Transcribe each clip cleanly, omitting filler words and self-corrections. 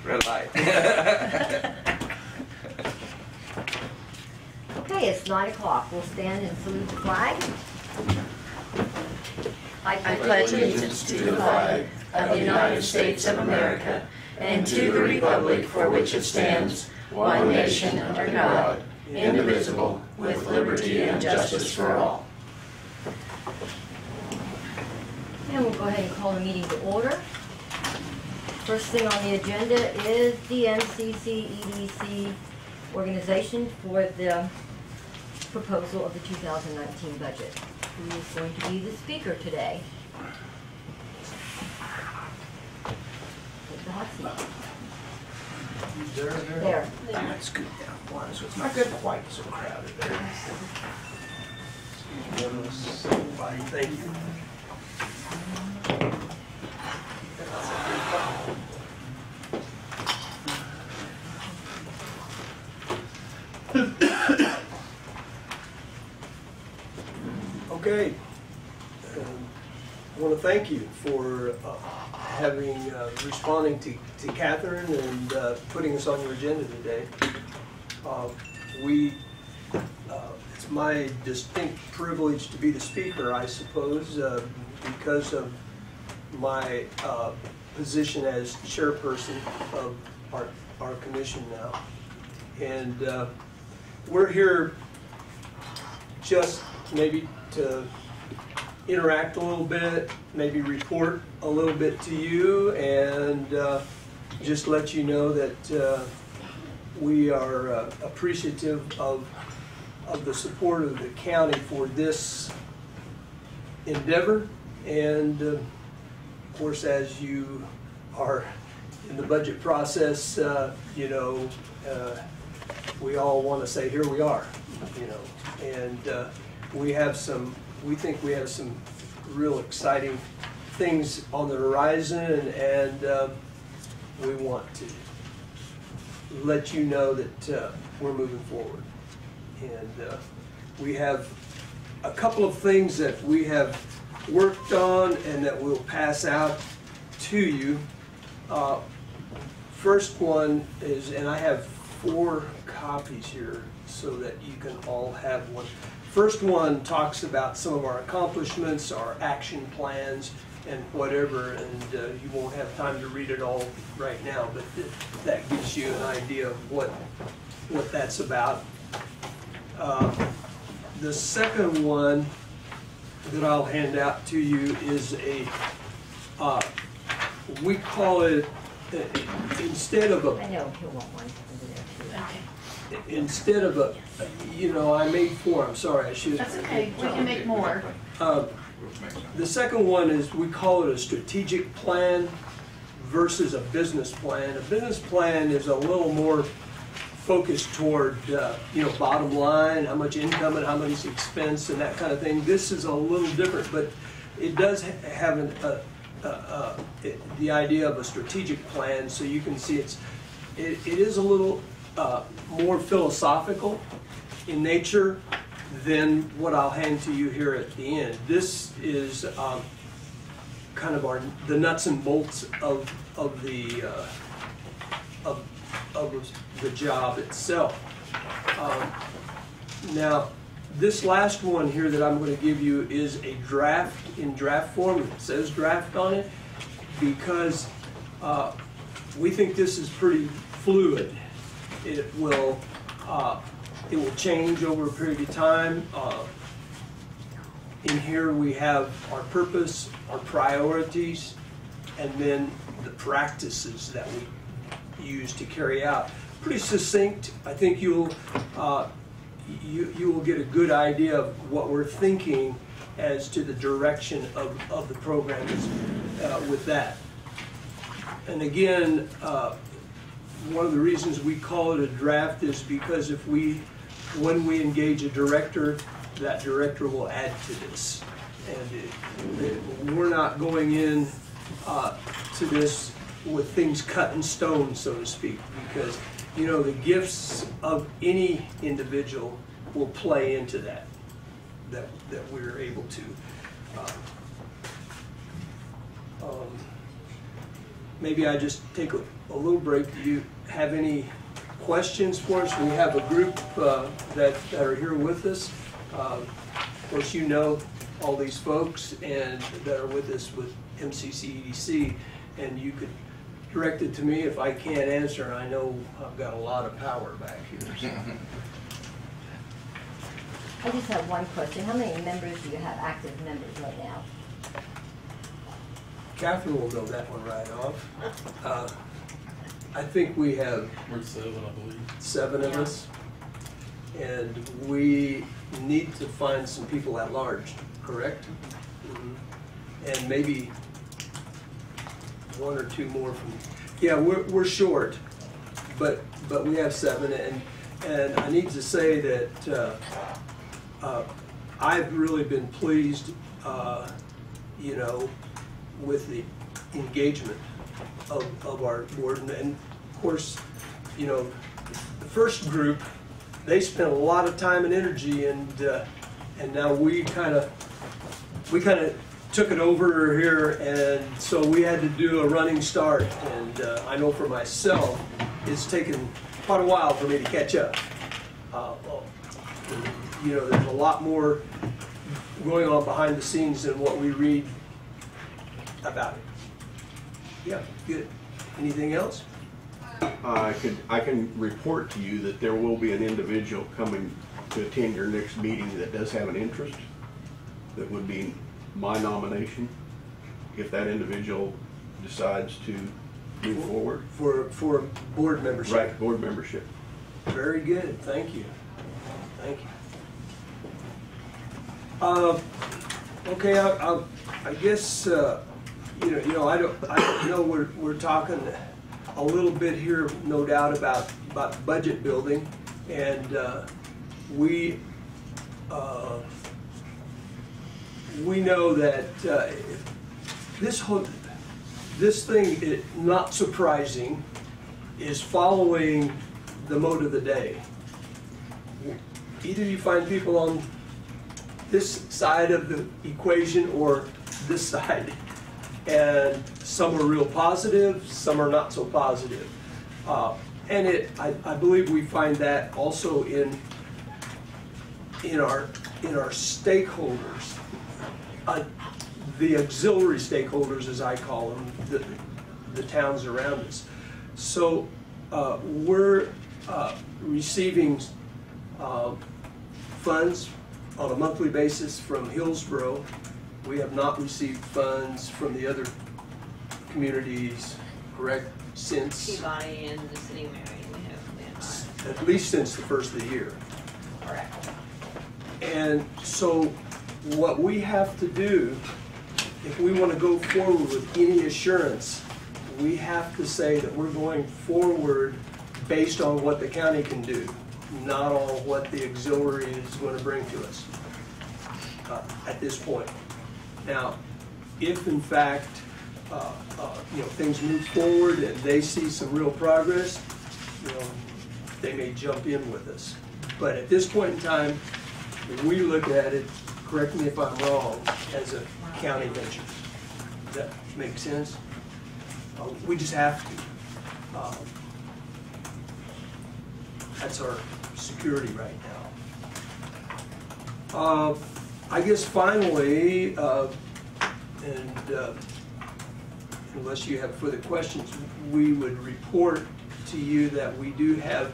Red light. Okay, it's 9 o'clock. We'll stand and salute the flag. I pledge allegiance to the flag of the United States of America and to the republic for which it stands, one nation under God, indivisible, with liberty and justice for all. And we'll go ahead and call the meeting to order. First thing on the agenda is the MCC EDC organization for the proposal of the 2019 budget. Who is going to be the speaker today? Take the hot seat. There. I might scoot down one so it's not quite so crowded there. Thank you. Okay, I want to thank you for responding to Catherine and putting us on your agenda today. It's my distinct privilege to be the speaker, I suppose, because of my position as chairperson of our commission now. And we're here just maybe to interact a little bit, maybe report a little bit to you, and just let you know that we are appreciative of the support of the county for this endeavor. And of course, as you are in the budget process, you know, we all want to say, here we are, you know, and we think we have some real exciting things on the horizon, and we want to let you know that we're moving forward. And we have a couple of things that we have worked on and that we'll pass out to you. First one is, and I have 4 copies here so that you can all have one. First one talks about some of our accomplishments, our action plans, and whatever, and you won't have time to read it all right now, but that gives you an idea of what that's about. The second one that I'll hand out to you is we call it, instead of a... I know, he'll want one over there too. Okay. Instead of a, you know, I made 4, I'm sorry, I should have... That's okay, we can make more. The second one is, we call it a strategic plan versus a business plan. A business plan is a little more focused toward, you know, bottom line, how much income and how much expense and that kind of thing. This is a little different, but it does have the idea of a strategic plan, so you can see it is a little more philosophical in nature than what I'll hand to you here at the end. This is kind of the nuts and bolts of the job itself. Now, this last one here that I'm going to give you is a draft in draft form. It says draft on it because we think this is pretty fluid. It will change over a period of time. In here we have our purpose, our priorities, and then the practices that we use to carry out. Pretty succinct. I think you will get a good idea of what we're thinking as to the direction of the program with that. And again, one of the reasons we call it a draft is because when we engage a director, that director will add to this. And we're not going in to this with things cut in stone, so to speak, because, you know, the gifts of any individual will play into that we're able to. maybe I just take a little break. Do you have any questions for us? We have a group that are here with us. Of course, you know all these folks and that are with us with MCC EDC, and you could direct it to me if I can't answer. I know I've got a lot of power back here. So. I just have one question. How many members do you have, active members right now? Catherine will know that one right off. I think we have... We're 7, I believe. 7 of us. And we need to find some people at large, correct? And maybe 1 or 2 more from... Yeah, we're short, but we have 7. And I need to say that I've really been pleased, you know, with the engagement of our board. And of course, you know, the first group, they spent a lot of time and energy, and now we kind of took it over here, and so we had to do a running start. And I know for myself, it's taken quite a while for me to catch up. You know, there's a lot more going on behind the scenes than what we read about it. Yeah, good. Anything else? I can report to you that there will be an individual coming to attend your next meeting that does have an interest. That would be my nomination if that individual decides to move forward. For board membership. Right, board membership. Very good. Thank you. Thank you. Okay, I guess you know I don't know we're talking a little bit here, no doubt, about budget building, and we know that this thing, not surprising, is following the mode of the day. Either you find people on this side of the equation or this side, and some are real positive, some are not so positive, and I believe we find that also in our stakeholders, the auxiliary stakeholders, as I call them, the towns around us. So we're receiving funds on a monthly basis from Hillsborough. We have not received funds from the other communities, correct, since? Peabody and the City of Marion, we have not. At least since the first of the year. Correct. And so what we have to do, if we want to go forward with any assurance, we have to say that we're going forward based on what the county can do, not on what the auxiliary is going to bring to us at this point. Now, if in fact you know, things move forward and they see some real progress, you know, they may jump in with us. But at this point in time, we look at it, correct me if I'm wrong, as a county venture. Does that make sense? We just have to. That's our security right now. I guess finally, unless you have further questions, we would report to you that we do have,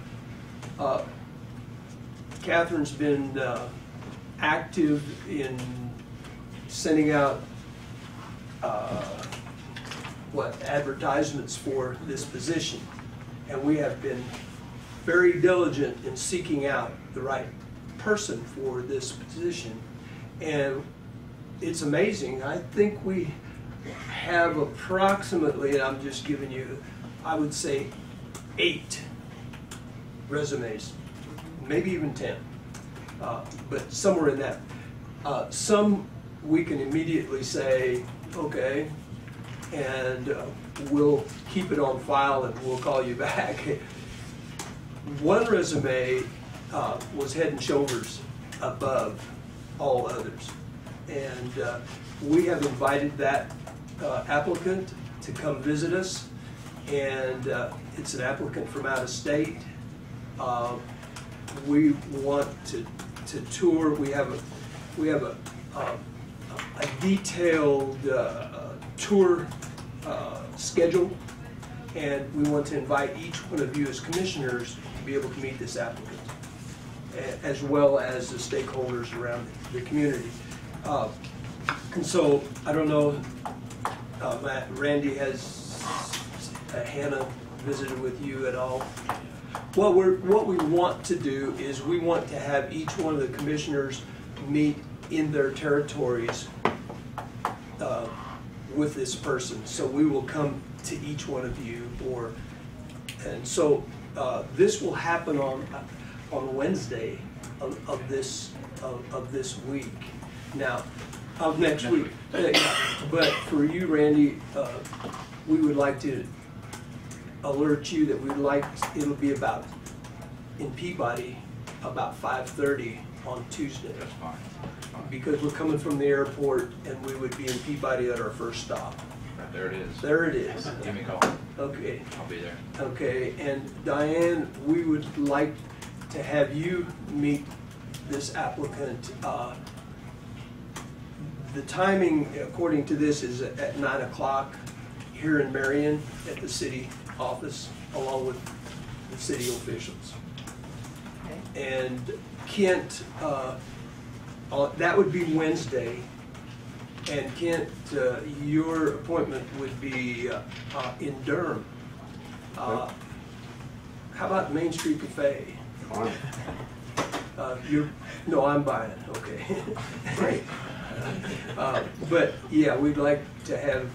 Catherine's been active in sending out advertisements for this position, and we have been very diligent in seeking out the right person for this position. And it's amazing. I think we have approximately, and I'm just giving you, I would say 8 resumes, maybe even 10, but somewhere in that. Some we can immediately say, okay, and we'll keep it on file and we'll call you back. One resume was head and shoulders above all others, and we have invited that applicant to come visit us, and it's an applicant from out of state. We want to tour. We have a detailed tour schedule, and we want to invite each one of you as commissioners to be able to meet this applicant, as well as the stakeholders around the community. And so, I don't know, Randy, has Hannah visited with you at all? What we want to do is we want to have each one of the commissioners meet in their territories with this person. So we will come to each one of you, and so this will happen on Wednesday of this week. Now, of next week. But for you, Randy, we would like to alert you that it'll be about in Peabody about 5:30 on Tuesday. That's fine. Because we're coming from the airport and we would be in Peabody at our first stop. Right, there it is. There it is. Give me a call. Okay. I'll be there. Okay, and Diane, we would like to have you meet this applicant. The timing, according to this, is at 9 o'clock here in Marion at the city office, along with the city officials. Okay. And Kent, that would be Wednesday. And Kent, your appointment would be in Durham. How about Main Street Cafe? Fine. No, I'm buying it, okay. Great. But yeah, we'd like to have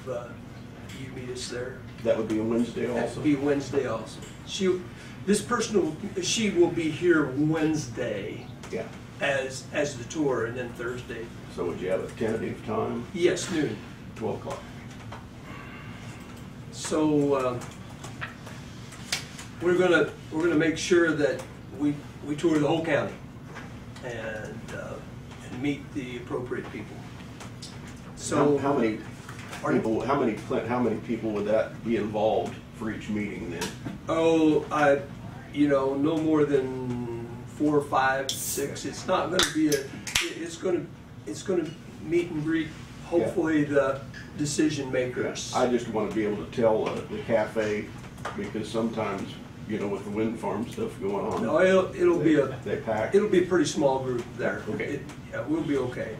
you meet us there. That would be a Wednesday That also? would be Wednesday also. She will be here Wednesday Yeah. as the tour, and then Thursday. So would you have a tentative time? Yes, noon. 12 o'clock. So we're gonna make sure that we tour the whole county and meet the appropriate people. So how many people would that be involved for each meeting then? Oh, no more than 4, 5, 6. It's not going to be it's going to meet and greet hopefully the decision makers. I just want to be able to tell the cafe, because sometimes, with the wind farm stuff going on. No, it'll be a pretty small group there. Okay. We'll be okay.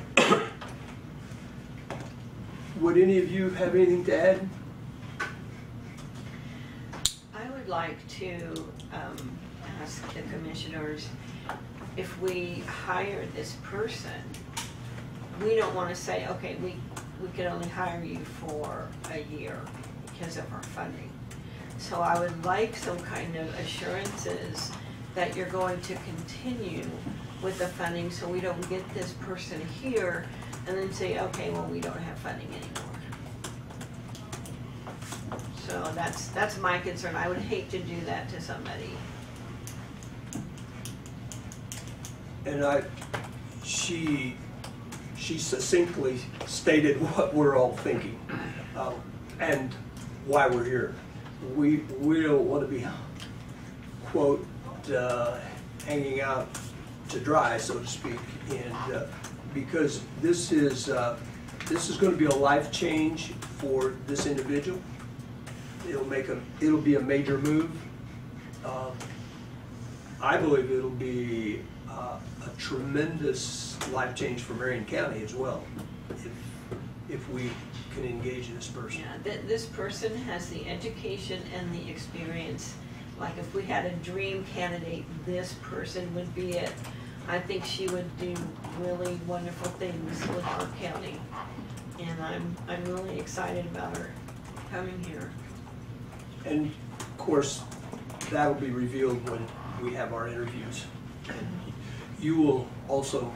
Would any of you have anything to add? I would like to ask the commissioners, if we hire this person, we don't want to say, okay, we can only hire you for a year because of our funding. So I would like some kind of assurances that you're going to continue with the funding, so we don't get this person here and then say, okay, well, we don't have funding anymore. So that's my concern. I would hate to do that to somebody. And she succinctly stated what we're all thinking and why we're here. We don't want to be, quote, hanging out to dry, so to speak, and because this is going to be a life change for this individual. It'll be a major move. I believe it'll be a tremendous life change for Marion County as well, if we can engage this person. Yeah, this person has the education and the experience. Like if we had a dream candidate, this person would be it. I think she would do really wonderful things with our county, and I'm really excited about her coming here. And of course, that'll be revealed when we have our interviews. And you will also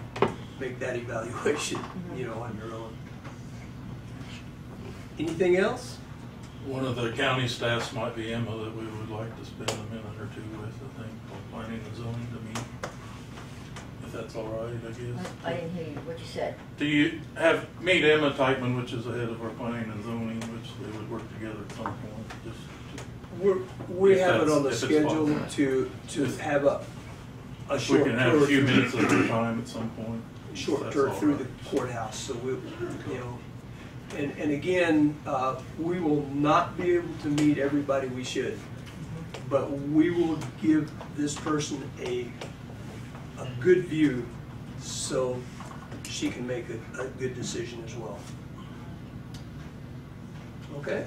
make that evaluation, on your own. Anything else? One of the county staffs might be Emma that we would like to spend a minute or two with, I think, on planning and zoning to meet. If that's all right, I guess. I didn't hear you, what you said. Do you meet Emma Teitman, which is the head of our planning and zoning, which they would work together at some point, just We If have it that's- on the if it's schedule possible. to have a We short can have a few tour, minutes of your time at some point. short That's tour all through right. the courthouse, so we, you know. And again, we will not be able to meet everybody we should, but we will give this person a good view so she can make a good decision as well. Okay?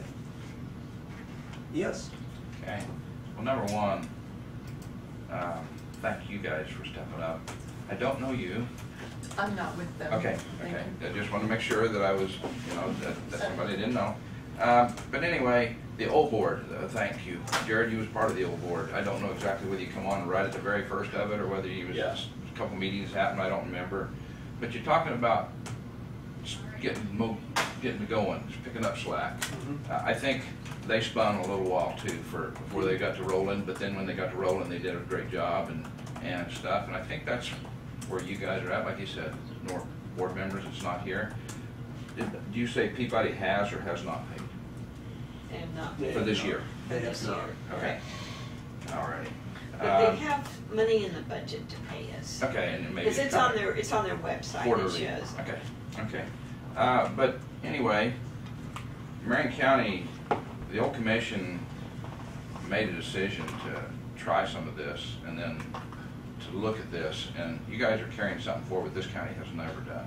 Yes? Okay, well, number one, thank you guys for stepping up. I don't know you. I'm not with them. Okay, Thank okay. you. I just want to make sure that I was, you know, that somebody didn't know. But anyway, the old board, thank you. Jared, you was part of the old board. I don't know exactly whether you come on right at the very first of it or whether you was, Yes. a couple meetings happened, I don't remember. But you're talking about getting going, just picking up slack. I think they spun a little while too before they got to rolling, but then when they got to rolling, they did a great job and stuff. And I think that's where you guys are at, like you said, North board members, it's not here. Do you say Peabody has or has not paid And not for this year? for this year. Okay, all righty. But they have money in the budget to pay us. Okay, and maybe. Because it's on their website, it Quarterly. shows. Okay. But anyway, Marion County, the old commission made a decision to try some of this and then to look at this, and you guys are carrying something forward this county has never done.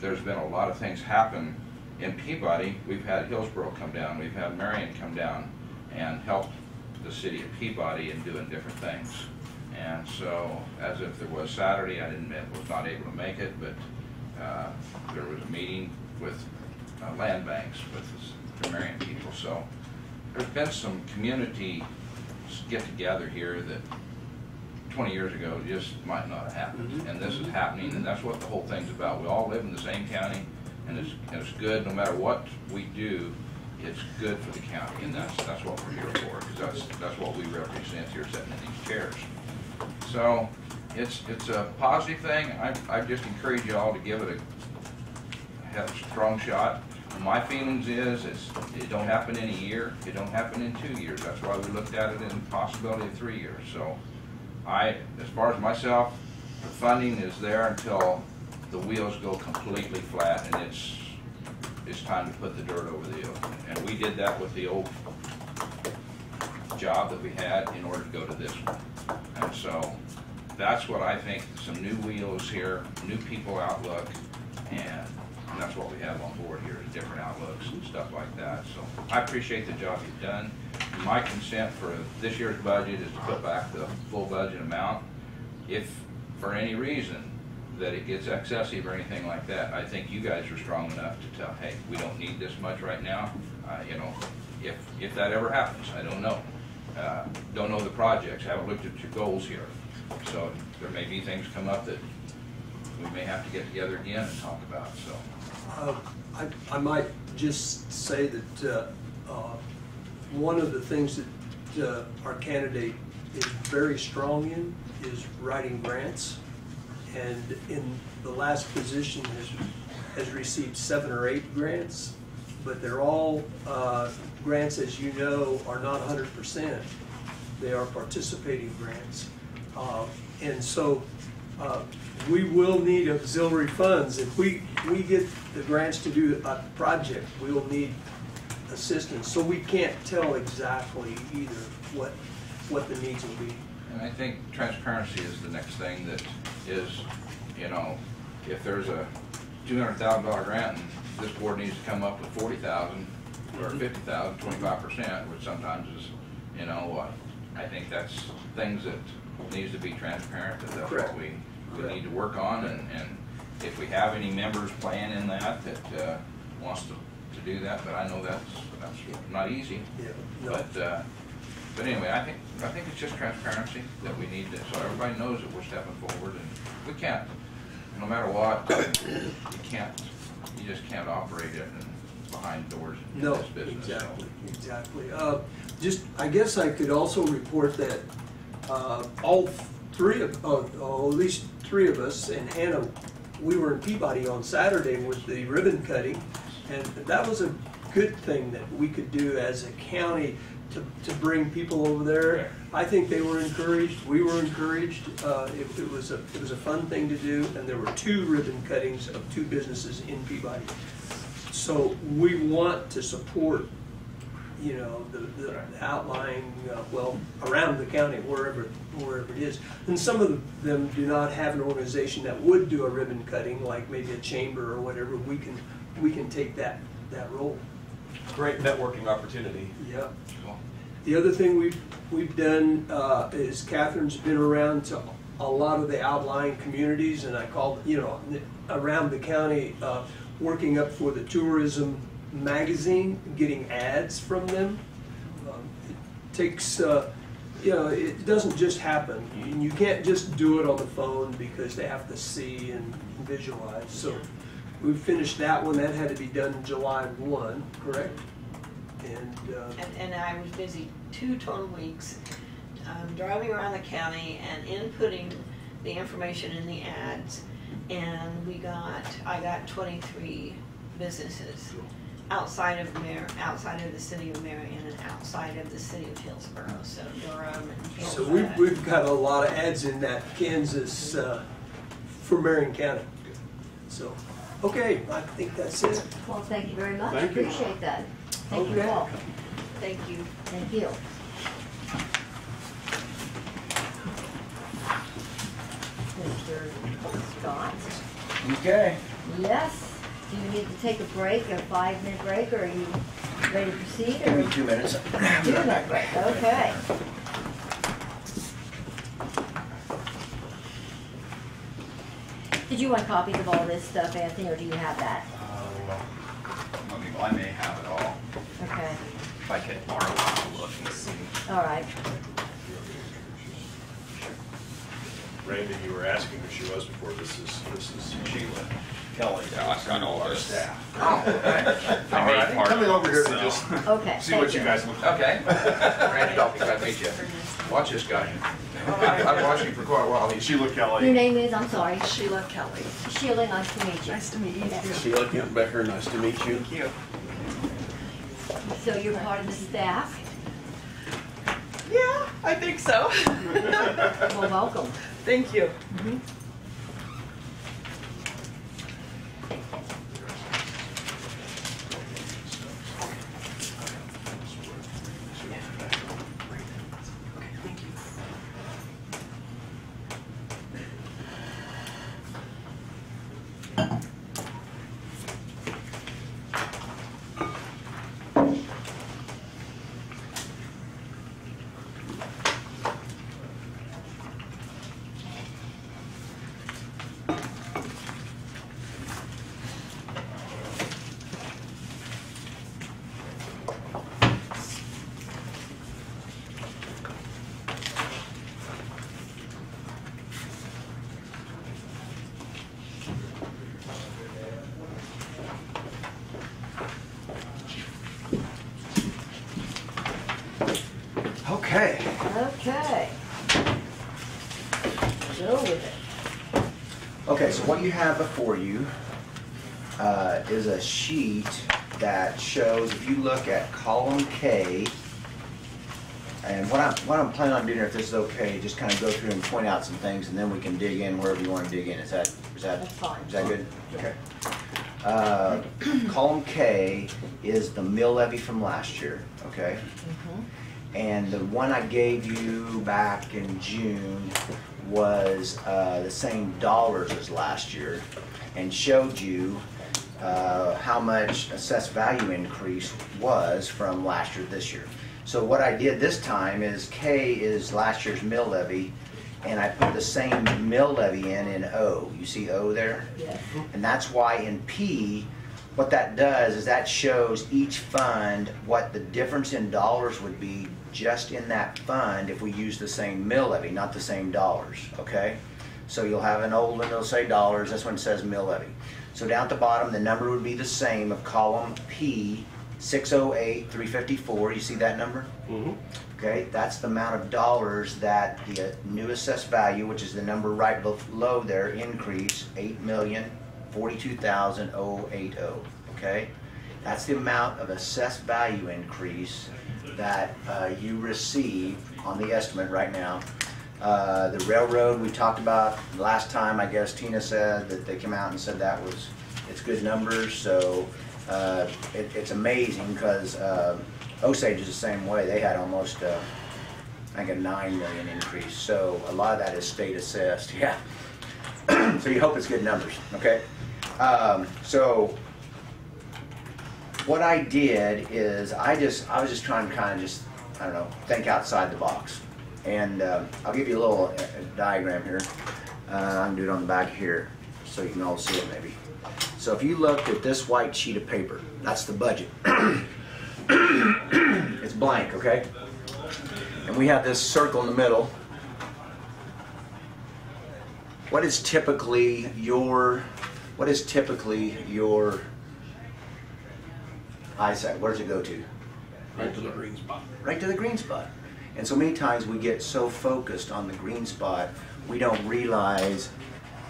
There's been a lot of things happen in Peabody. We've had Hillsborough come down, we've had Marion come down and help the city of Peabody in doing different things. And so, as if there was Saturday, I was not able to make it, but there was a meeting with land banks with the Marion people. So there's been some community get together here that 20 years ago just might not have happened. And this is happening, and that's what the whole thing's about. We all live in the same county, and it's good no matter what we do. It's good for the county, and that's what we're here for, because that's what we represent here sitting in these chairs. So it's a positive thing. I just encourage you all to give it a strong shot. My feelings is it don't happen in a year, it don't happen in 2 years. That's why we looked at it in the possibility of 3 years. So as far as myself, the funding is there until the wheels go completely flat, and it's time to put the dirt over the hill. And we did that with the old job that we had in order to go to this one. And so that's what I think, some new wheels here, new people outlook, and that's what we have on board here, is different outlooks and stuff like that. So I appreciate the job you've done. My consent for this year's budget is to put back the full budget amount. If for any reason that it gets excessive or anything like that, I think you guys are strong enough to tell, hey, we don't need this much right now. You know, if that ever happens, I don't know. Don't know the projects, haven't looked at your goals here. So there may be things come up that we may have to get together again and talk about, so. I might just say that one of the things that our candidate is very strong in is writing grants. And in the last position has received 7 or 8 grants, but they're all grants, as you know, are not 100%. They are participating grants. And so we will need auxiliary funds. If we get the grants to do a project, we will need assistance. So we can't tell exactly either what the needs will be. And I think transparency is the next thing that is, you know, if there's a $200,000 grant and this board needs to come up with 40,000 or 50,000, 25%, which sometimes is, you know, I think that's things that needs to be transparent, that that's what we need to work on. And if we have any members playing in that wants to do that, but I know that's not easy. Yeah, no. But anyway, I think it's just transparency that we need to, so everybody knows that we're stepping forward, and we can't, no matter what, you just can't operate it behind doors in this business. Exactly. Just, I guess I could also report that all three of, at least 3 of us, and Hannah, we were in Peabody on Saturday with the ribbon cutting, and that was a good thing that we could do as a county to bring people over there. I think they were encouraged, we were encouraged. It was a fun thing to do, and there were 2 ribbon cuttings of 2 businesses in Peabody. So we want to support, you know, the outlying, well, around the county, wherever it is. And some of them do not have an organization that would do a ribbon cutting, like maybe a chamber or whatever. We can take that role. Great networking opportunity. Yeah. The other thing we've done is Catherine's been around to a lot of the outlying communities, and I call, you know, around the county, working up for the tourism magazine, getting ads from them. It takes, you know, it doesn't just happen. You can't just do it on the phone because they have to see and visualize. So we finished that one. That had to be done July 1, correct? And I was busy 2 total weeks, driving around the county and inputting the information in the ads, and I got 23 businesses outside of the city of Marion and outside of the city of Hillsborough, so Durham and So Hillsborough. we've got a lot of ads in that Kansas for Marion County. So, okay, I think that's it. Well, thank you very much. Thank you. Appreciate that. Thank you Okay. all. Thank you. Thank you. Mr. Scott? Okay. Yes. Do you need to take a break, a 5-minute break, or are you ready to proceed? Give Or me 2 minutes. 2-minute break, okay. Did you want copies of all this stuff, Anthony, or do you have that? I may have it all. Okay, If I could borrow one to look and see. all right. Randy, you were asking who she was before. This is Sheila Kelly. Yeah, I've got all our this. staff. I made part Coming of over it, here to so- just Okay, see what thank you you. guys look like. Okay. Randy, I'll glad to meet you. Watch this guy. I've watched him for quite a while. He's Sheila Your Kelly. name is, I'm sorry. Sheila Kelly. Sheila, nice to meet you. Nice to meet you too. Sheila Kent Becker, nice to meet you. Thank you. So you're part of the staff? Yeah, I think so. Well, welcome. Thank you. Okay. Okay. Go with it. Okay, so what you have before you is a sheet that shows, if you look at column K, and what I'm planning on doing, if this is okay, just kind of go through and point out some things, and then we can dig in wherever you want to dig in. That's fine. Is that good? Okay. Column K is the mill levy from last year, okay? And the one I gave you back in June was the same dollars as last year, and showed you how much assessed value increase was from last year to this year. So what I did this time is K is last year's mill levy, and I put the same mill levy in O. You see O there? Yes. And that's why in P, what that does is that shows each fund what the difference in dollars would be just in that fund if we use the same mill levy, not the same dollars, okay? So you'll have an old one that'll say dollars, this one says mill levy. So down at the bottom, the number would be the same of column P, 608,354. You see that number? Okay, that's the amount of dollars that the new assessed value, which is the number right below there, increase, 8,042,080. Okay, that's the amount of assessed value increase that you receive on the estimate right now. The railroad we talked about last time, I guess Tina said that they came out and said that was, it's good numbers, so it's amazing because Osage is the same way. They had almost, I think, a 9 million increase, so a lot of that is state assessed, yeah. So you hope it's good numbers, okay? So what I did is I was just trying to kind of just, I don't know, think outside the box. And I'll give you a little diagram here. I can do it on the back here so you can all see it maybe. So if you looked at this white sheet of paper, that's the budget. It's blank, okay? And we have this circle in the middle. What is typically your eyesight? Where does it go to? Right to the green spot. Right to the green spot. And so many times we get so focused on the green spot, we don't realize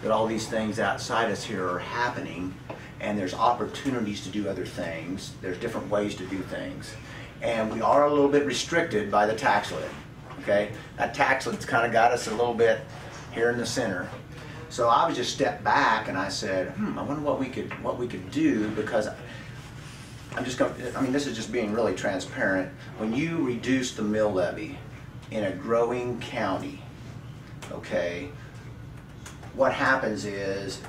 that all these things outside us here are happening, and there's opportunities to do other things. There's different ways to do things. And we are a little bit restricted by the tax lid, okay? That tax lid's kind of got us a little bit here in the center. So I was just stepped back and I said, I wonder what we could do, because I'm just going to, I mean, this is just being really transparent. When you reduce the mill levy in a growing county, okay, what happens is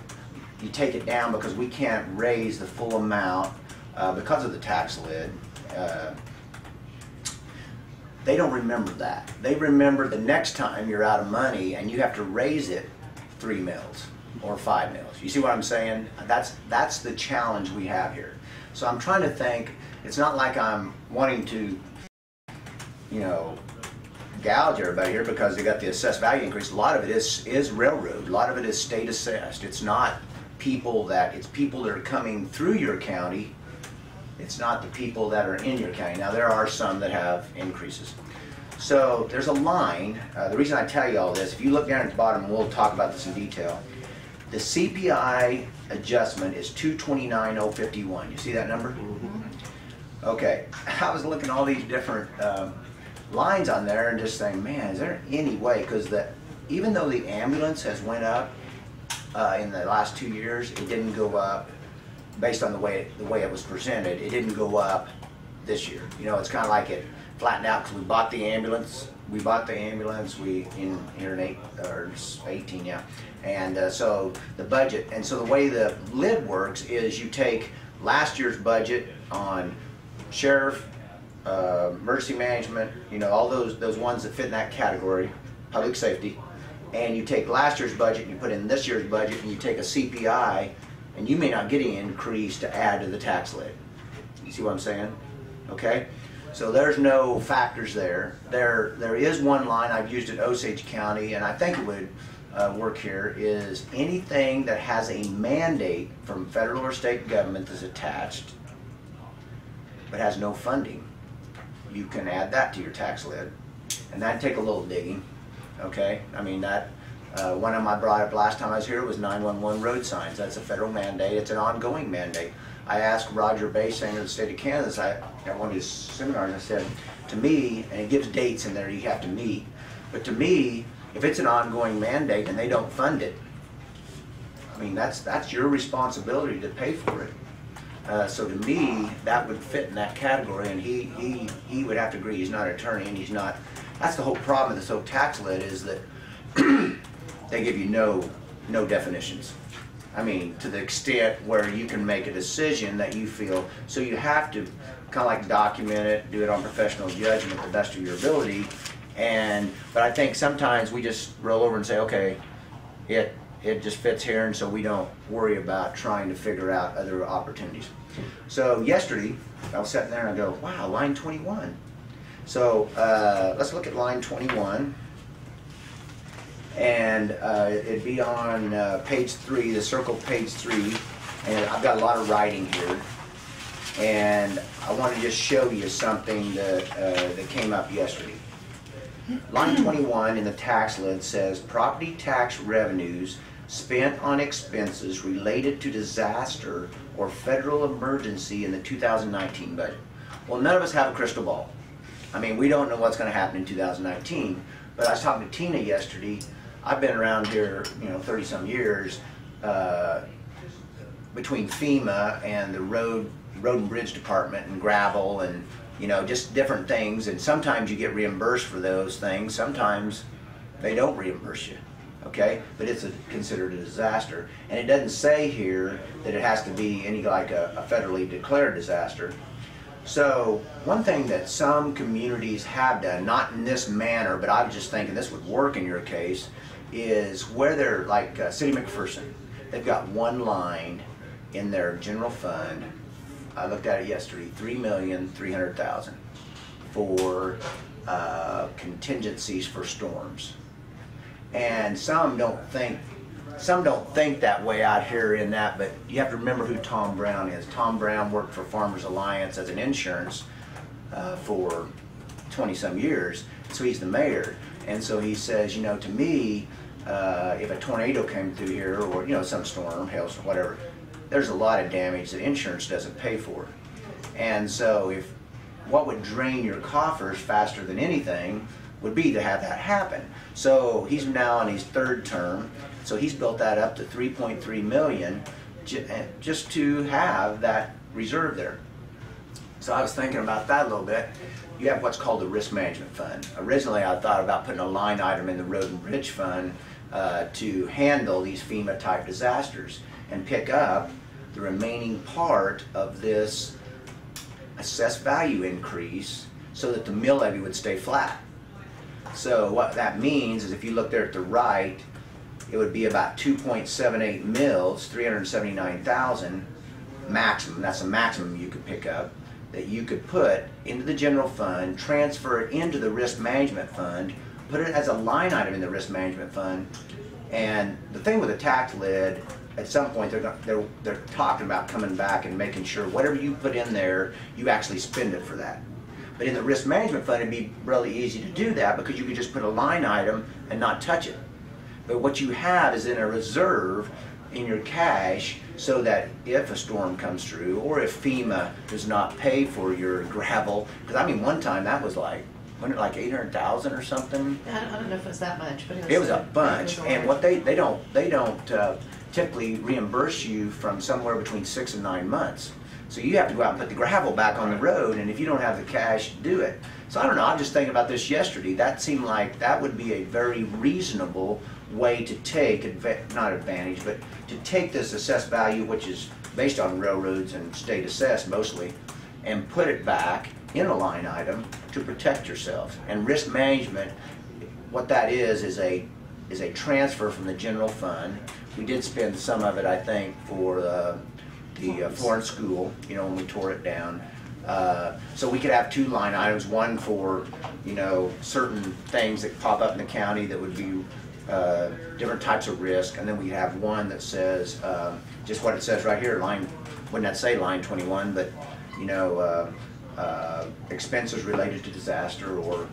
you take it down because we can't raise the full amount because of the tax lid. They don't remember that. They remember the next time you're out of money and you have to raise it 3 mills or 5 mills. You see what I'm saying? That's the challenge we have here. So I'm trying to think, it's not like I'm wanting to, you know, gouge everybody here because they got the assessed value increase. A lot of it is railroad. A lot of it is state assessed. It's not people that, it's people that are coming through your county. It's not the people that are in your county. Now there are some that have increases. So there's a line, the reason I tell you all this, if you look down at the bottom, and we'll talk about this in detail, the CPI adjustment is 229,051. You see that number? Mm-hmm. Okay, I was looking at all these different lines on there and just saying, man, is there any way? Because even though the ambulance has went up in the last 2 years, it didn't go up based on the way it was presented. It didn't go up this year. You know, it's kind of like it flattened out because we bought the ambulance. We bought the ambulance. In 18, yeah. And so the budget, and so the way the lid works is you take last year's budget on sheriff, emergency management, you know, all those ones that fit in that category, public safety, and you take last year's budget and you put in this year's budget and you take a CPI, and you may not get any increase to add to the tax lid. You see what I'm saying? Okay? So there's no factors there. There is one line I've used at Osage County, and I think it would work here, is anything that has a mandate from federal or state government that's attached but has no funding, you can add that to your tax lid, and that'd take a little digging, okay? I mean, that one of them I brought up last time I was here was 911 road signs. That's a federal mandate. It's an ongoing mandate. I asked Roger Baysinger of the state of Kansas at one of his seminars, I said, to me, and it gives dates in there you have to meet, but to me, if it's an ongoing mandate and they don't fund it, I mean, that's your responsibility to pay for it. So to me, that would fit in that category, and he would have to agree. He's not an attorney, and he's not. That's the whole problem with this whole tax lid, is that they give you no definitions. I mean, to the extent where you can make a decision that you feel, so you have to kind of like document it, do it on professional judgment to the best of your ability. But I think sometimes we just roll over and say, okay, it just fits here, and so we don't worry about trying to figure out other opportunities. So yesterday, I was sitting there and I go, wow, line 21. So let's look at line 21. And it'd be on page 3, the circle page 3. And I've got a lot of writing here. And I want to just show you something that came up yesterday. Line 21 in the tax lid says, property tax revenues spent on expenses related to disaster or federal emergency in the 2019 budget. Well, none of us have a crystal ball. I mean, we don't know what's gonna happen in 2019, but I was talking to Tina yesterday. I've been around here, 30-some years, between FEMA and the road and bridge department and gravel and, just different things. And sometimes you get reimbursed for those things. Sometimes they don't reimburse you, okay? But it's considered a disaster. And it doesn't say here that it has to be like a federally declared disaster. So one thing that some communities have done, not in this manner, but I was just thinking this would work in your case, is where they're like City McPherson. They've got one line in their general fund. I looked at it yesterday, $3,300,000 for contingencies for storms. And some don't think that way out here in that, but you have to remember who Tom Brown is. Tom Brown worked for Farmers Alliance as an insurance for 20-some years, so he's the mayor. And so he says, to me, if a tornado came through here, or some storm, hailstorm, whatever, there's a lot of damage that insurance doesn't pay for. And so what would drain your coffers faster than anything would be to have that happen. So he's now in his third term, so he's built that up to $3.3 million just to have that reserve there. So I was thinking about that a little bit. You have what's called the risk management fund. Originally I thought about putting a line item in the road and bridge fund to handle these FEMA type disasters and pick up the remaining part of this assessed value increase so that the mill levy would stay flat. So what that means is if you look there at the right, it would be about 2.78 mils, 379,000 maximum. That's the maximum you could pick up that you could put into the general fund, transfer it into the risk management fund, put it as a line item in the risk management fund. And the thing with a tax lid, at some point they're talking about coming back and making sure whatever you put in there, you actually spend it for that. But in the risk management fund, it'd be really easy to do that because you could just put a line item and not touch it. But what you have is in a reserve in your cash so that if a storm comes through or if FEMA does not pay for your gravel, because I mean one time that was like, wasn't it like 800,000 or something? I don't know if it was that much, but it was a bunch. And what they don't typically reimburse you from somewhere between 6 and 9 months. So you have to go out and put the gravel back on the road, and if you don't have the cash, do it. So I don't know, I'm just thinking about this yesterday. That seemed like that would be a very reasonable way to take, not advantage, but to take this assessed value, which is based on railroads and state assessed mostly, and put it back in a line item to protect yourself. And risk management, what that is a transfer from the general fund. We did spend some of it, I think, for the Florence School, when we tore it down. So we could have two line items, one for, certain things that pop up in the county that would be different types of risk, and then we have one that says, just what it says right here, wouldn't that say line 21, but, expenses related to disaster or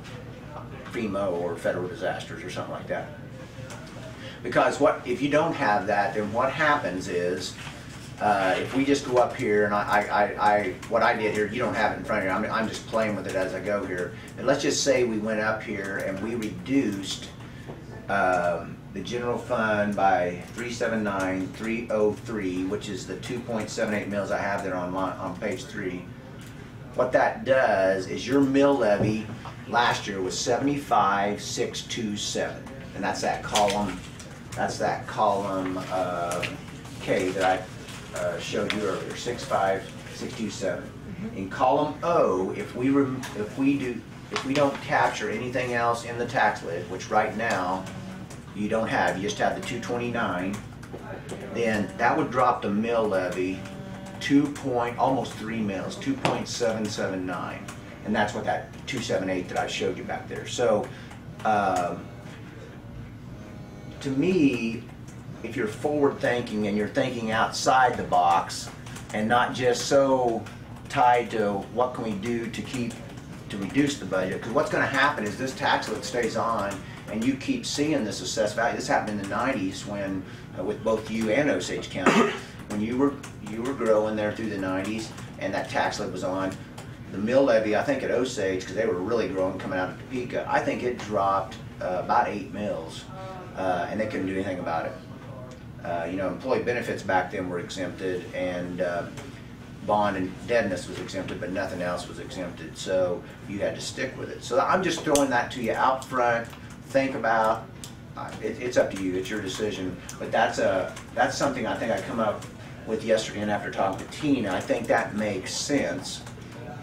FEMA or federal disasters or something like that. Because if you don't have that, then what happens is, if we just go up here, and what I did here, you don't have it in front of you, I'm just playing with it as I go here. And let's just say we went up here and we reduced the general fund by 379,303, which is the 2.78 mils I have there on page 3. What that does is your mill levy last year was 75,627, and that's that column. That's that column K that I showed you earlier, 65,627. In column O, if we don't capture anything else in the tax lid, which right now you don't have, you just have the 229, then that would drop the mill levy almost 3 mils, 2.779, and that's what that 278 that I showed you back there. So to me, if you're forward thinking and you're thinking outside the box and not just so tied to what can we do to reduce the budget, because what's going to happen is this tax lid stays on and you keep seeing this assessed value. This happened in the 90s when with both you and Osage County, when you were growing there through the 90s and that tax lid was on, the mill levy, I think at Osage, because they were really growing coming out of Topeka, I think it dropped about 8 mills, and they couldn't do anything about it. You know, employee benefits back then were exempted, and bond and deadness was exempted, but nothing else was exempted, so you had to stick with it. So I'm just throwing that to you out front. Think about it's up to you, it's your decision, but that's something I think I come up with yesterday, and after talking to Tina, I think that makes sense,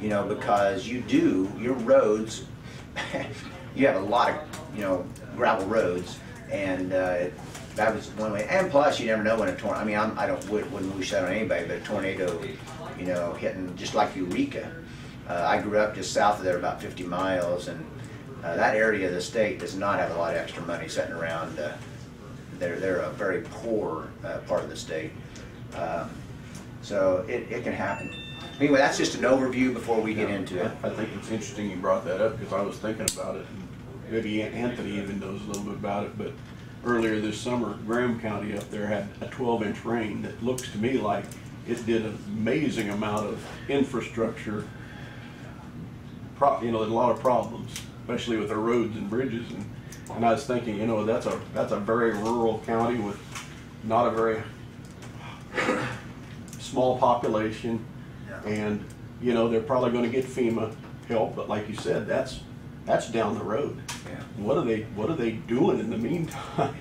you know, because your roads, you have a lot of, you know, gravel roads, and that was one way. And plus, you never know when a tornado, I mean, I wouldn't wish that on anybody, but a tornado, you know, hitting just like Eureka. I grew up just south of there, about 50 miles, and that area of the state does not have a lot of extra money sitting around. They're a very poor part of the state. So it can happen. Anyway, that's just an overview before we get into it. I think it's interesting you brought that up, because I was thinking about it, and maybe Anthony even knows a little bit about it, but earlier this summer, Graham County up there had a 12-inch rain that looks to me like it did an amazing amount of infrastructure, you know, there's a lot of problems, especially with our roads and bridges, and I was thinking, you know, that's a very rural county with not a very small population, and you know, they're probably going to get FEMA help, but like you said, that's down the road. Yeah. What are they doing in the meantime?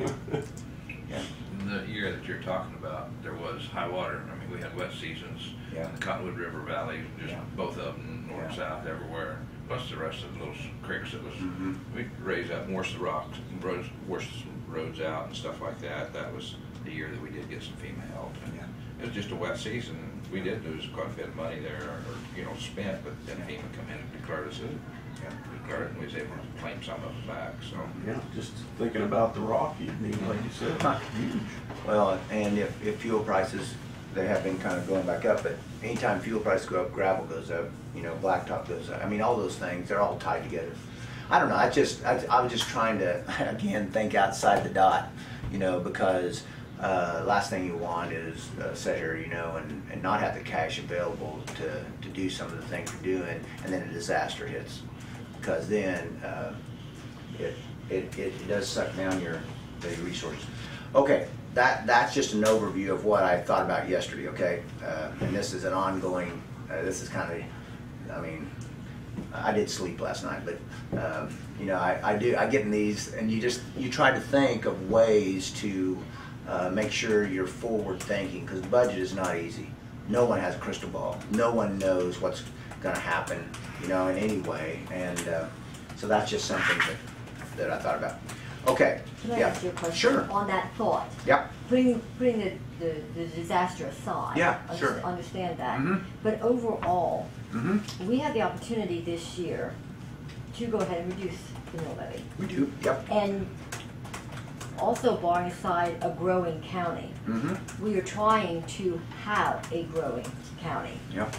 Yeah. The year that you're talking about, there was high water. I mean, we had wet seasons Yeah. in the Cottonwood River Valley, just Yeah. both of them, north, Yeah. south, everywhere. Plus the rest of those creeks that was, Mhm. we raised up more of the rocks, washed some roads out and stuff like that. That was the year that we did get some FEMA help. And Yeah. it was just a wet season. We did lose quite a bit of money there, or you know, spent, but then FEMA come in and declared us in. Declared it, and we was able to claim some of it back. So. Yeah, just thinking about the rock you'd need, like you said, huge. Well, and if fuel prices, they have been kind of going back up, but anytime fuel prices go up, gravel goes up, you know, blacktop goes up. I mean, all those things, they're all tied together. I don't know, I was just trying to, again, think outside the dot, you know, because last thing you want is sit here, you know, and not have the cash available to do some of the things you're doing, and then a disaster hits. Because then it does suck down your resources. Okay, that's just an overview of what I thought about yesterday. Okay, and this is an ongoing. This is kind of, I mean, I did sleep last night, but you know, I get in these, and you try to think of ways to make sure you're forward thinking, because budget is not easy. No one has a crystal ball. No one knows what's going to happen, you know, in any way, and so that's just something that I thought about. Okay. Can I Yeah. ask you a question? Sure. On that thought? Yeah. Putting the disaster aside. Yeah, I sure. understand that. Mhm. But overall, Mm-hmm. we have the opportunity this year to go ahead and reduce the mill levy. We do. Yep. And also barring aside a growing county, Mm-hmm. we are trying to have a growing county. Yep.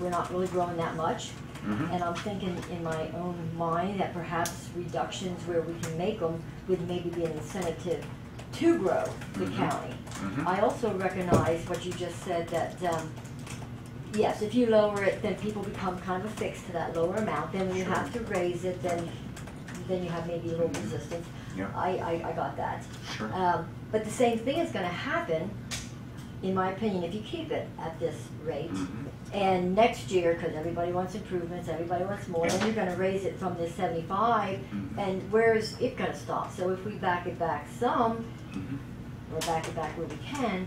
We're not really growing that much. Mm-hmm. And I'm thinking in my own mind that perhaps reductions where we can make them would maybe be an incentive to grow the Mhm. county. Mhm. I also recognize what you just said, that yes, if you lower it, then people become kind of affixed to that lower amount. Then when you Sure. have to raise it, then you have maybe a little Mhm. resistance. Yeah. I got that. Sure. But the same thing is going to happen, in my opinion, if you keep it at this rate. Mhm. And next year, because everybody wants improvements, everybody wants more, then you're going to raise it from this 75, Mhm. and where's it going to stop? So if we back it back some, Mhm. or back it back where we can,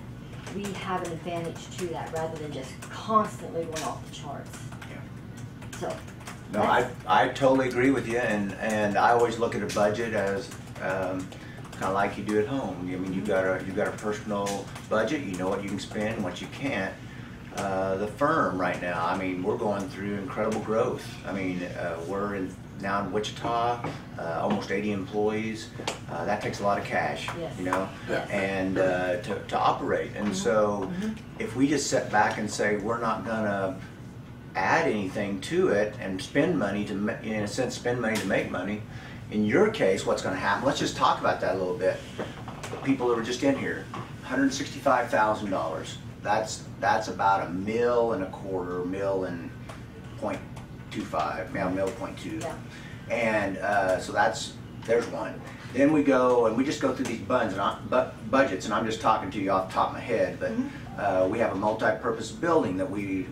we have an advantage to that rather than just constantly going off the charts. Yeah. So. No, that's- I totally agree with you, and I always look at a budget as kind of like you do at home. I mean, you've got a personal budget. You know what you can spend and what you can't. The firm right now, I mean, we're going through incredible growth. I mean, we're now in Wichita, almost 80 employees. That takes a lot of cash, Yes. you know, Yes. and to operate. And so, if we just sit back and say we're not gonna add anything to it and spend money to, in a sense, spend money to make money. In your case, what's going to happen? Let's just talk about that a little bit. People that were just in here, $165,000. That's about $1.25 million, .25, now mill .2. Yeah. And so there's one. Then we go and we just go through these budgets, and I'm just talking to you off the top of my head, but we have a multi-purpose building that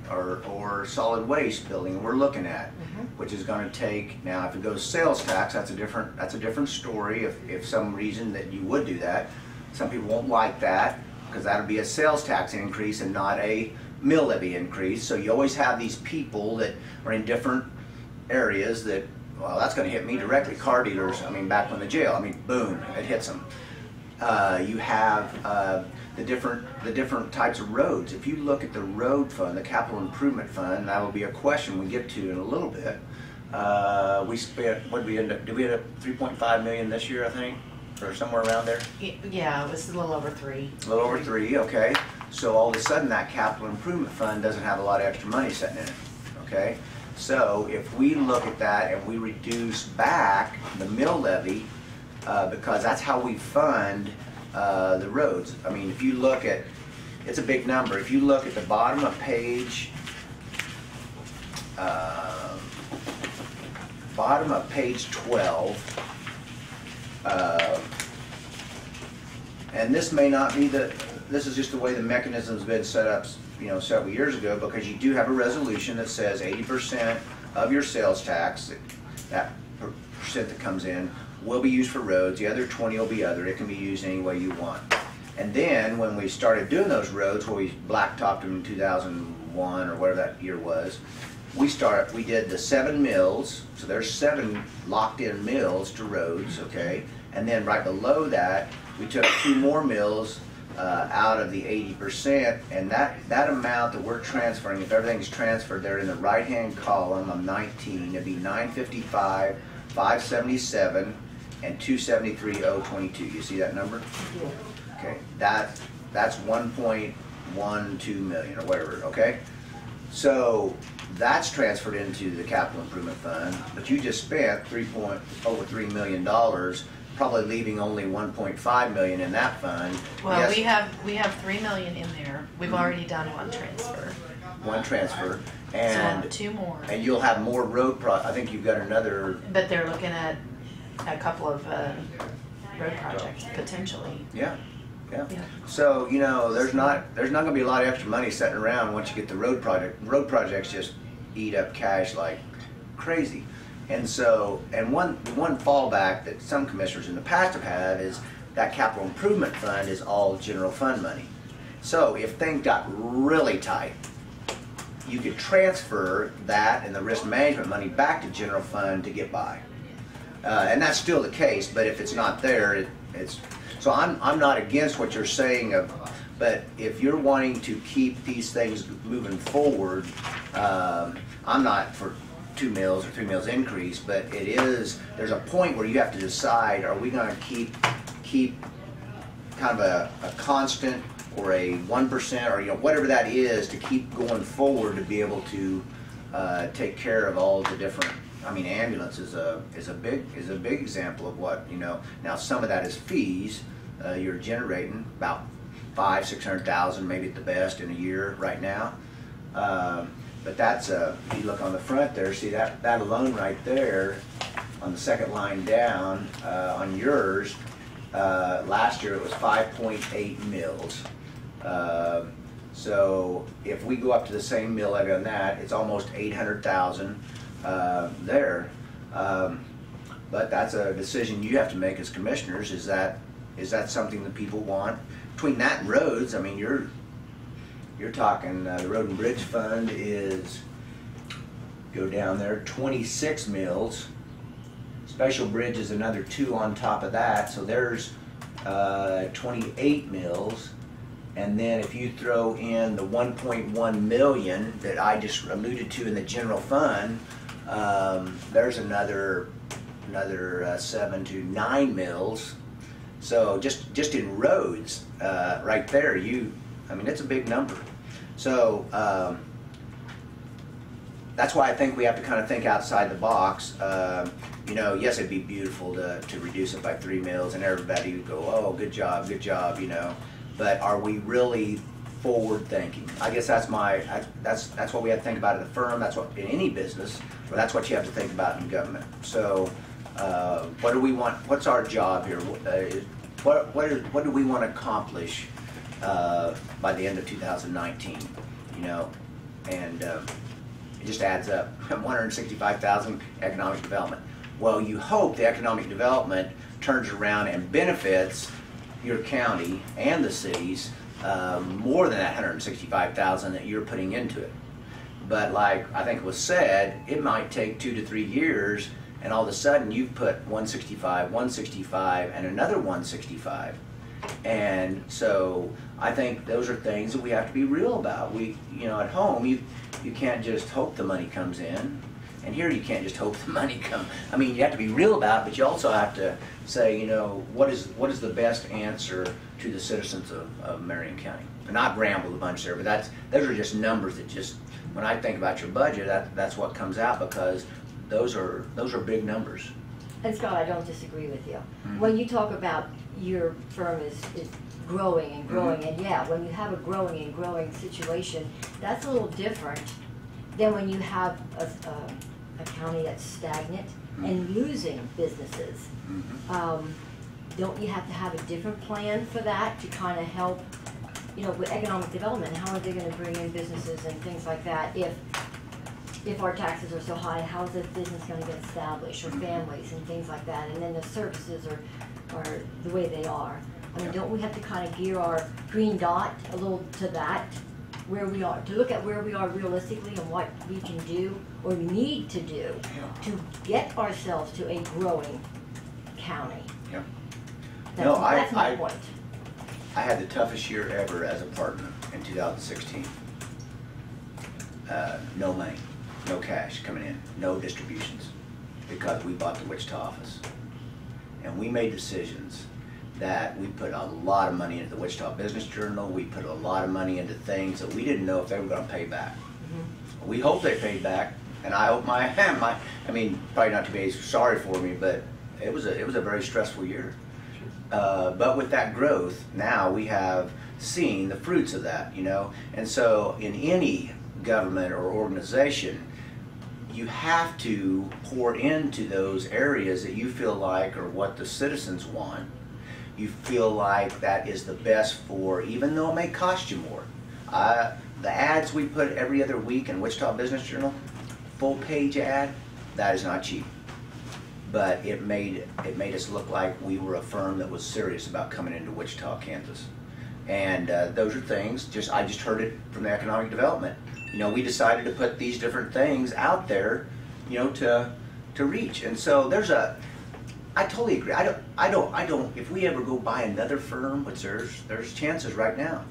or solid waste building we're looking at, which is going to take, now if it goes sales tax, that's a different story. If some reason that you would do that, some people won't like that because that'll be a sales tax increase and not a mill levy increase. So you always have these people that are in different areas that, well, that's going to hit me directly. Car dealers, I mean, back when the jail, I mean, boom, it hits them. You have the different types of roads. If you look at the road fund, the capital improvement fund, that will be a question we get to in a little bit. We spent, what did we end up 3.5 million this year, I think, or somewhere around there? Yeah, it was a little over 3. A little over 3, okay. So all of a sudden that capital improvement fund doesn't have a lot of extra money sitting in it, okay? So if we look at that and we reduce back the mill levy, because that's how we fund the roads. I mean, if you look at, it's a big number. If you look at the bottom of page 12, and this may not be this is just the way the mechanism's been set up, you know, several years ago, because you do have a resolution that says 80% of your sales tax, that percent that comes in, will be used for roads. The other 20 will be other. It can be used any way you want. And then when we started doing those roads, where we blacktopped them in 2001 or whatever that year was, we did the 7 mills. So there's 7 locked-in mills to roads, okay? And then right below that, we took 2 more mills out of the 80%, and that amount that we're transferring, if everything's transferred, they're in the right-hand column of 19. It'd be 955, 577, and 273,022. You see that number? Yeah. Okay, that's 1.12 million or whatever. Okay, so that's transferred into the capital improvement fund, but you just spent over $3 million. Probably leaving only 1.5 million in that fund. Well, yes. we have 3 million in there. We've already done one transfer. One transfer, and so 2 more. And you'll have more road I think you've got another. But they're looking at a couple of road projects potentially. Yeah. Yeah. Yeah. So, you know, there's not going to be a lot of extra money sitting around once you get the road project. Road projects just eat up cash like crazy. And so, and one fallback that some commissioners in the past have had is that capital improvement fund is all general fund money. So if things got really tight, you could transfer that and the risk management money back to general fund to get by. And that's still the case, but if it's not there, it's... So I'm not against what you're saying, but if you're wanting to keep these things moving forward, I'm not for 2 mills or 3 mills increase, but there's a point where you have to decide, are we going to keep kind of a constant or a 1% or, you know, whatever that is to keep going forward to be able to take care of all the different. I mean, ambulance is a big example of what, you know. Now some of that is fees. You're generating about 500,000-600,000 maybe at the best in a year right now. But that's if you look on the front there, see that alone right there on the second line down on yours. Last year it was 5.8 mills. So if we go up to the same mill levy on that, it's almost 800,000 there. But that's a decision you have to make as commissioners. Is that something that people want? Between that and roads, I mean, you're talking the road and bridge fund is, go down there, 26 mills. Special bridge is another 2 on top of that, so there's 28 mills. And then if you throw in the 1.1 million that I just alluded to in the general fund, there's another 7 to 9 mills. So just in roads, right there, I mean, it's a big number. So that's why I think we have to kind of think outside the box. You know, yes, it'd be beautiful to reduce it by 3 mills and everybody would go, oh, good job, you know. But are we really forward thinking. I guess that's that's what we have to think about in the firm. That's what in any business, or that's what you have to think about in government. So, what do we want? What's our job here? What do we want to accomplish by the end of 2019? You know, and it just adds up. 165,000 economic development. Well, you hope the economic development turns around and benefits your county and the cities more than that 165,000 that you're putting into it. But like I think it was said, it might take 2 to 3 years, and all of a sudden you've put 165, and another 165. And so I think those are things that we have to be real about. You know, at home, you can't just hope the money comes in. And here you can't just hope the money comes. I mean, you have to be real about it, but you also have to say, you know, what is the best answer to the citizens of Marion County? And I've rambled a bunch there, but those are just numbers that just, when I think about your budget, that's what comes out, because those are big numbers. And Scott, I don't disagree with you. Mm-hmm. When you talk about your firm is growing and growing, Mm-hmm. and yeah, when you have a growing and growing situation, that's a little different than when you have a county that's stagnant and losing businesses. Don't you have to have a different plan for that to kind of help, you know, with economic development? How are they going to bring in businesses and things like that if our taxes are so high? How is this business going to get established, or families and things like that? And then the services are the way they are. I mean, don't we have to kind of gear our green dot a little to that, where we are, to look at where we are realistically and what we can do or we need to do to get ourselves to a growing county? Yeah. That's my point. I had the toughest year ever as a partner in 2016. No money, no cash coming in, no distributions, because we bought the Wichita office. And we made decisions that we put a lot of money into the Wichita Business Journal. We put a lot of money into things that we didn't know if they were going to pay back. We hope they paid back, and I hope I mean, probably not to be sorry for me, but it was a very stressful year. But with that growth, now we have seen the fruits of that, you know. And so in any government or organization, you have to pour into those areas that you feel like are what the citizens want. You feel like that is the best for, even though it may cost you more. The ads we put every other week in Wichita Business Journal, full page ad, that is not cheap. But it made us look like we were a firm that was serious about coming into Wichita, Kansas. And those are things, I just heard it from the economic development. You know, we decided to put these different things out there, you know, to reach. And so I totally agree. I don't, if we ever go buy another firm, which there's chances right now,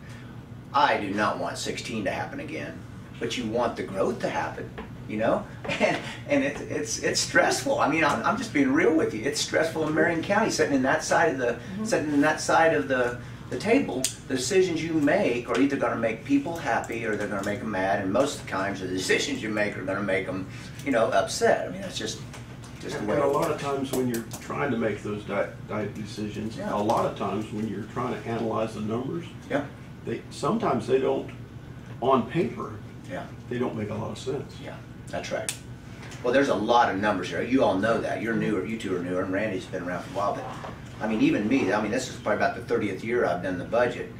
I do not want 16 to happen again, but you want the growth to happen, you know? And it's stressful. I mean, I'm just being real with you. It's stressful in Marion County, sitting in that side of the table. The decisions you make are either going to make people happy or they're going to make them mad, and most of the times the decisions you make are going to make them, you know, upset. I mean, that's just the way. And a lot of times when you're trying to make those diet decisions, Yeah. a lot of times when you're trying to analyze the numbers, Yeah. Sometimes they don't, on paper, Yeah. they don't make a lot of sense. Yeah, that's right. Well, there's a lot of numbers here. You all know that. You're newer. You two are newer, and Randy's been around for a while. But I mean, even me. I mean, this is probably about the 30th year I've done the budget.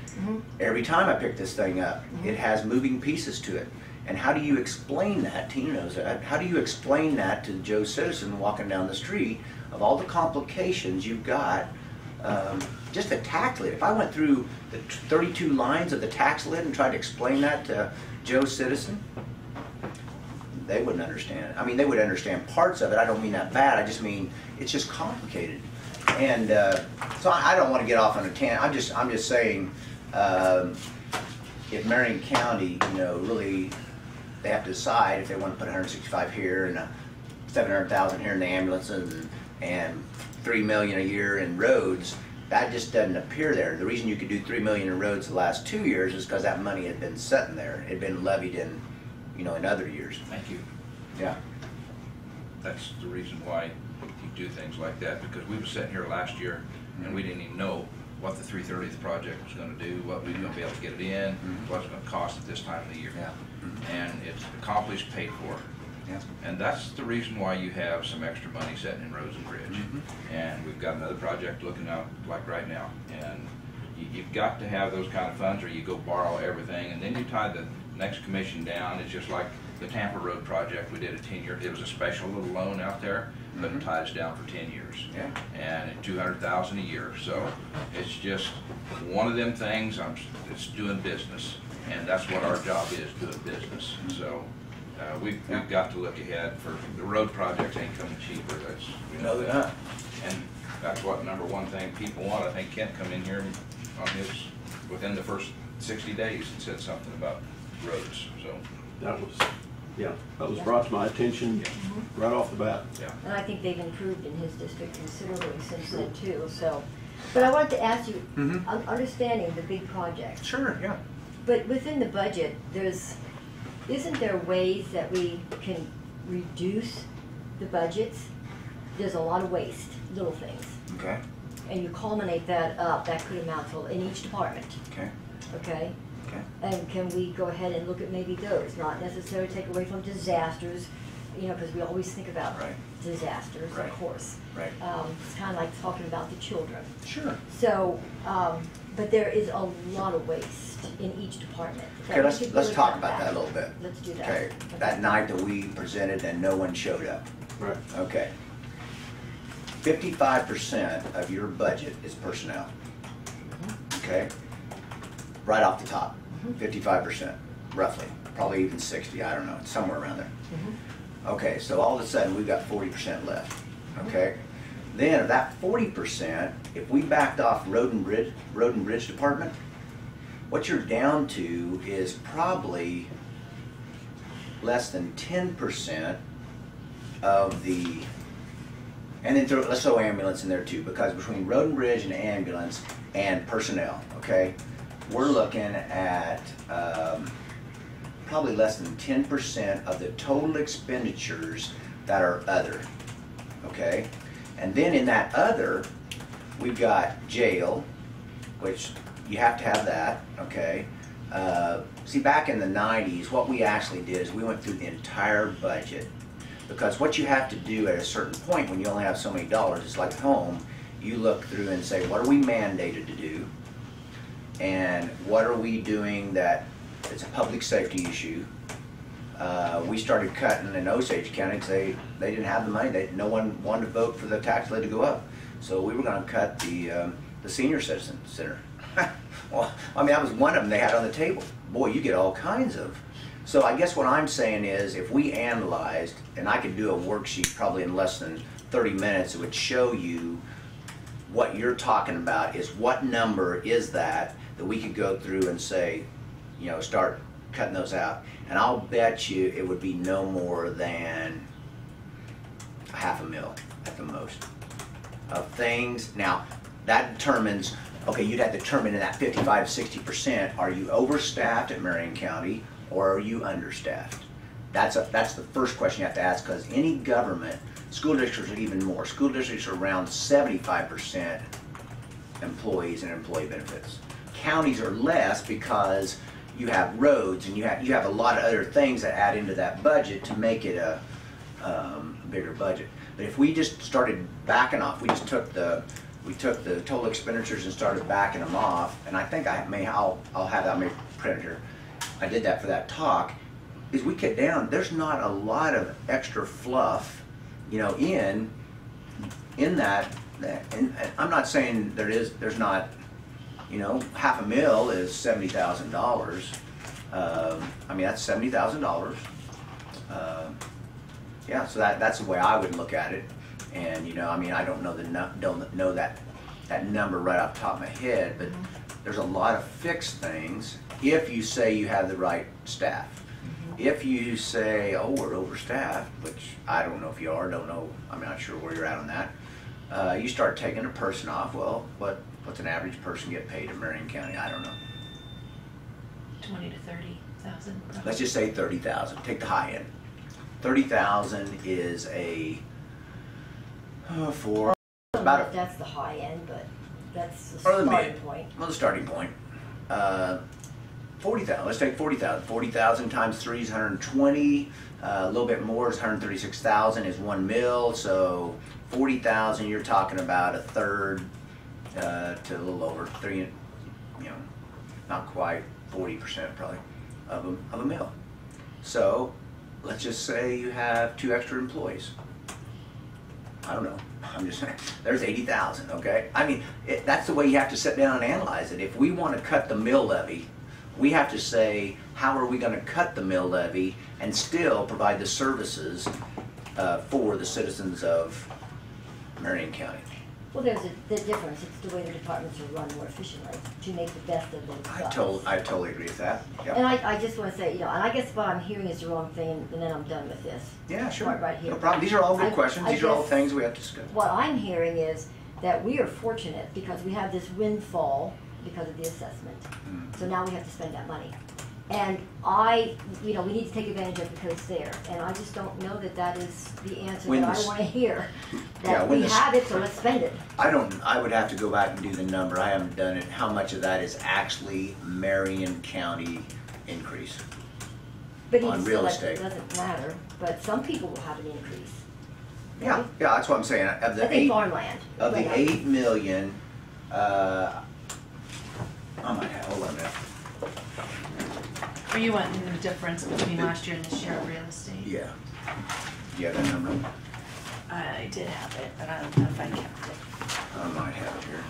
Every time I pick this thing up, it has moving pieces to it. And how do you explain that? Tina knows that. How do you explain that to Joe Citizen walking down the street of all the complications you've got? Just the tax lid. If I went through the 32 lines of the tax lid and tried to explain that to Joe Citizen, they wouldn't understand it. I mean, they would understand parts of it. I don't mean that bad. I just mean it's just complicated. And so I don't want to get off on a tangent. I'm just saying, if Marion County, you know, really, they have to decide if they want to put 165 here and 700,000 here in the ambulances and $3 million a year in roads. That just doesn't appear there. The reason you could do $3 million in roads the last 2 years is because that money had been sitting there. It had been levied in, you know, in other years. Thank you. Yeah. That's the reason why you do things like that, because we were sitting here last year and we didn't even know what the 330th project was gonna do, what we were gonna be able to get it in, what it's gonna cost at this time of the year. Yeah. And it's accomplished, paid for. Yeah. And that's the reason why you have some extra money sitting in Roads and Bridge. And we've got another project looking out like right now. And you've got to have those kind of funds, or you go borrow everything, and then you tie the next commission down. It's just like the Tampa Road project. We did a 10-year, it was a special little loan out there, but it ties down for 10 years. Yeah. And at $200,000 a year. So it's just one of them things, it's doing business. And that's what our job is, doing business. So we've got to look ahead. For the road projects ain't coming cheaper. That's, we know they're that. not. And that's what number one thing people want. I think Kent come in here on his, within the first 60 days and said something about roads, so. That was brought to my attention right off the bat. Yeah. And I think they've improved in his district considerably since then too, so. But I wanted to ask you, understanding the big project, sure, yeah. but within the budget, isn't there ways that we can reduce the budgets? There's a lot of waste, little things. Okay. And you culminate that up, that could amount to, in each department, Okay. okay? Okay. And can we go ahead and look at maybe those, not necessarily take away from disasters, you know, because we always think about Right. disasters, Right. of course. Right. It's kind of like talking about the children. Sure. So, but there is a lot of waste in each department. Okay, let's We could let's look talk at about that a little bit. Let's do that. Okay. That night that we presented and no one showed up. Right. Okay. 55% of your budget is personnel. Okay? Right off the top. 55%, roughly. Probably even 60, I don't know. It's somewhere around there. Okay, so all of a sudden we've got 40% left. Okay? Then of that 40%, if we backed off road and bridge department, what you're down to is probably less than 10% of the, and then let's throw ambulance in there too, because between road and bridge and ambulance and personnel, okay, we're looking at probably less than 10% of the total expenditures that are other, okay? And then in that other, we've got jail, which you have to have that, okay? See, back in the 90s, what we actually did is we went through the entire budget, because what you have to do at a certain point when you only have so many dollars, it's like home, you look through and say, what are we mandated to do? And what are we doing that it's a public safety issue? We started cutting in Osage County because they didn't have the money. No one wanted to vote for the tax levy to go up. So we were going to cut the senior citizen center. Well, I mean, that was one of them they had on the table. Boy, you get all kinds of. So I guess what I'm saying is if we analyzed, and I could do a worksheet probably in less than 30 minutes, it would show you what you're talking about is what number is that we could go through and say, you know, start cutting those out. And I'll bet you it would be no more than $500,000 at the most of things. Now, that determines, okay, you'd have to determine in that 55–60%, are you overstaffed at Marion County or are you understaffed? That's the first question you have to ask, because any government, school districts are even more. School districts are around 75% employees and employee benefits. Counties are less because you have roads and you have a lot of other things that add into that budget to make it a bigger budget. But if we just started backing off, we took the total expenditures and started backing them off, and I think I'll have that maybe printed here. I did that for that talk. Is we cut down. There's not a lot of extra fluff, you know, in that. And I'm not saying there's not. You know, $500,000 is $70,000. I mean, that's $70,000. Yeah, so that's the way I would look at it. And you know, I mean, I don't know that number right off the top of my head, but there's a lot of fixed things if you say you have the right staff. If you say, oh, we're overstaffed, which I don't know if you are, I'm not sure where you're at on that. You start taking a person off. Well, what's an average person get paid in Marion County? I don't know. 20 to 30,000. Let's just say 30,000. Take the high end. 30,000 is a for about that's the high end, but that's the Or the starting mid. point. Well, the starting point. 40,000. Let's take 40,000. 40,000 times 3 is 120. A little bit more is 136,000 is 1 mil. So 40,000. You're talking about a third to a little over 3. You know, not quite 40% probably of a mil. So let's just say you have 2 extra employees. I don't know. I'm just saying. There's 80,000. Okay. I mean, that's the way you have to sit down and analyze it. If we want to cut the mill levy, we have to say, how are we going to cut the mill levy and still provide the services for the citizens of Marion County? Well, there's the difference. It's the way the departments are run more efficiently to make the best of those jobs. I totally agree with that. Yep. And I just want to say, you know, and I guess what I'm hearing is the wrong thing, and then I'm done with this. Yeah, sure. Right here. No problem. These are all good questions. I These are all guess things we have to discuss. What I'm hearing is that we are fortunate because we have this windfall because of the assessment. So now we have to spend that money. And you know, we need to take advantage of it because it's there. And I just don't know that that is the answer that I want to hear. That we have it, so let's spend it. I would have to go back and do the number. I haven't done it. How much of that is actually Marion County increase? But even on still, real that estate. doesn't matter. But some people will have an increase. Yeah, yeah, that's what I'm saying. Of the I think farmland. of the 8 million, I might have, hold on a minute. Are you wanting the difference between last year and this year of real estate? Yeah. Yeah, that number. I did have it, but I don't know if I kept it. I might have it here.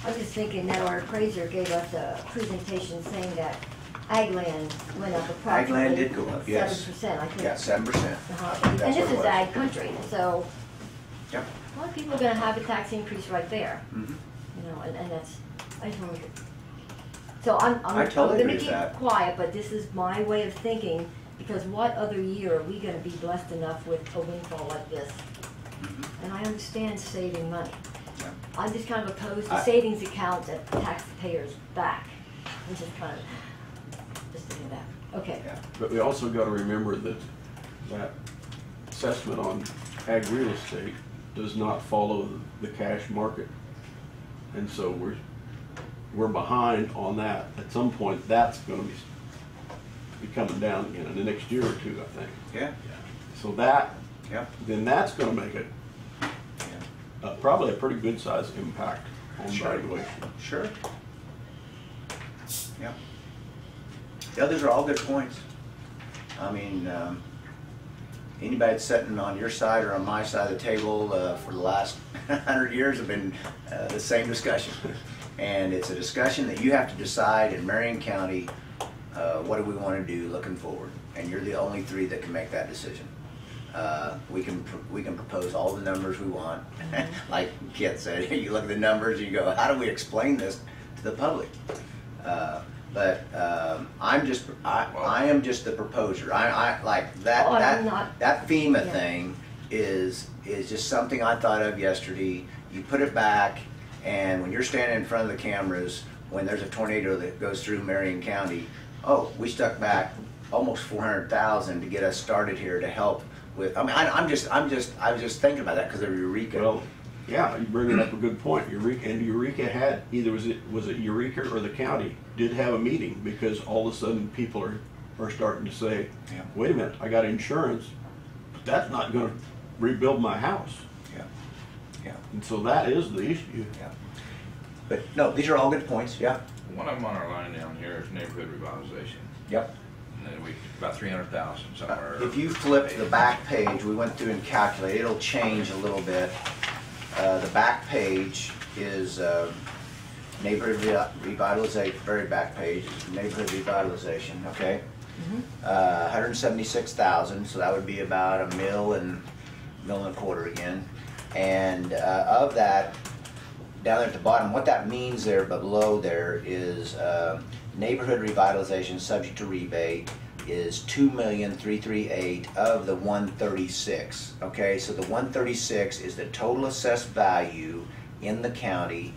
I was just thinking that our appraiser gave us a presentation saying that ag land went up Ag land approximately did go up, yes. 7%, I think. Yeah, 7%. And That's this what it is was. ag country, so Yep. a lot of people are gonna have a tax increase right there, Mhm. you know, and that's, I just want to. So I'm I totally agree gonna with keep that. quiet, but this is my way of thinking, because what other year are we gonna be blessed enough with a windfall like this? Mhm. And I understand saving money. Yeah. I'm just kind of opposed to I- savings accounts at taxpayers' back. I'm just kind of, just thinking that. Okay. Yeah. But we also gotta remember that that assessment on ag real estate does not follow the cash market. And so we're behind on that. At some point, that's gonna be coming down again in the next year or two, I think. Yeah. So that, Yeah. then that's gonna make it Yeah. probably a pretty good size impact on Sure. valuation. Sure. Yeah. Yeah, those are all good points. I mean, anybody that's sitting on your side or on my side of the table for the last 100 years have been the same discussion. And it's a discussion that you have to decide in Marion County, what do we want to do looking forward? And you're the only 3 that can make that decision. We can propose all the numbers we want. Like Kit said, you look at the numbers and you go, how do we explain this to the public? But I am just the proposer. I like that. Oh, I'm not. That FEMA Yeah. thing is just something I thought of yesterday. You put it back, and when you're standing in front of the cameras, when there's a tornado that goes through Marion County, oh, we stuck back almost 400,000 to get us started here to help with. I mean, I was just thinking about that because of Eureka. Well, yeah, you bring up a good point. Eureka had, either was it Eureka or the county did have a meeting, because all of a sudden people are starting to say, Yeah. wait a minute, I got insurance, but that's not gonna rebuild my house. Yeah. Yeah. And so that is the issue. Yeah. But no, these are all good points. Yeah. One of them on our line down here is neighborhood revitalization. Yep. And then about 300,000 somewhere. If you flip the back page, we went through and calculated, it'll change a little bit. The back page is neighborhood revitalization, very back page is neighborhood revitalization, okay? 176,000, so that would be about $1 million and $1.25 million again. And of that, down there at the bottom, what that means there below there is neighborhood revitalization subject to rebate is 2,338,000 of the 136. Okay, so the 136 is the total assessed value in the county,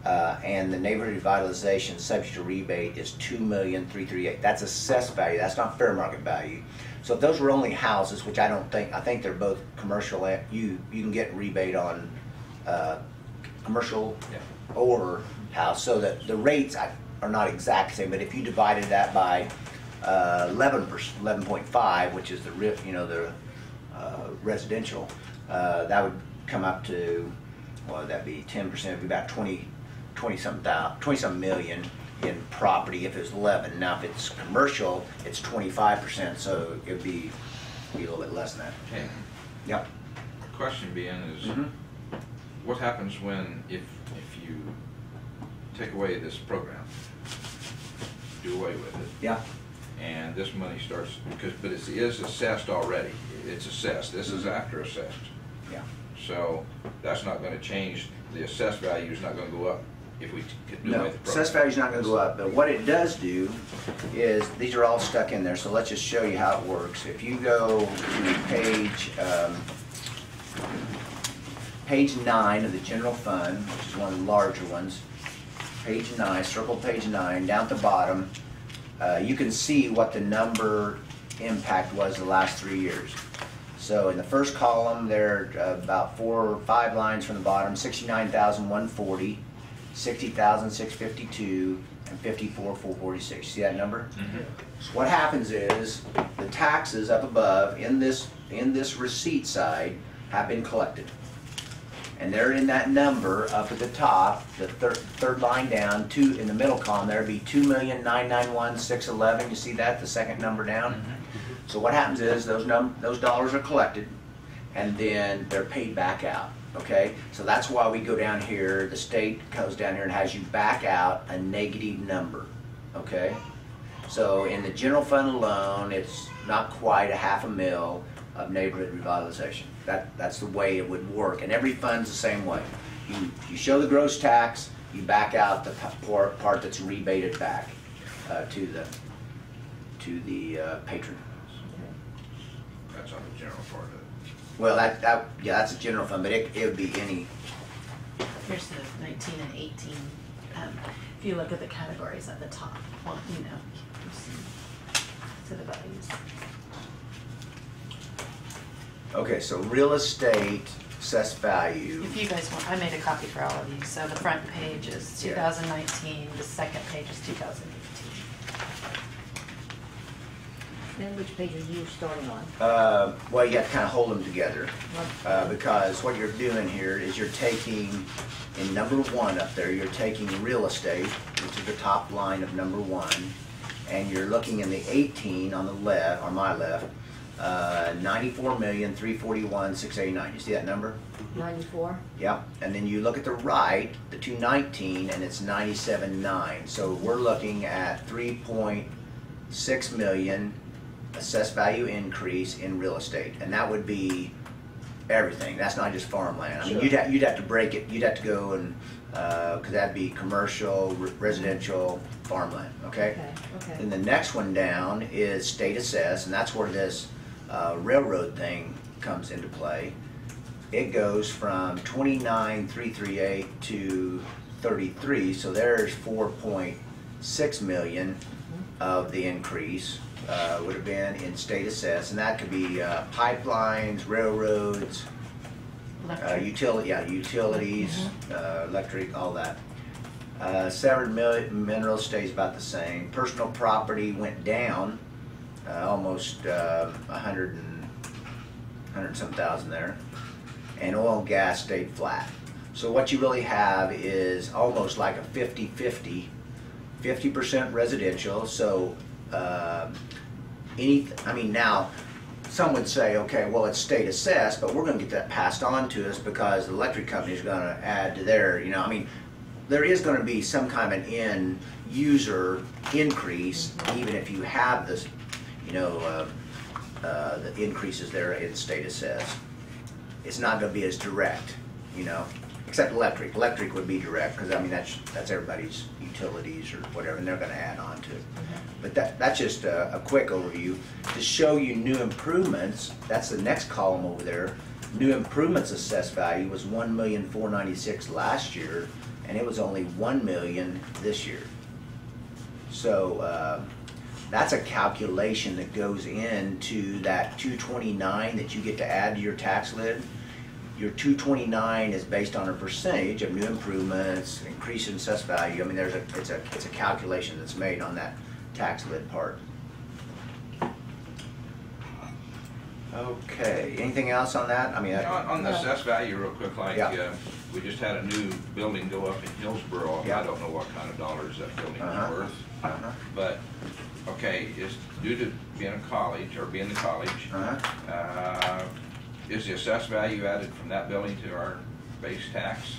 and the neighborhood revitalization subject to rebate is 2,338,000. That's assessed value. That's not fair market value. So if those were only houses, which I don't think, I think they're both commercial, you can get rebate on commercial or house, so that the rates are not exact same, but if you divided that by 11.5, which is the residential, that would come up to, well, that'd be 10%, it'd be about 20 some million in property if it's 11. Now if it's commercial, it's 25%, so it'd be a little bit less than that. Okay. Yep. The question being is, Mhm. what happens when, if you take away this program, do away with it, Yeah. and this money starts, but it is assessed already. It's assessed. This is after assessed. Yeah. So that's not going to change. The assessed value is not going to go up if we could do away No, with the program. assessed value's not gonna go up, but what it does do is, these are all stuck in there, so let's just show you how it works. If you go to page 9 of the general fund, which is one of the larger ones, page 9, circle page 9, down at the bottom, you can see what the number impact was the last 3 years. So in the first column, there are about 4 or 5 lines from the bottom, 69,140, 60,652, and 54,446. See that number? Mhm. So what happens is the taxes up above in this receipt side have been collected, and they're in that number up at the top, the third line down. In the middle column there would be 2,991,611. You see that, the second number down? So what happens is those dollars are collected, and then they're paid back out. Okay, so that's why we go down here, the state goes down here and has you back out a negative number. Okay, so in the general fund alone, it's not quite a $500,000 of neighborhood revitalization. That's the way it would work, and every fund's the same way. You show the gross tax, you back out the part that's rebated back to the patron. That's on the general part of it. Well, yeah, that's a general fund, but it would be any. Here's the 19 and 18. If you look at the categories at the top, well, you see to the values. Okay, so real estate assessed value. If you guys want, I made a copy for all of you. So the front page is 2019, the second page is 2018. Then which page are you starting on? Well, you have to kind of hold them together, because what you're doing here is you're taking, in number 1 up there, you're taking real estate, which is the top line of number 1, and you're looking in the 18 on the left, on my left, 94,341,689. You see that number? 94? Yep. And then you look at the right, the 219, and it's 97.9. So we're looking at 3.6 million assessed value increase in real estate, and that would be everything. That's not just farmland. I mean, Sure. you'd have to break it. You'd have to go and because that'd be commercial, residential, farmland. Okay. Okay. Then the next one down is state assessed, and that's where this railroad thing comes into play. It goes from 29,338 to 33, so there's 4.6 million of the increase would have been in state assessed, and that could be pipelines, railroads, utilities, electric, all that. Severed mineral stays about the same. Personal property went down almost 100 and some thousand there, and oil and gas stayed flat. So what you really have is almost like a 50-50, 50% residential. So now some would say, okay, well, it's state assessed, but we're going to get that passed on to us because the electric company is going to add to their, there is going to be some kind of an end user increase, even if you have this, the increases there in state assessed. It's not going to be as direct, except electric. Electric would be direct because that's everybody's utilities or whatever, and they're going to add on to it. But that's just a quick overview to show you new improvements. That's the next column over there. New improvements assessed value was 1,496,000 last year, and it was only 1 million this year. So that's a calculation that goes into that 229 that you get to add to your tax lid. Your 229 is based on a percentage of new improvements, increase in assessed value. I mean, it's a calculation that's made on that tax lid part. Okay, anything else on that? I mean, On the assessed value, real quick, like, Yeah. we just had a new building go up in Hillsborough. Yeah. I don't know what kind of dollars that building Uh-huh. is worth. Uh-huh. But, okay, is due to being a college, or being the college, Uh-huh. is the assessed value added from that building to our base tax?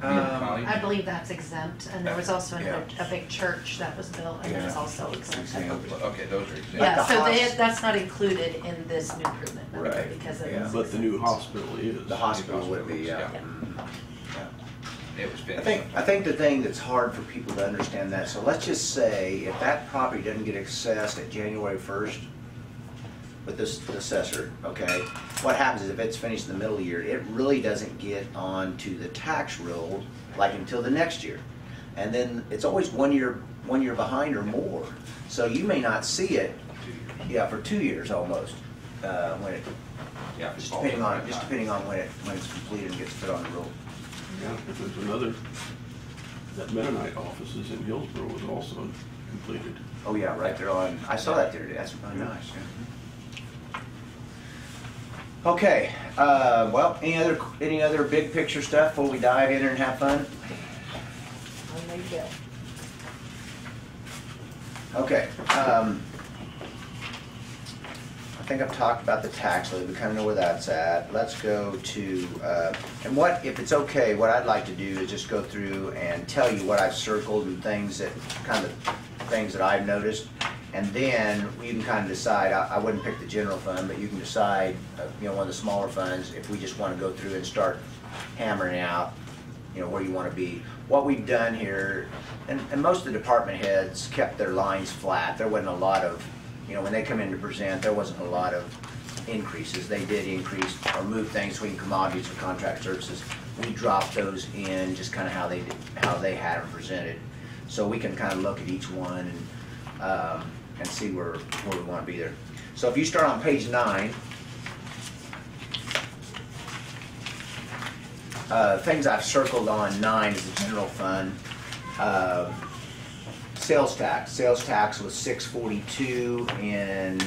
Being a college? I believe that's exempt, and there was also Yeah. a big church that was built, and it's Yeah. also exempt. I Exempt. believe. Okay, those are exempt. Yeah, the so hos- that's not included in this new improvement number, Right, because it yeah. is. But the new hospital is. The hospital would be, yeah. Yeah. Mhm. Yeah. It was I finished. think the thing that's hard for people to understand that, so let's just say if that property doesn't get assessed at January 1st with this assessor, okay, what happens is if it's finished in the middle of the year, it really doesn't get onto the tax roll like until the next year. And then it's always one year behind or more. So you may not see it, yeah, for 2 years almost, when it, Yeah. just depending on when it's completed and gets put on the roll. Yeah, there's another, that Mennonite offices in Hillsborough was also completed. Oh, yeah, right there on, I saw that the other day, that's really nice, yeah. Okay, well, any other big picture stuff before we dive in and have fun? I know you go. Okay, I think I've talked about the tax levy, we kind of know where that's at. Let's go to, and what, if it's okay, what I'd like to do is just go through and tell you what I've circled and things that, kind of things that I've noticed. And then you can kind of decide, I wouldn't pick the general fund, but you can decide, you know, one of the smaller funds, if we just want to go through and start hammering out, you know, where you want to be. What we've done here, and most of the department heads kept their lines flat. There wasn't a lot of, you know, when they come in to present, there wasn't a lot of increases. They did increase or move things between commodities or contract services. We dropped those in just kind of how they had them presented. So we can kind of look at each one and see where we want to be there. So if you start on page 9, things I've circled on 9 is the general fund. Sales tax. Sales tax was $642 in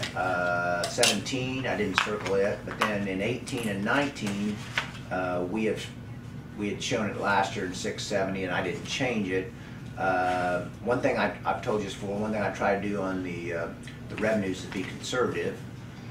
17. I didn't circle it, but then in 18 and 19, we had shown it last year in $670, and I didn't change it. One thing I've told you before, one thing I try to do on the revenues is be conservative.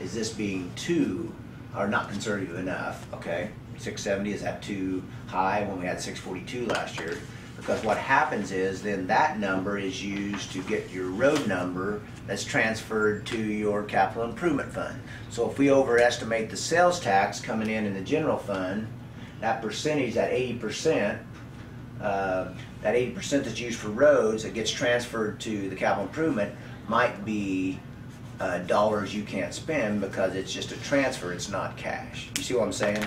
Is this being too, or not conservative enough? Okay, 670, is that too high when we had 642 last year? Because what happens is then that number is used to get your road number that's transferred to your capital improvement fund. So if we overestimate the sales tax coming in the general fund, that percentage, that 80%, that 80% that's used for roads that gets transferred to the capital improvement might be dollars you can't spend because it's just a transfer, it's not cash. You see what I'm saying?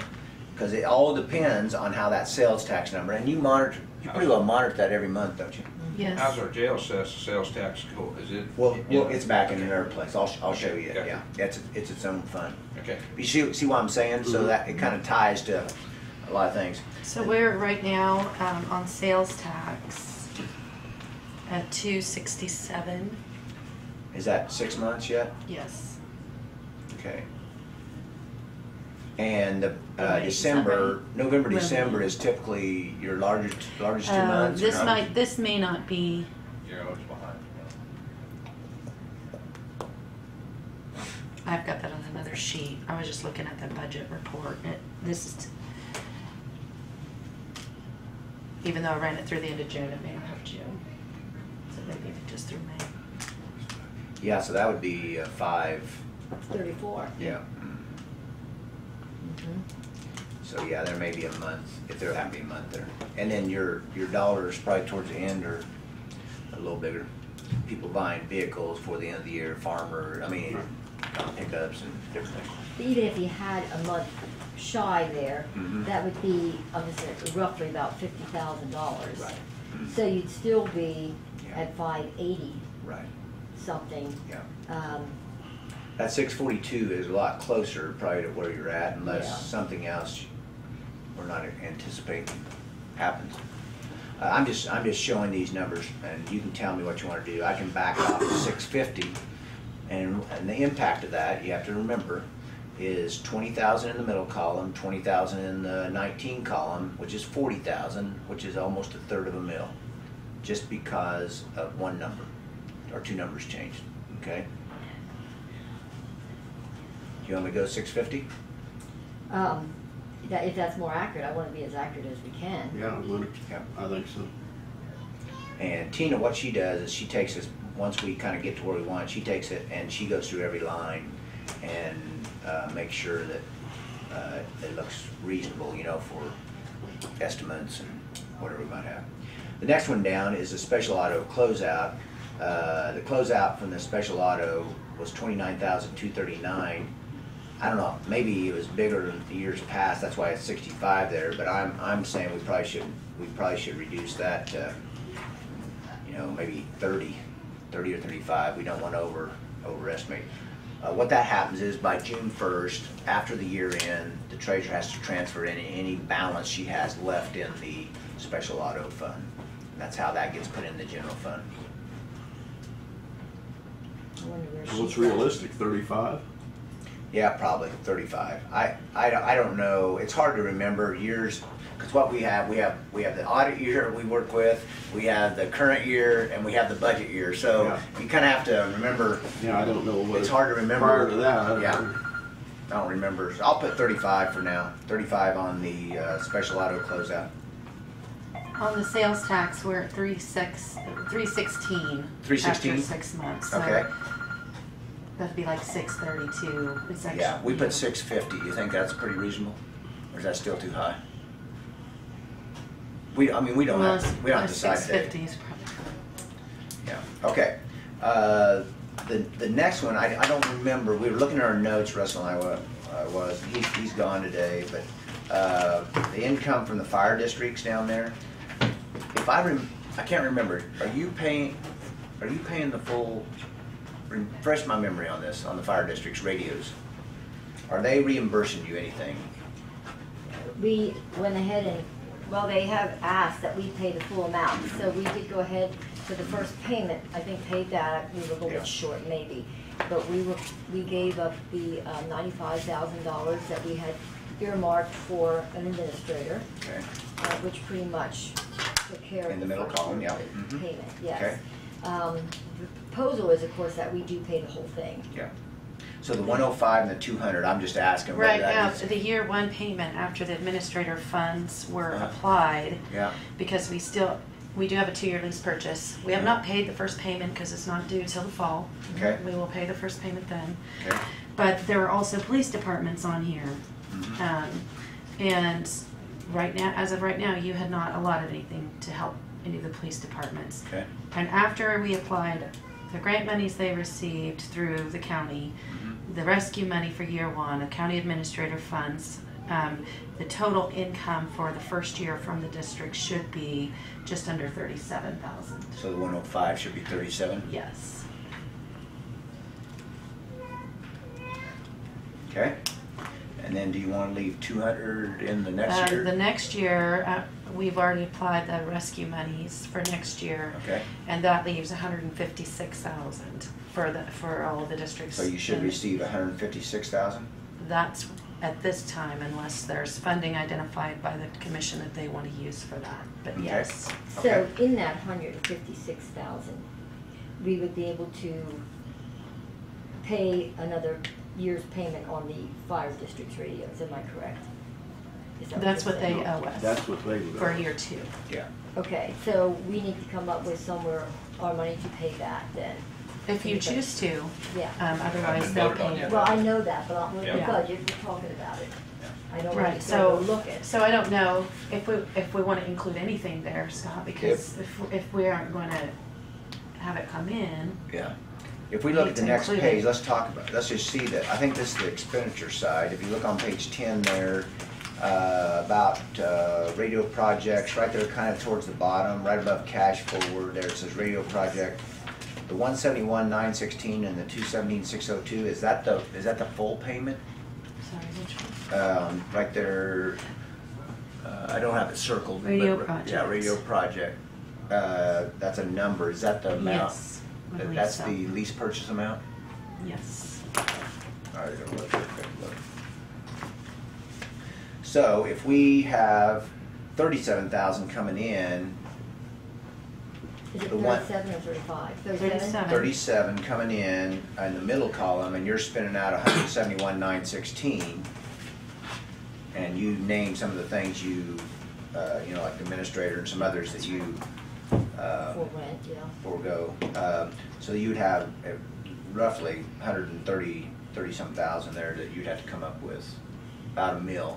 Because it all depends on how that sales tax number, and you pretty well monitor that every month, don't you? Yes. How's our jail sales tax go? Is it? Well, it's back in another place. I'll show you. Okay. Yeah, it's its own fund. Okay. You see what I'm saying? So that it kind of ties to a lot of things. So we're right now on sales tax at 267. Is that 6 months yet? Yes. Okay. And Right, December, November, Revenue. December is typically your largest 2 months. or not? This may not be. You're always behind. I've got that on another sheet. I was just looking at the budget report. This is, even though I ran it through the end of June, it may not have June. So maybe just through May. Yeah, so that would be 5. 34. Yeah. So yeah, there may be a month, if there happen to be a month there. And then your dollars probably towards the end are a little bigger. People buying vehicles for the end of the year, pickups and different things. But even if you had a month shy there, Mhm. that would be, obviously, roughly about $50,000. Right. So you'd still be Yeah. at 580. Right. something. Yeah. Um, That 642 is a lot closer probably to where you're at, unless Yeah. something else we're not anticipating happens. I'm just showing these numbers, and you can tell me what you want to do. I can back off to 650, and the impact of that, you have to remember, is 20,000 in the middle column, 20,000 in the 19 column, which is 40,000, which is almost a third of a mil, just because of one number or two numbers changed. Okay. Do you want me to go 650? If that's more accurate, I want to be as accurate as we can. Yeah, I think so. And Tina, what she does is she takes us, once we kind of get to where we want, she takes it and she goes through every line and makes sure that it looks reasonable, you know, for estimates and whatever we might have. The next one down is the special auto closeout. The closeout from the special auto was $29,239. I don't know, maybe it was bigger in the years past, that's why it's 65 there, but I'm saying we probably should reduce that to, you know, maybe 30 or 35. We don't want to overestimate. What that happens is by June 1st, after the year end, the treasurer has to transfer any balance she has left in the special auto fund. That's how that gets put in the general fund. I wonder where So what's she's at. realistic, 35? Yeah, probably 35. I don't know. It's hard to remember years, because what we have the audit year we work with, we have the current year, and we have the budget year. So Yeah. you kind of have to remember. Yeah, I don't know what. It's hard to remember. Prior to that, I don't Yeah. know. I don't remember. So I'll put 35 for now. 35 on the special auto closeout. On the sales tax, we're at 316. 316? After 6 months. So Okay. that'd be like 632. It's actually, Yeah, we put 650. You think that's pretty reasonable, or is that still too high? We don't Well, have to decide today. 650 is probably. Yeah, okay. The next one, I don't remember, we were looking at our notes, Russell and I was, he's gone today, but the income from the fire districts down there, I can't remember, are you paying the full, refresh my memory on this, on the fire districts radios? Are they reimbursing you anything? We went ahead and, well, they have asked that we pay the full amount, so we did go ahead for the first payment, I think paid that, we were a little Yeah. bit short maybe, but we gave up the $95,000 that we had earmarked for an administrator, Okay. which pretty much took care of In the middle first column, yeah. payment, Okay. yes. The proposal is, of course, that we do pay the whole thing. Yeah. So the 105 and the 200, I'm just asking whether Right now, that is. the year one payment after the administrator funds were Uh-huh. applied, Yeah, because we do have a 2-year lease purchase. We have not paid the first payment because it's not due till the fall. Okay. We will pay the first payment then. okay. But there are also police departments on here. Mhm. And right now, as of right now, you had not allotted anything to help any of the police departments. Okay. And after we applied the grant monies they received through the county, the rescue money for year one, the county administrator funds, the total income for the first year from the district should be just under 37,000. So the 105 should be 37? Yes. Okay. And then do you want to leave 200 in the next year? The next year, we've already applied the rescue monies for next year. Okay. And that leaves 156,000 for all of the districts. So you should And receive 156,000? That's at this time, unless there's funding identified by the commission that they want to use for that, but Okay. yes. So Okay. in that 156,000, we would be able to pay another year's payment on the fire district's radios, am I correct? Is that That's you're what they saying? owe us That's what they would. for year two. Yeah. Okay, so we need to come up with somewhere our money to pay that then. If you choose to, Yeah. otherwise Haven't they'll voted on pay yet. it. Well, I know that, but on with the Yeah. budget, we're talking about it. I don't want Right, to go so, look at. so I don't know if we want to include anything there, Scott, because if we aren't going to have it come in, Yeah. If we look at the next Include page, it. let's just see that, I think this is the expenditure side. If you look on page 10 there, about radio projects, right there kind of towards the bottom, right above cash forward, there it says radio project. the 171,916 and the 217,602, is that the full payment? Sorry, which one? Right there, I don't have it circled. Radio but- project. Yeah, radio project. That's a number, is that the amount? Yes, I believe That's so. the lease purchase amount? Yes. All right, look. So if we have 37,000 coming in, Is it The one- 37 or 35? 37. 37 coming in the middle column, and you're spending out 171,916, and you name some of the things you know, like the administrator and some others that you For rent, yeah. forego. So you'd have roughly 30-some thousand there that you'd have to come up with, about $1 million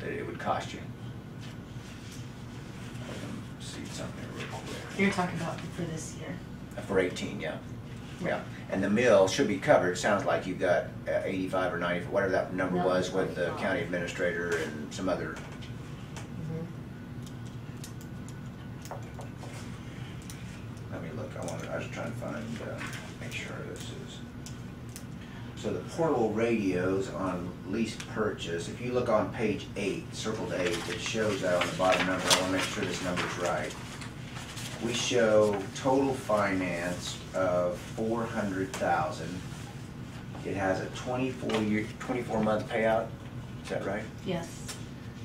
that it would cost you. See something real quick. You're talking about for this year. For 18, yeah. Yeah, and the mill should be covered. Sounds like you've got 85 or 90, whatever that number No, was with the 95. county administrator and some other. Mhm. Let me look, I was trying to find, make sure this is. So the portable radios on lease purchase, if you look on page 8, circled 8, it shows that on the bottom number. I wanna make sure this number's right. We show total finance of 400,000. It has a 24-month payout, is that right? Yes.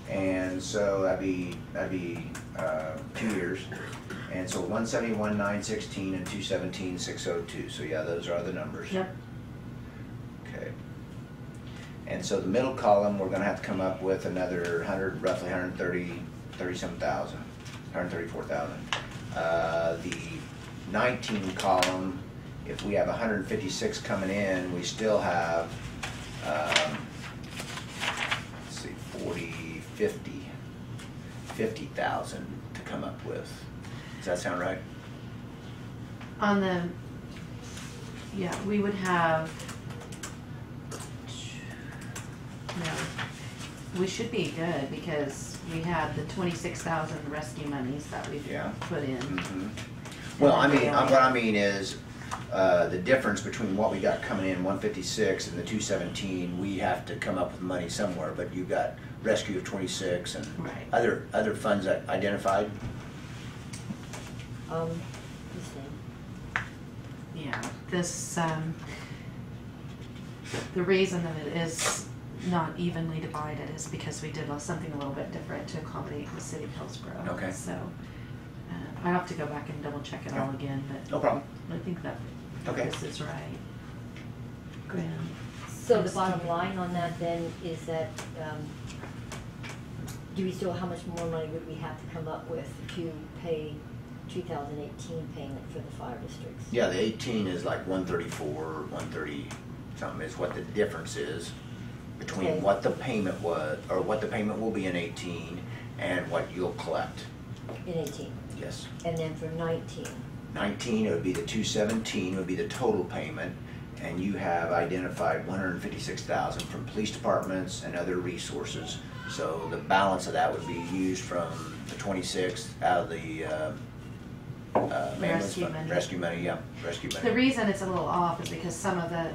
And so that'd be 2 years. And so 171,916 and 217,602. So yeah, those are the numbers. Yep. Okay. And so the middle column, we're gonna have to come up with another roughly 134,000. The 19 column, if we have 156 coming in, we still have, let's see, 50,000 to come up with. Does that sound right? On the, yeah, we would have, no, we should be good because we had the 26,000 rescue monies that we've Yeah. put in. Mhm. Well, I mean, what I mean is, the difference between what we got coming in, 156 and the 217, we have to come up with money somewhere, but you got rescue of 26 and Right. other funds that identified. Listening. Yeah, this, the reason that it is not evenly divided is because we did something a little bit different to accommodate the city of Hillsborough. Okay. So, I have to go back and double check it all again, but. No problem. I think that Okay. this is right. Grand. So the bottom line on that then is that, do we still, how much more money would we have to come up with to pay 2018 payment for the fire districts? Yeah, the 18 is like 134, 130 something is what the difference is between Okay. what the payment was, or what the payment will be in 18 and what you'll collect. In 18, Yes. and then for 19, 19, it would be the 217 would be the total payment, and you have identified 156,000 from police departments and other resources. So the balance of that would be used from the 26 out of the ambulance rescue fund. money. Rescue money, yeah, rescue money. The reason it's a little off is because some of the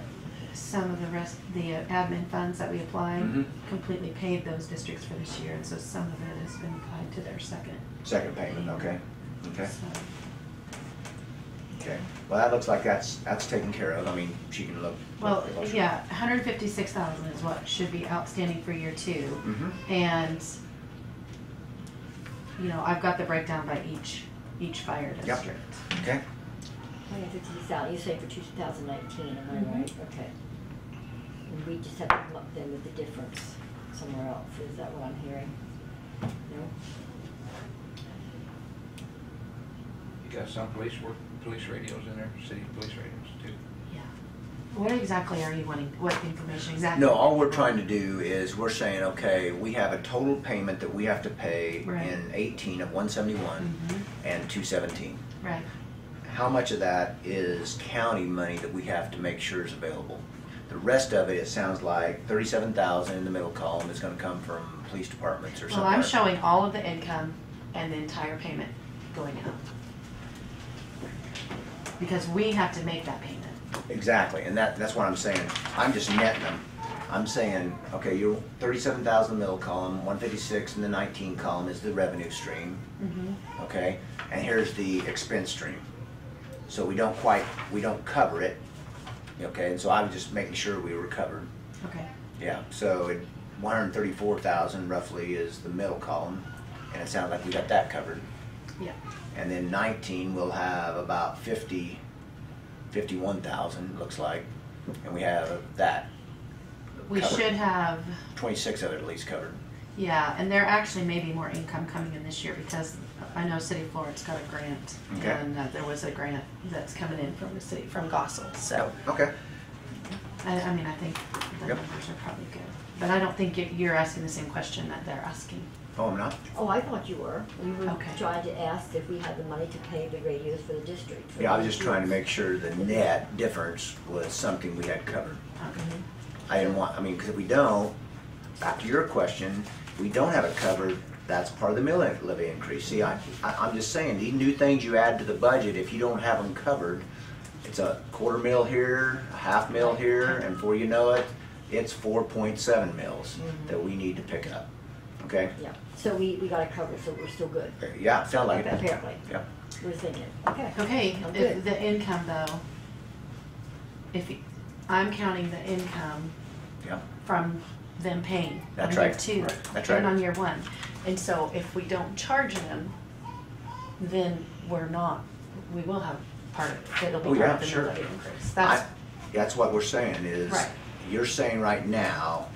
admin funds that we applied Mhm. completely paid those districts for this year, and so some of it has been applied to their second. Second payment, okay, okay, So, okay. Well, that looks like that's taken care of. I mean, she can look. well, yeah, 156,000 is what should be outstanding for year 2. Mm-hmm. And, you know, I've got the breakdown by each fire Yep. district. Okay. 150,000, you say for 2019, am I Mhm. right? Okay. And we just have to come up then with the difference somewhere else, is that what I'm hearing? No? You got some police radios in there, city police radios too. Yeah. What exactly are you wanting, what information exactly? No, all we're trying to do is we're saying, okay, we have a total payment that we have to pay Right. in 18 of 171 Mhm. and 217. Right. How much of that is county money that we have to make sure is available? The rest of it sounds like 37,000 in the middle column is gonna come from police departments or Well, something. I'm showing all of the income and the entire payment going out. because we have to make that payment. Exactly, and that's what I'm saying. I'm just netting them. I'm saying, okay, you're 37,000 middle column, 156 in the 19 column is the revenue stream. Okay, and here's the expense stream. So we don't cover it. Okay, and so I was just making sure we were covered. Okay. Yeah, so 134,000 roughly is the middle column, and it sounds like we got that covered. Yeah. And then 19 will have about 51,000 looks like, and we have that. We covered. should have, 26 of it at least covered. yeah, and there actually may be more income coming in this year because I know City of Florence got a grant. Okay. And there was a grant that's coming in from the city, from Gossel, so. Okay. I mean, I think the Yep. numbers are probably good. But I don't think you're asking the same question that they're asking. Oh, I'm not? Oh, I thought you were. You were Okay. trying to ask if we had the money to pay the radios for the district. for Yeah, I was the just trying to years. make sure the net difference was something we had covered. Okay. I didn't want, I mean, because if we don't, back to your question, if we don't have it covered, that's part of the mill levy increase. See, I'm just saying, these new things you add to the budget, if you don't have them covered, it's a quarter mil here, a half mil here, and before you know it, it's 4.7 mils that we need to pick up. Okay? Yeah, so we got it covered, so we're still good. Yeah, it sounds like it. Apparently, Yeah. we're thinking, okay. Okay, I'm if good. the income though, I'm counting the income Yeah. from them paying. That's on year right. 2 That's and right. on year 1. And so if we don't charge them, then we will have part of it. It'll Oh, be yeah, part of the sure. mill levy increase. That's what we're saying is, Right. you're saying right now,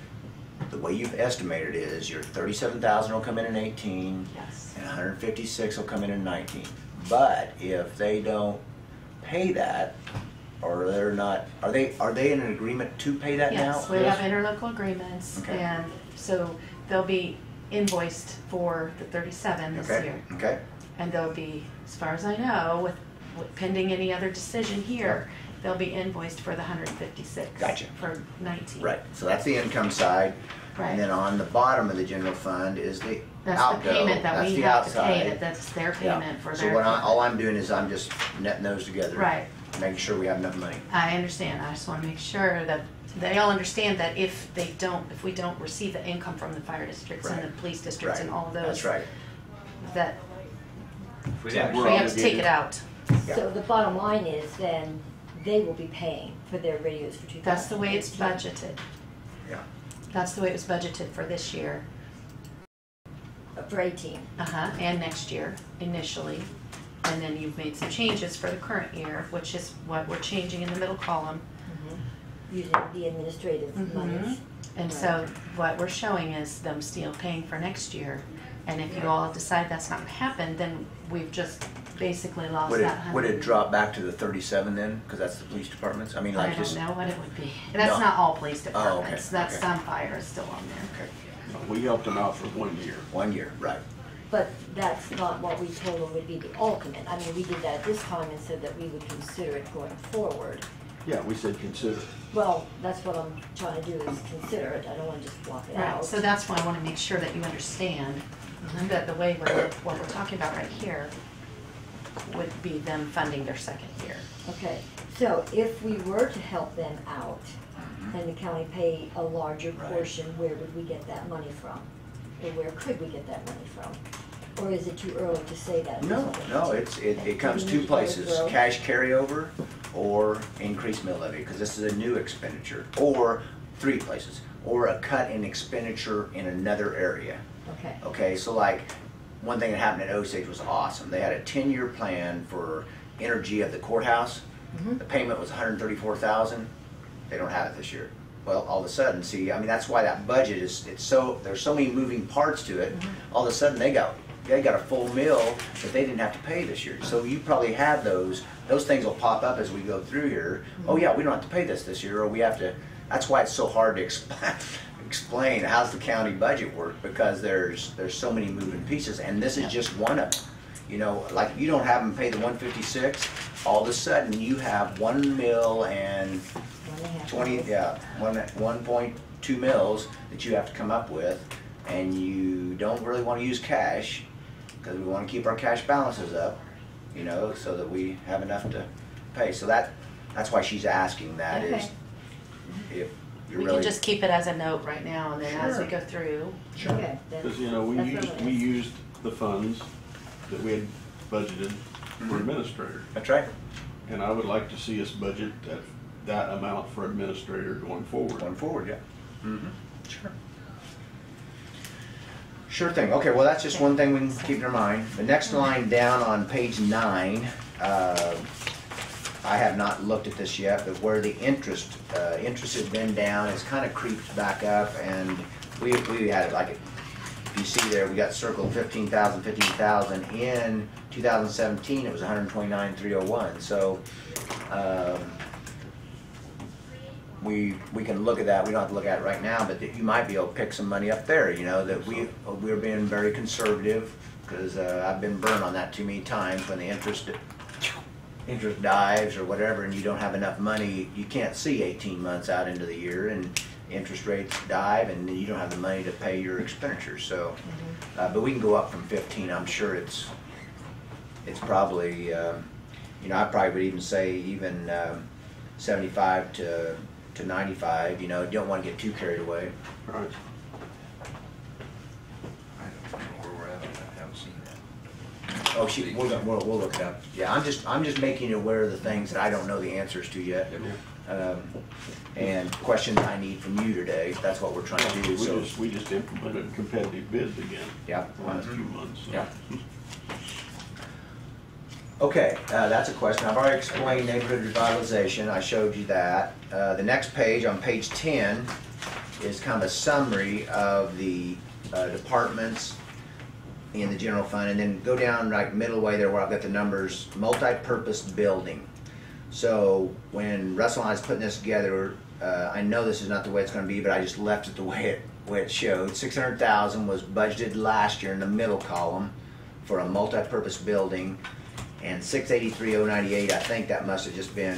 the way you've estimated is your 37,000 will come in 18, Yes. and 156 will come in 19. But if they don't pay that, or they're not, are they in an agreement to pay that now? Yes, we have interlocal agreements, Okay. and so they'll be invoiced for the 37 this Okay, year. okay, And they'll be, as far as I know, with pending any other decision here, they'll be invoiced for the 156. Gotcha. For 19. right. So that's the income side. Right. And then on the bottom of the general fund is the That's outgo. the payment that That's we the have to pay, outside. that's their Yeah. payment for So their. all I'm doing is I'm just netting those together. Right. Making sure we have enough money. I understand, I just wanna make sure that they all understand that if we don't receive the income from the fire districts and Right. the police districts Right. and all of those. That's right. That If we Yeah, actually- we have to take it out. Yeah. So the bottom line is then they will be paying for their radios for 2018. That's the way it's budgeted. Yeah. That's the way it was budgeted for this year. For 18. And next year initially. And then you've made some changes for the current year, which is what we're changing in the middle column. Using the administrative Mhm. monies. And so what we're showing is them still paying for next year. And if you all decide that's not gonna happen, then we've just basically lost Would that it 100. drop back to the 37 then? Because that's the police departments? I mean, I like don't just. know what it would be. That's No. not all police Oh, okay, departments. That's okay. some fire is still on there. Okay, We helped them out for 1 year. 1 year, right. But that's not what we told them would be the ultimate. I mean, we did that this time and said that we would consider it going forward. Yeah, we said consider. Well, that's what I'm trying to do is consider it. I don't want to just walk it Right, out. so that's why I wanna make sure that you understand that the way what we're talking about right here would be them funding their second year. Okay, so if we were to help them out and the county pay a larger Right. portion, where would we get that money from? Or where could we get that money from? Or is it too early to say that? at this No, point? no, it comes We two need to let it places, grow. cash carryover or increased mill levy, because this is a new expenditure, or 3 places, or a cut in expenditure in another area. Okay, Okay, so like, one thing that happened at Osage was awesome. They had a 10-year plan for energy of the courthouse. The payment was $134,000. They don't have it this year. Well, all of a sudden, see, I mean, that's why that budget is, there's so many moving parts to it. All of a sudden, they got a full mill that they didn't have to pay this year. So you probably had those things will pop up as we go through here. Oh yeah, we don't have to pay this year, or we have to, that's why it's so hard to explain how's the county budget work, because there's so many moving pieces, and this is just one of them. You know, like you don't have them pay the 156, all of a sudden you have 1 mil and 1.5 mils. 1.2 mils that you have to come up with, and you don't really want to use cash because we want to keep our cash balances up, you know, so that we have enough to pay. So that's why she's asking that is Okay. if you're We really. can just keep it as a note right now, and then as we Sure. go through. Okay, then. Because, you know, we That's what it is. used the funds that we had budgeted for administrator. That's right. And I would like to see us budget that amount for administrator going forward. Going forward, yeah. Mm-hmm. Sure. Sure thing. Okay, well, that's just one thing we can keep in our mind. The next line down on page 9, I have not looked at this yet, but where the interest has been down, it's kind of creeped back up, and we had it like, if you see there, we got circled 15,000, 15,000. In 2017, it was 129,301. So we can look at that. We don't have to look at it right now, but that you might be able to pick some money up there. You know that we're being very conservative because I've been burned on that too many times when the interest dives or whatever, and you don't have enough money. You can't see 18 months out into the year, and interest rates dive, and you don't have the money to pay your expenditures. So, but we can go up from 15. I'm sure it's probably you know, I probably would even say even 75 to 95. You know, you don't want to get too carried away. Right. I don't know where we're at on that, I haven't seen that. Oh, we'll look it up. Yeah, I'm just making you aware of the things that I don't know the answers to yet, and questions I need from you today. That's what we're trying to do. So We just implemented competitive bids again. yeah. The last few months. So. Yeah. Okay, that's a question. I've already explained neighborhood revitalization. I showed you that. The next page, on page 10, is kind of a summary of the departments in the general fund, and then go down right middle way there where I've got the numbers, multi-purpose building. So when Russell and I was putting this together, I know this is not the way it's going to be, but I just left it the way it showed. 600,000 was budgeted last year in the middle column for a multi-purpose building, and 683,098. I think that must have just been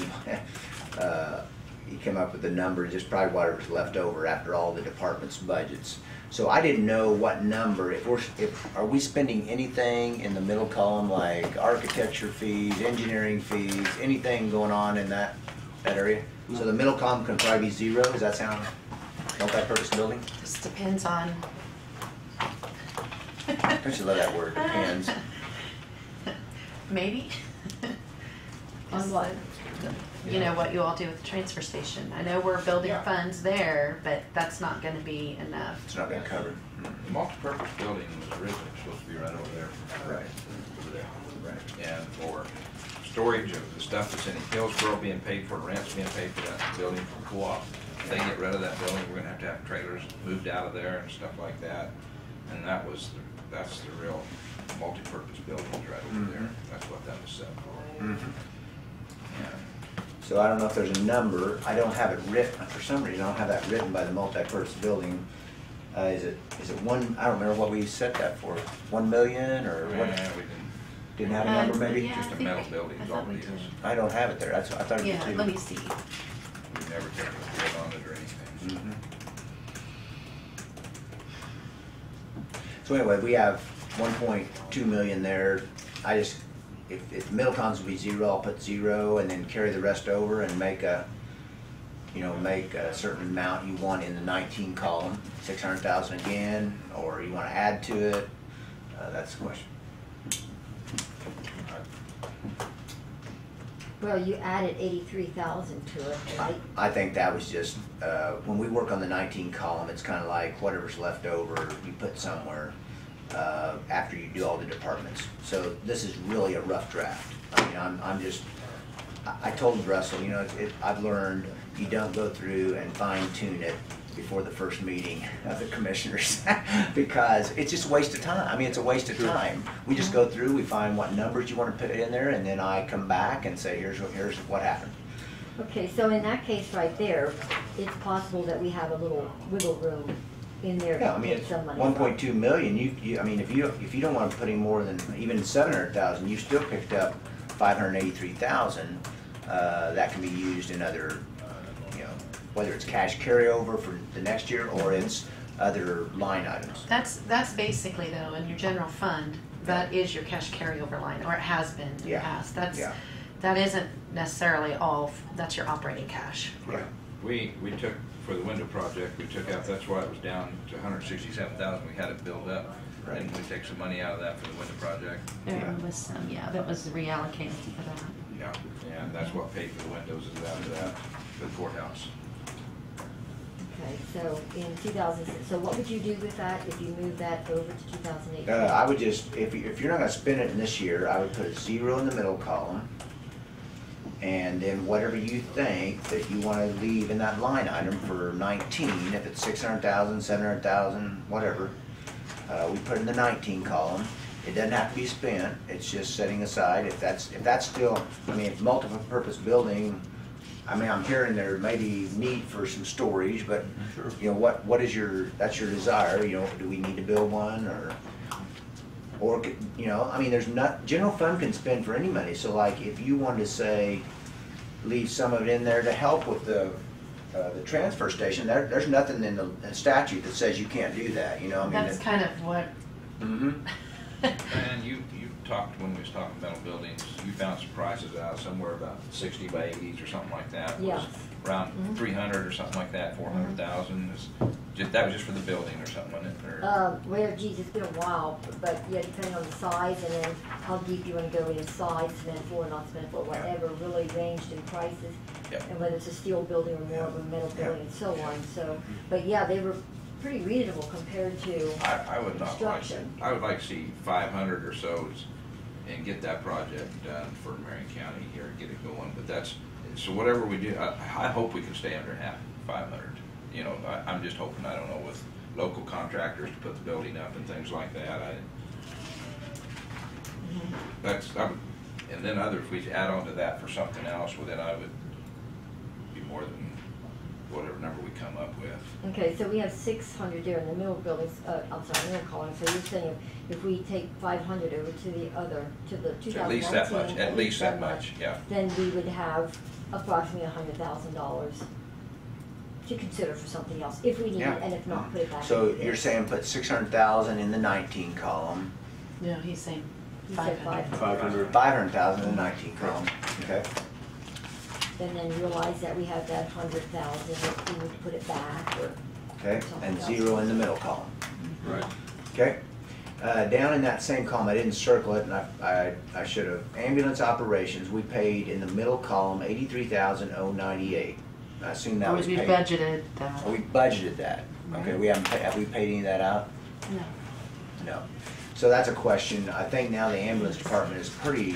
he came up with the number, just probably whatever's left over after all the departments' budgets. So I didn't know what number. If are we spending anything in the middle column like architecture fees, engineering fees, anything going on in that area? So the middle column can probably be zero. Does that sound multi-purpose building? Just depends on. Don't you love that word? Depends. Maybe. On what? You know what you all do with the transfer station. I know we're building Yeah. funds there, but that's not gonna be enough. It's not been covered. The multi-purpose building was originally supposed to be right over there. Right. Over there. Right. And for storage of the stuff that's in Hillsborough being paid for, rent's being paid for that building from co-op. If they get rid of that building, we're gonna have to have trailers moved out of there and stuff like that. And that's the real multi-purpose buildings right over there. That's what that was set for. Yeah. So I don't know if there's a number. I don't have it written, for some reason, I don't have that written by the multi-purpose building. Is it one, I don't remember what we set that for, 1 million or what? Yeah, we Didn't have a number maybe? Yeah, Just a I think metal building I is thought all we it is. did. I don't have it there, I thought it Yeah, was 2. let me see. We've never taken a bid on it or anything. Mhm. So anyway, we have 1.2 million there. I just, if middle columns would be 0, I'll put 0 and then carry the rest over and make a certain amount you want in the 19 column, 600,000 again, or you want to add to it. That's the question. Well, you added 83,000 to it, right? I think that was just, when we work on the 19 column, it's kind of like whatever's left over, you put somewhere after you do all the departments. So this is really a rough draft. I mean, I told Russell, you know, I've learned you don't go through and fine tune it before the first meeting of the commissioners because it's just a waste of time. I mean, it's a waste of time. We just go through, we find what numbers you want to put in there, and then I come back and say, here's what happened. Okay, so in that case right there, it's possible that we have a little wiggle room in there Yeah, I to mean, get it's some money. 1.2 million. I mean, if you don't want to put in more than even 700,000, you still picked up 583,000. That can be used in other, whether it's cash carryover for the next year or it's other line items. That's basically though, in your general fund, that is your cash carryover line, or it has been in the Yeah, past. yeah. that isn't necessarily all, that's your operating cash. Right. We took, for the window project, we took out, that's why it was down to 167,000, we had it built up. Right. And we take some money out of that for the window project. There was some, yeah, that was reallocated for that. Yeah, and that's what paid for the windows is out of that, for the courthouse. Okay, so in 2006, so what would you do with that if you moved that over to 2018? I would just, if you're not gonna spend it in this year, I would put a 0 in the middle column. And then whatever you think that you wanna leave in that line item for 19, if it's 600,000, 700,000, whatever, we put in the 19 column. It doesn't have to be spent, it's just setting aside. If that's still, I mean, if multiple purpose building, I mean, I'm hearing there may be need for some storage, but, Sure. you know, what is that's your desire, you know, do we need to build one, or, you know, I mean, general fund can spend for any money, so like, if you wanted to say, leave some of it in there to help with the transfer station, there's nothing in the statute that says you can't do that, you know, I mean. That's kind of what. Mm-hmm. And you talked, when we was talking about buildings, you found some prices out somewhere about 60 by 80s or something like that. Yeah. Was around 300 or something like that, 400,000. That was just for the building or something, wasn't it? Or, Well, geez, it's been a while, but yeah, depending on the size and then how deep you want to go in size, cement floor, not cement floor, whatever, really ranged in prices. Yep. And whether it's a steel building or more of a metal building and so on, so, but yeah, they were pretty reasonable compared to I would not like, construction. I would like to see 500 or so and get that project done for Marion County here, get it going. But that's, so whatever we do, I hope we can stay under 500. You know, I'm just hoping, I don't know, with local contractors to put the building up and things like that. And then if we add on to that for something else, well then I would be more than whatever number we come up with. Okay, so we have 600 there in the middle buildings, middle column, so you're saying if we take 500 over to the other, to the 2019. At least that much, at least that much, yeah. Then we would have approximately $100,000 to consider for something else, if we need it, and if not, put it back. So into you're this. saying put 600,000 in the 19 column, No, he's saying You said 500. 500. 500,000 in the 19 column, okay? And then realize that we have that 100,000, if we would put it back, or Okay, and 0 in the middle column, Right. okay? Down in that same column, I didn't circle it, and I should have. Ambulance operations, we paid in the middle column 83,098. I assume that was We paid. budgeted that. Oh, we budgeted that. Okay, have we paid any of that out? No. No. So that's a question. I think now the ambulance department is pretty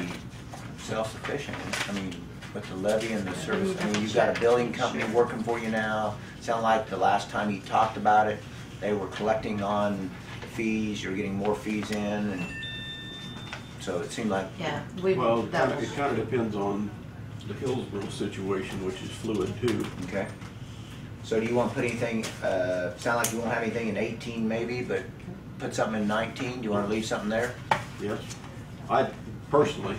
self-sufficient. I mean, with the levy and the service, I mean, you've got a building company working for you now. Sound like the last time you talked about it, they were collecting on fees, you're getting more fees in, and so it seemed like. Yeah, Well, that was, it kind of depends on the Hillsborough situation, which is fluid too. Okay. So do you want to put anything, sound like you won't have anything in 18 maybe, but put something in 19? Do you want to leave something there? Yes. I personally,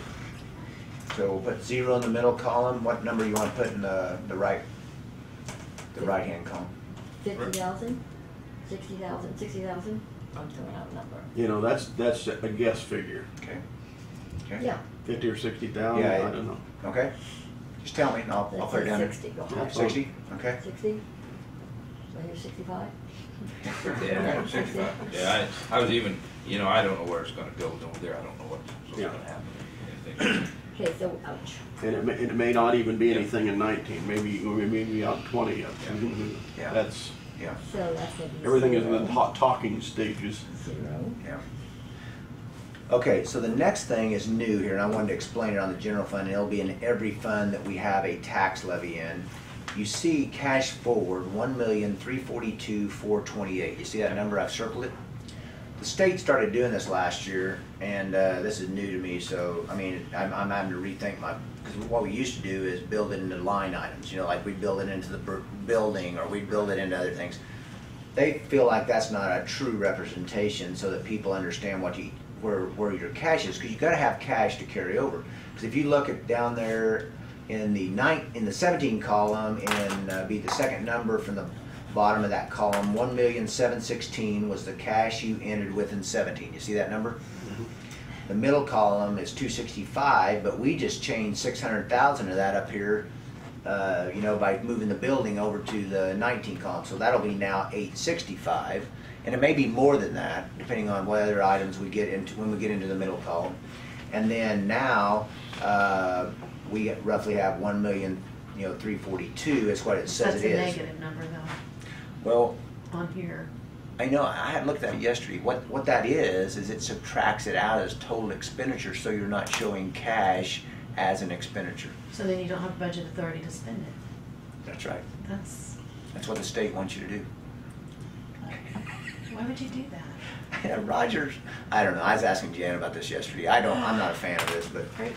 So we'll put 0 in the middle column. What number you want to put in the right-hand column? 50,000, 60,000, 60,000? I'm throwing out a number. you know, that's a guess figure. Okay. Okay. Yeah. 50 or 60,000, Yeah, I don't know. Okay. Just tell me and I'll Let's put it say down there. 60, go Yeah. ahead. 60? Okay. 60? So here's 65? Yeah, 65. Yeah, I was even, you know, I don't know where it's gonna go over there. I don't know what's Yeah. gonna happen. Anything. Okay, so, ouch. And it may not even be anything in 19, maybe out 20 of Yeah. That's, Yeah. So that's gonna be everything is in 0, the hot talking stages. 0. Yeah. Okay, so the next thing is new here, and I wanted to explain it on the general fund, and it'll be in every fund that we have a tax levy in. You see cash forward, 1,342,428. You see that number? I've circled it. The state started doing this last year, and this is new to me, so, I mean, I'm having to rethink because what we used to do is build it into line items, you know, like we'd build it into the building, or we'd build it into other things. They feel like that's not a true representation, so that people understand where your cash is, because you got to have cash to carry over. Because if you look at down there in the 17 column, and be the second number from the bottom of that column, 1,716,000 was the cash you ended with in 17. You see that number? The middle column is 265, but we just changed 600,000 of that up here, you know, by moving the building over to the 19 column. So that'll be now 865, and it may be more than that, depending on what other items we get into when we get into the middle column. And then now we roughly have 1,342,000 is what it says That's it a is. negative number though, Well, on here. I know, I had looked at it yesterday. What that is it subtracts it out as total expenditure, so you're not showing cash as an expenditure. So then you don't have budget authority to spend it. That's right. That's, That's what the state wants you to do. why would you do that? Yeah, Rogers, I don't know, I was asking Jan about this yesterday. I'm not a fan of this, but, Right.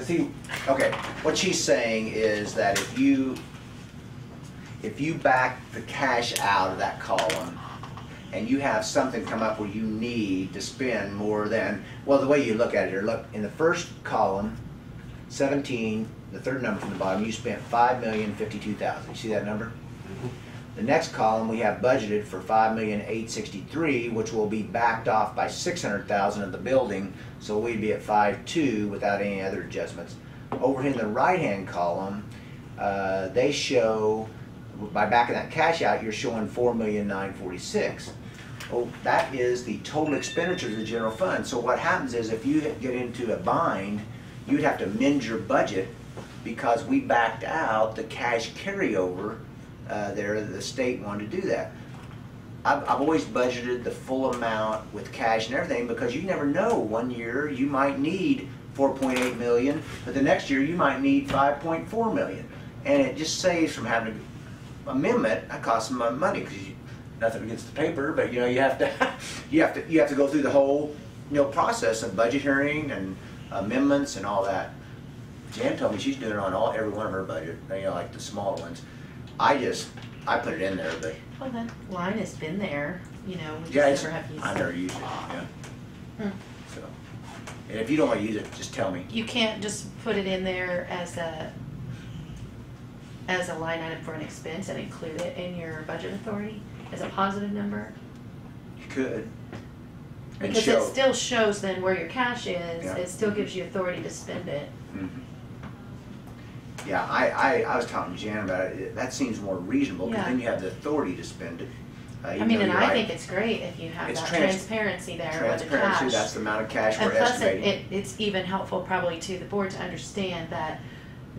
see, okay, what she's saying is that if you back the cash out of that column and you have something come up where you need to spend more than, well, the way you look at it here, look, in the first column, 17, the third number from the bottom, you spent $5,052,000. You see that number? The next column, we have budgeted for $5,863,000, which will be backed off by $600,000 of the building, so we'd be at 5.2 without any other adjustments. Over in the right-hand column, they show, by backing that cash out, you're showing $4,946,000. Oh, that is the total expenditures of the general fund. So what happens is, if you get into a bind, you'd have to amend your budget because we backed out the cash carryover there. The state wanted to do that. I've always budgeted the full amount with cash and everything, because you never know. One year you might need 4.8 million, but the next year you might need 5.4 million, and it just saves from having to amend it. That costs some money, because nothing against the paper, but you know, you have to you have to go through the whole, you know, process of budget hearing and amendments and all that. Jan told me she's doing it on every one of her budget, you know, like the smaller ones. I put it in there, but Well, that line has been there, you know, we yeah, just never have used it. I never use it. Yeah. So, and if you don't want to use it, just tell me. You can't just put it in there as a line item for an expense and include it in your budget authority as a positive number? You could. And Because show. it still shows then where your cash is, Yeah. it still gives you authority to spend it. Mhm. Yeah, I was talking to Jan about it. That seems more reasonable, because Yeah. then you have the authority to spend it. I Even mean, though and you're I right. think it's great if you have It's that trans- transparency there with the Transparency, cash. that's the amount of cash And we're plus, estimating. it's even helpful probably to the board to understand that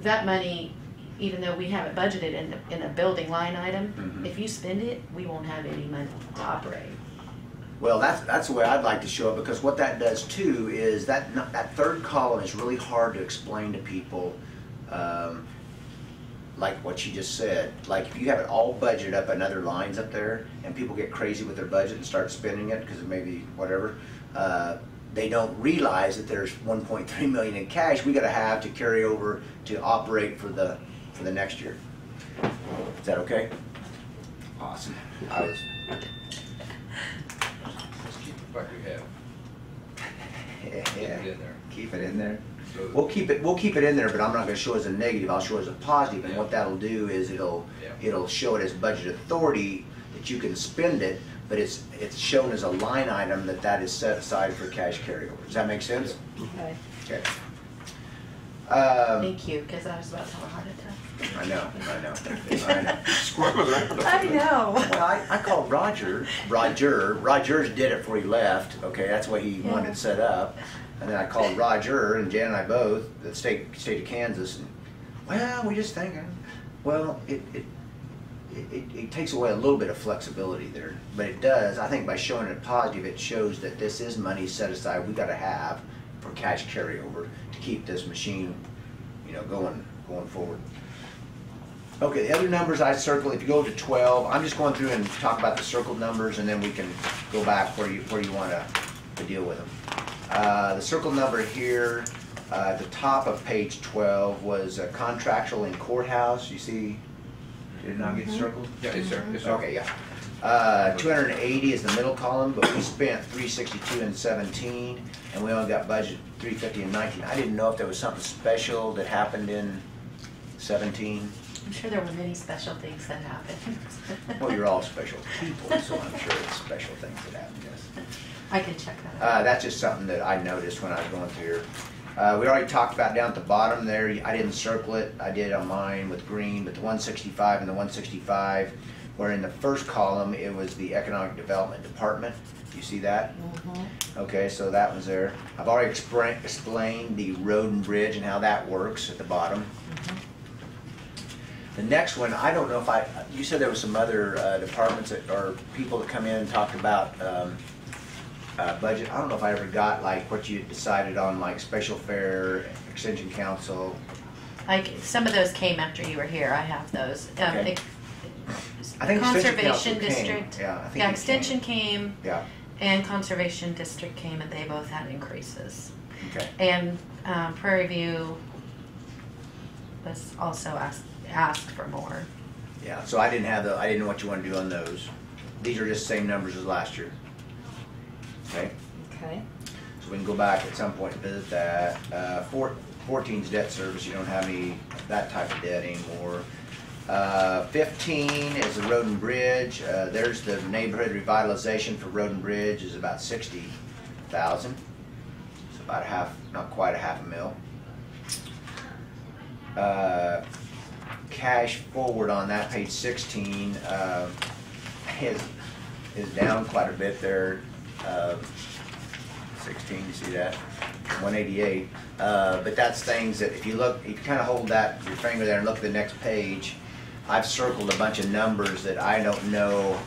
that money, even though we have it budgeted in a building line item, Mhm. if you spend it, we won't have any money to operate. Well, that's the way I'd like to show it, because what that does too is that third column is really hard to explain to people, like what you just said. Like, if you have it all budgeted up in other lines up there, and people get crazy with their budget and start spending it because it may be whatever, they don't realize that there's 1.3 million in cash we got to have to carry over to operate for the next year. Is that okay? Awesome. Let's keep it like we have. Yeah. Keep it in there. Keep it in there. So- We'll keep it in there, but I'm not gonna show it as a negative, I'll show it as a positive, and Yeah. what that'll do is it'll show it as budget authority, that you can spend it, but it's shown as a line item that is set aside for cash carryover. Does that make sense? Okay. Okay. Thank you, because I was about to have a heart attack. I know. Squirming around. I know. Well, I called Roger did it before he left, okay, that's the way he wanted it set up. And then I called Roger, and Jan and I both, the state of Kansas, and, well, we just thinking. Well, it takes away a little bit of flexibility there, but it does, I think by showing it positive, it shows that this is money set aside we gotta have for cash carryover to keep this machine, you know, going forward. Okay, the other numbers I circled, if you go to 12, I'm just going through and talk about the circled numbers, and then we can go back where you want to deal with them. The circled number here, at the top of page 12 was contractual in courthouse. You see, did it not get circled? Yeah, it's there. It's there. Okay, yeah. 280 is the middle column, but we spent 362 in 17, and we only got budget 350 in 19. I didn't know if there was something special that happened in 17. I'm sure there were many special things that happened. Well, you're all special people, so I'm sure it's special things that happen, yes. I can check that out. That's just something that I noticed when I was going through here. We already talked about down at the bottom there, I didn't circle it, I did on mine with green, but the 165 and the 165, where in the first column, it was the Economic Development Department. You see that? Okay, so that was there. I've already explained the road and bridge and how that works at the bottom. The next one, I don't know if you said there was some other departments that, or people that come in and talked about budget. I don't know if I ever got like what you decided on, like special fair, extension council. Like, some of those came after you were here, I have those. Okay. I think Conservation Extension Council District. came. Yeah, I think Yeah, it Extension came, Yeah, and Conservation District came, and they both had increases. okay. And Prairie View was also asked for more. Yeah, so I didn't know what you want to do on those. These are just the same numbers as last year. Okay, Okay. so we can go back at some point and visit that. 14's debt service, you don't have any, that type of debt anymore. 15 is the road and bridge. There's the neighborhood revitalization for road and bridge is about 60,000. It's about half, not quite a half a mil. Cash forward on that, page 16, is down quite a bit there. 16, you see that? 188. But that's things that if you look, you kind of hold that, your finger there and look at the next page. I've circled a bunch of numbers that I don't know,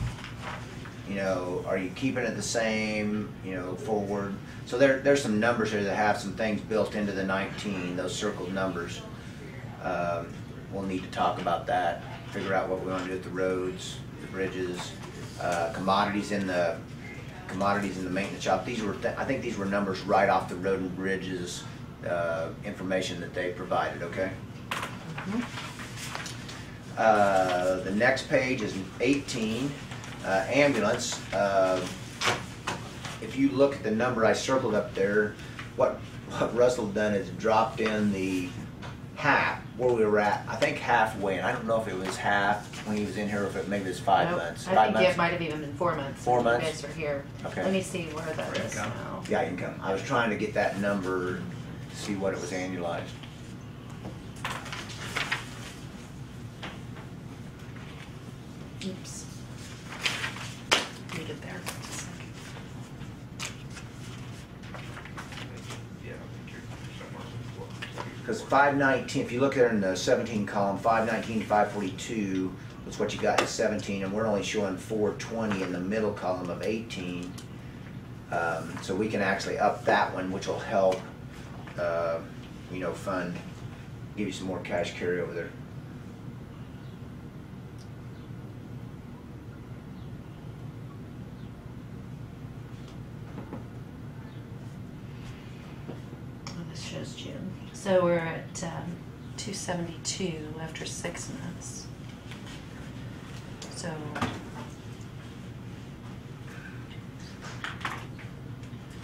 you know, are you keeping it the same, you know, forward? So there's some numbers here that have some things built into the 19, those circled numbers. We'll need to talk about that, figure out what we want to do with the roads, the bridges, commodities in the maintenance shop. These were, I think these were numbers right off the road and bridges information that they provided, okay? The next page is 18, ambulance. If you look at the number I circled up there, what Russell done is dropped in the half where we were at. I think halfway, and I don't know if it was half when he was in here or if it maybe it was 5 Nope. months. I think it might have even been 4 months. 4 when months? You guys were here. Okay. Let me see where that is Income. now. Yeah, income. I was trying to get that number to see what it was annualized. Oops. Leave it there for just a second. Because 519, if you look there in the 17 column, 519 to 542 was what you got in 17, and we're only showing 420 in the middle column of 18. So we can actually up that one, which will help, you know, fund, give you some more cash carryover there. Oh, this shows June. So we're at 272 after 6 months. So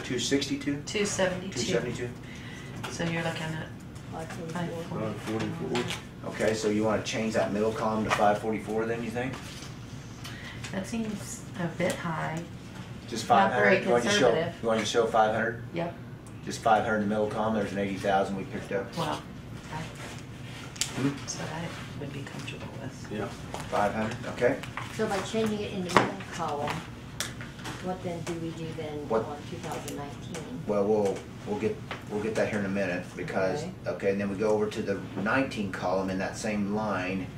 262? 272. 272? So you're looking at 544. 544. Okay, so you want to change that middle column to 544 then, you think? That seems a bit high. Just Not 500? very You want to show, conservative. you want to show 500? Yep. Just 500 in the middle column, there's an 80,000 we picked up. Well, Hmm? so I would be comfortable with. Yeah. 500, okay. So by changing it in the middle column, what then do we do then What- on 2019? Well, we'll get that here in a minute because, okay, and then we go over to the 19 column in that same line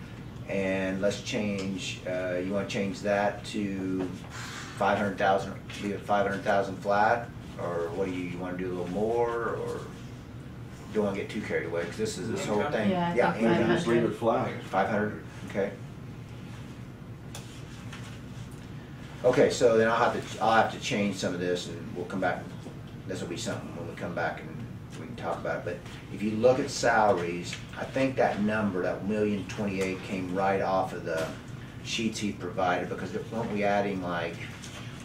and let's change, you want to change that to 500,000, leave it 500,000 flat? Or what do you want to do a little more or don't want to get too carried away because this is this whole Income? thing. Yeah, I think income. Just leave it flat. 500, okay. Okay, so then I'll have to change some of this and we'll come back, this will be something when we come back and we can talk about it. But if you look at salaries, I think that number, that 1,028,000 came right off of the sheets he provided because weren't we adding like,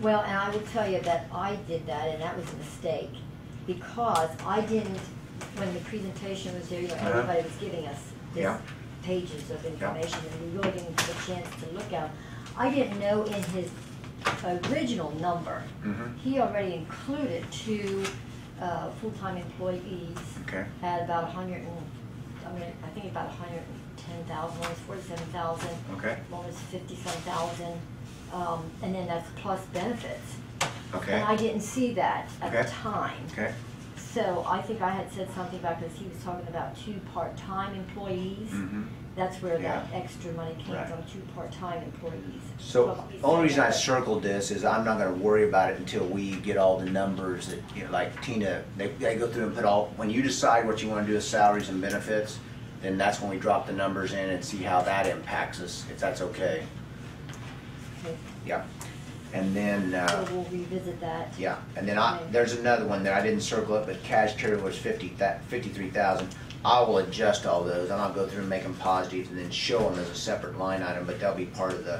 Well, and I will tell you that I did that, and that was a mistake, because I didn't, when the presentation was there, you know, everybody was giving us this Yeah. pages of information, and we really didn't get a chance to look at. I didn't know in his original number, Mhm. he already included 2 full-time employees Okay. at about I think about 110,000, one was 47,000. Okay. One was 50-some thousand, and then that's plus benefits. Okay. And I didn't see that at the Okay. time. Okay. So I think I had said something about, because he was talking about 2 part-time employees. Mhm. That's where that Yeah. extra money came Right. from, 2 part-time employees. So, Probably only reason I said that. circled this is I'm not gonna worry about it until we get all the numbers that, you know, like Tina, they go through and put all, when you decide what you wanna do with salaries and benefits, then that's when we drop the numbers in and see how that impacts us, if that's okay. Okay. Yeah. And then, So we'll revisit that. yeah, and then Okay. there's another one there, I didn't circle it, but cash carry was 53,000. I will adjust all those, and I'll go through and make them positive and then show them as a separate line item, but they'll be part of the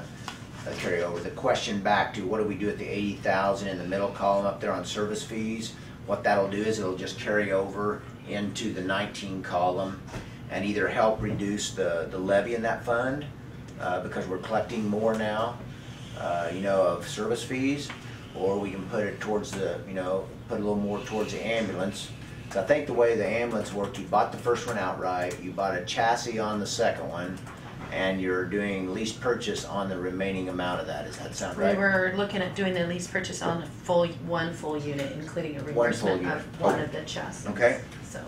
carryover. The question back to what do we do with the 80,000 in the middle column up there on service fees? What that'll do is it'll just carry over into the 19 column and either help reduce the levy in that fund, because we're collecting more now, of service fees, or we can put it towards the, put a little more towards the ambulance. So I think the way the ambulance worked, you bought the first one outright, you bought a chassis on the second one, and you're doing lease purchase on the remaining amount of that. Does that sound right? We were looking at doing the lease purchase on one full unit, including a One full reimbursement unit. of one Okay. of the chassis. Okay. So,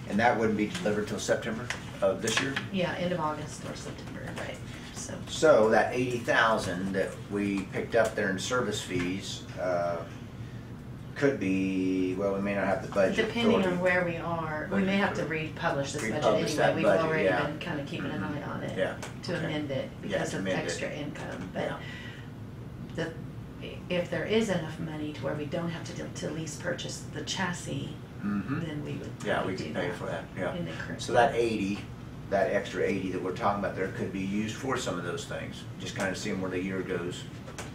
And that wouldn't be delivered till September of this year? yeah, end of August or September, right, so. So that 80,000 that we picked up there in service fees, could be, well, we may not have the budget. Depending authority. on where we are, we may have to republish this budget Republish anyway. that We've budget, already yeah. been kind of keeping an eye on it. Yeah, To okay. amend it Yeah, because to of amend it. extra income, Yeah. but if there is enough money to where we don't have to lease purchase the chassis, Mhm. then we would Yeah, probably we do could pay for that, yeah. in the current. So that 80, that extra 80 that we're talking about there could be used for some of those things. Just kind of seeing where the year goes.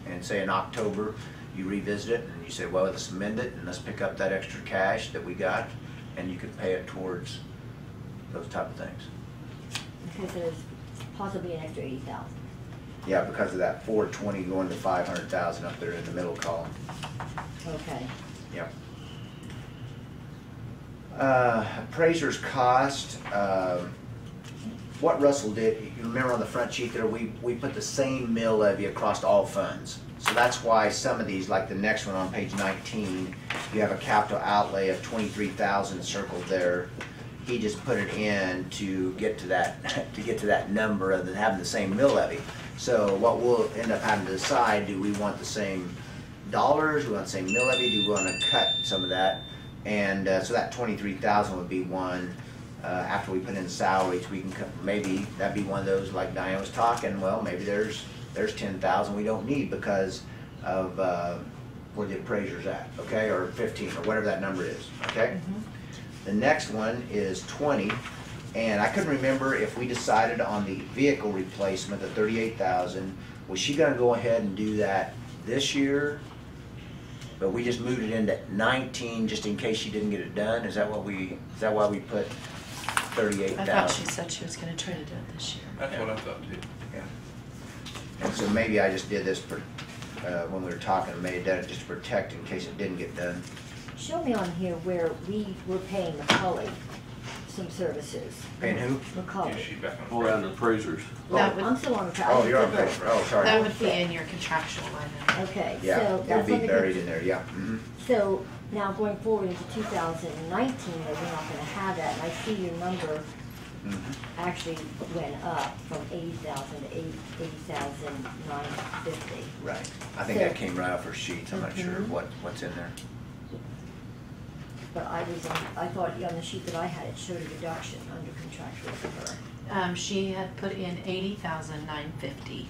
And say in October, you revisit it and you say, well, let's amend it and let's pick up that extra cash that we got and you could pay it towards those type of things. Okay, so there's possibly an extra 80,000. Yeah, because of that 420 going to 500,000 up there in the middle column. Okay. Yep. Appraiser's cost, what Russell did, you remember on the front sheet there, we put the same mill levy across all funds. So that's why some of these, like the next one on page 19, you have a capital outlay of 23,000 circled there. He just put it in to get to that number rather than having the same mill levy. So what we'll end up having to decide, do we want the same dollars, do we want the same mill levy, do we want to cut some of that? And so that 23,000 would be one. After we put in salaries, we can maybe that'd be one of those like Diane was talking. Well, maybe there's 10,000 we don't need because of where the appraiser's at, okay, or 15 or whatever that number is, okay. The next one is 20, and I couldn't remember if we decided on the vehicle replacement, the 38,000. Was she going to go ahead and do that this year? But we just moved it into 19 just in case she didn't get it done. Is that why we put 38,000? I thought she said she was gonna try to do it this year. That's what I thought too. Yeah. And so maybe I just did this when we were talking, I made that just to protect in case it didn't get done. Show me on here where we were paying McCully some services. Paying who? McCully. Yeah, she back on. All around the appraisers. That Oh, would, I'm still on the track. Oh, you're on paper. Oh, sorry. that would be in your contractual line item. Okay, Yeah, so it'll that's be on the. buried in there, yeah. Mhm. So now going forward into 2019, though, we're not gonna have that, and I see your number Mhm. actually went up from 80,000 to 80,950. Right. I think that came right off her sheets. I'm not sure Mhm. what's in there. But I thought on the sheet that I had, it showed a reduction under contractual for her. She had put in 80,950.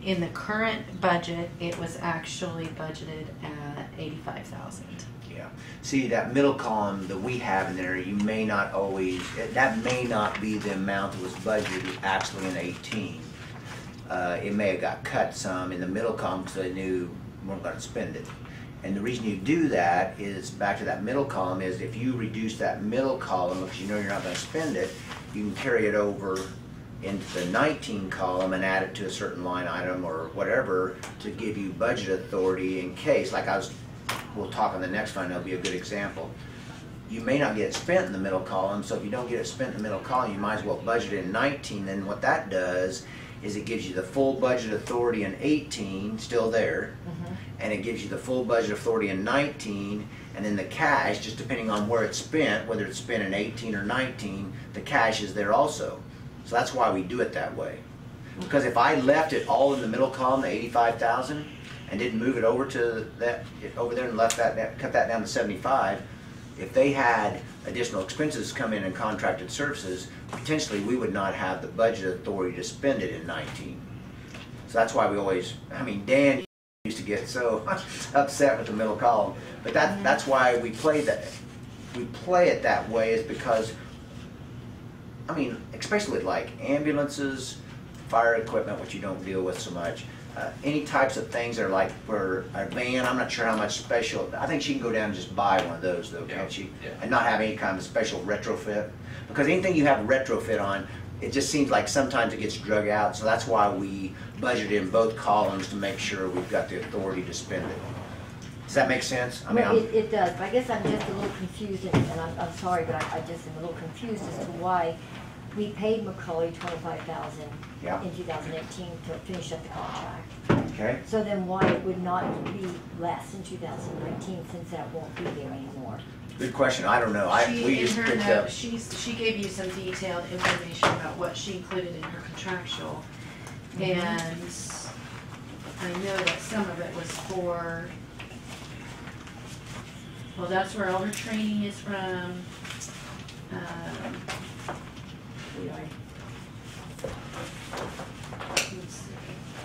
In the current budget, it was actually budgeted at 85,000. Yeah. See, that middle column that we have in there, you may not always, that may not be the amount that was budgeted actually in 18. It may have got cut some in the middle column because they knew we weren't going to spend it. And the reason you do that is, back to that middle column, is if you reduce that middle column because you know you're not going to spend it, you can carry it over into the 19 column and add it to a certain line item or whatever to give you budget authority in case, like we'll talk on the next one, that'll be a good example. You may not get it spent in the middle column, so if you don't get it spent in the middle column, you might as well budget it in 19. Then what that does is it gives you the full budget authority in 18, still there, and it gives you the full budget authority in 19, and then the cash, just depending on where it's spent, whether it's spent in 18 or 19, the cash is there also. So that's why we do it that way. Because if I left it all in the middle column, the 85,000, and didn't move it over to that over there and left that, cut that down to 75, if they had additional expenses come in and contracted services, potentially we would not have the budget authority to spend it in 19. So that's why we always, I mean, Dan used to get so upset with the middle column, but that's why we play that. We play it that way is because, I mean, especially with like ambulances, fire equipment, which you don't deal with so much. Any types of things that are like for a van, I'm not sure how much special, I think she can go down and just buy one of those though, can't she? Yeah. And not have any kind of special retrofit. Because anything you have retrofit on, it just seems like sometimes it gets drug out, so that's why we budget in both columns to make sure we've got the authority to spend it. Does that make sense? I mean, Well, it does, but I guess I'm just a little confused, and I'm sorry, but I just am a little confused as to why we paid McCully $25,000 Yeah. in 2018 to finish up the contract. okay. So then why it would not be less in 2019 since that won't be there anymore? Good question. I don't know. We just In her picked note, up. she gave you some detailed information about what she included in her contractual. And I know that some of it was for, well, that's where all her training is from. Let's see.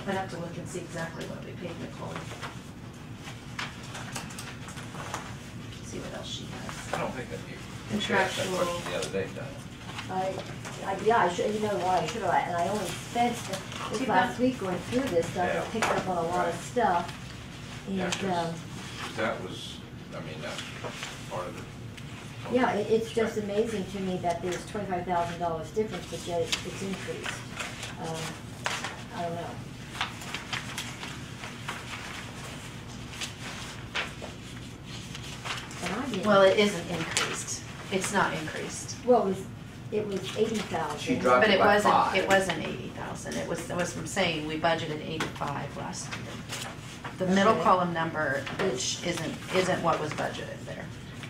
I'd have to look and see exactly what we paid Nicole. See what else she has. I don't think that you asked that Contractual. question the other day, Diane. Yeah, I should, you know why, I should have, and I only spent this Too last bad. week going through this stuff Yeah. and picked up on a lot of stuff. Yeah, And, 'cause that was, I mean, that's part of it. yeah, it's just amazing to me that there's $25,000 difference, but yet it's increased. I don't know. And I didn't. Well, it isn't increased. It's not increased. Well, it was 80,000. She dropped But it it by wasn't, 5. it wasn't 80,000. It was from saying we budgeted 85 last year. The middle Okay. column number, which isn't what was budgeted there.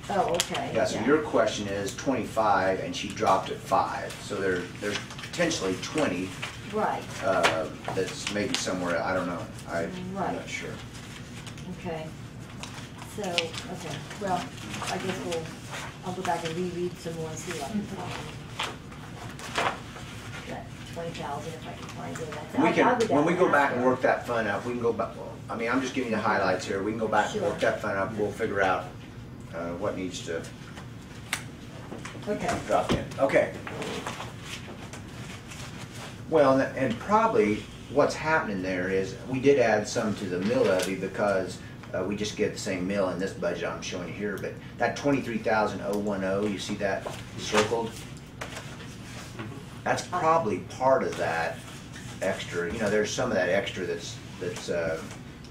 Oh, okay. Yeah, so your question is 25 and she dropped it 5. So there's potentially 20 Right, that's maybe somewhere, I don't know. I'm Right. not sure. okay. So, okay, well, I guess I'll go back and reread some more and see what I can find. That 20,000, if I can find it. We I'll can, do that when we go back and after. work that fund out, we can go back, I mean, I'm just giving you the highlights here. We can go back and work Sure. that fund up. We'll figure out what needs to Okay, drop in. Okay. Well, and probably what's happening there is we did add some to the mill levy because we just get the same mill in this budget I'm showing you here, but that 23,010, you see that circled? That's probably part of that extra. You know, there's some of that extra that's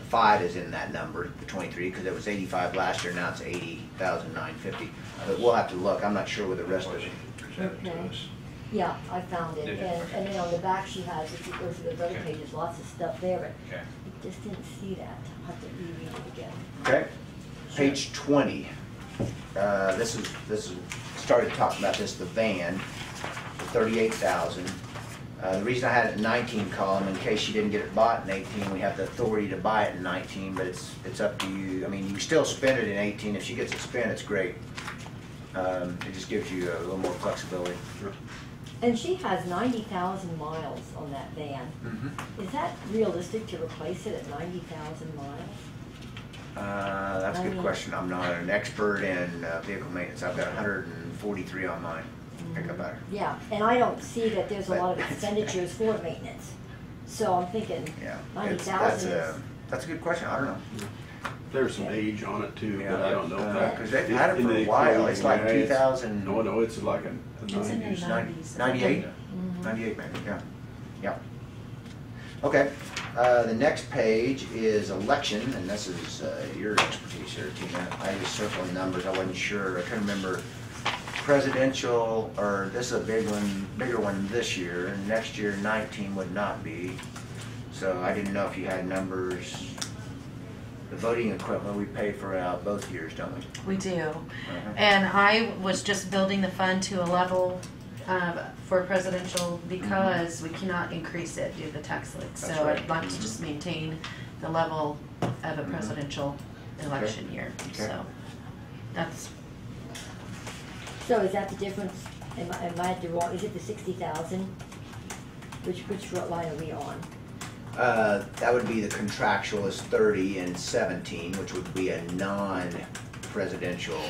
5 is in that number, the 23, because it was 85 last year, now it's 80,950. But we'll have to look. I'm not sure with the rest of it. Present to Okay. us. yeah, I found it. Did you? And then on the back she has, if you go through those other Okay. pages, lots of stuff there, but Okay. I just didn't see that. I'll have to reread it again. Okay, page 20. This is started talking about this, the van, the 38,000. The reason I had it in 19 column, in case you didn't get it bought in 18, we have the authority to buy it in 19, but it's up to you. I mean, you can still spend it in 18. If she gets it spent, it's great. It just gives you a little more flexibility. And she has 90,000 miles on that van. Is that realistic to replace it at 90,000 miles? That's a good question. I'm not an expert in vehicle maintenance. I've got 143 on mine. Pick up better. Yeah, and I don't see that there's a lot of But- expenditures for maintenance. So I'm thinking Yeah, 90,000 is, that's a good question. I don't know. There's some age on it too, but I don't know. Because they've had it for a while. It's like 2000. No, it's like a It's in the 90s. 90s. 98? 98 maybe, yeah. Yeah. Okay, the next page is election, and this is your expertise here, Tina. I was circling numbers, I wasn't sure, I couldn't remember. Presidential, or this is a bigger one this year, and next year 19 would not be. So I didn't know if you had numbers. The voting equipment we pay for both years, don't we? We do. And I was just building the fund to a level for presidential because we cannot increase it due to the tax lid. So That's right. I'd like to just maintain the level of a presidential election year. Okay. So that's, So is that the difference, am I wrong, is it the 60,000? Which line are we on? That would be the contractual is 30 and 17, which would be a non-presidential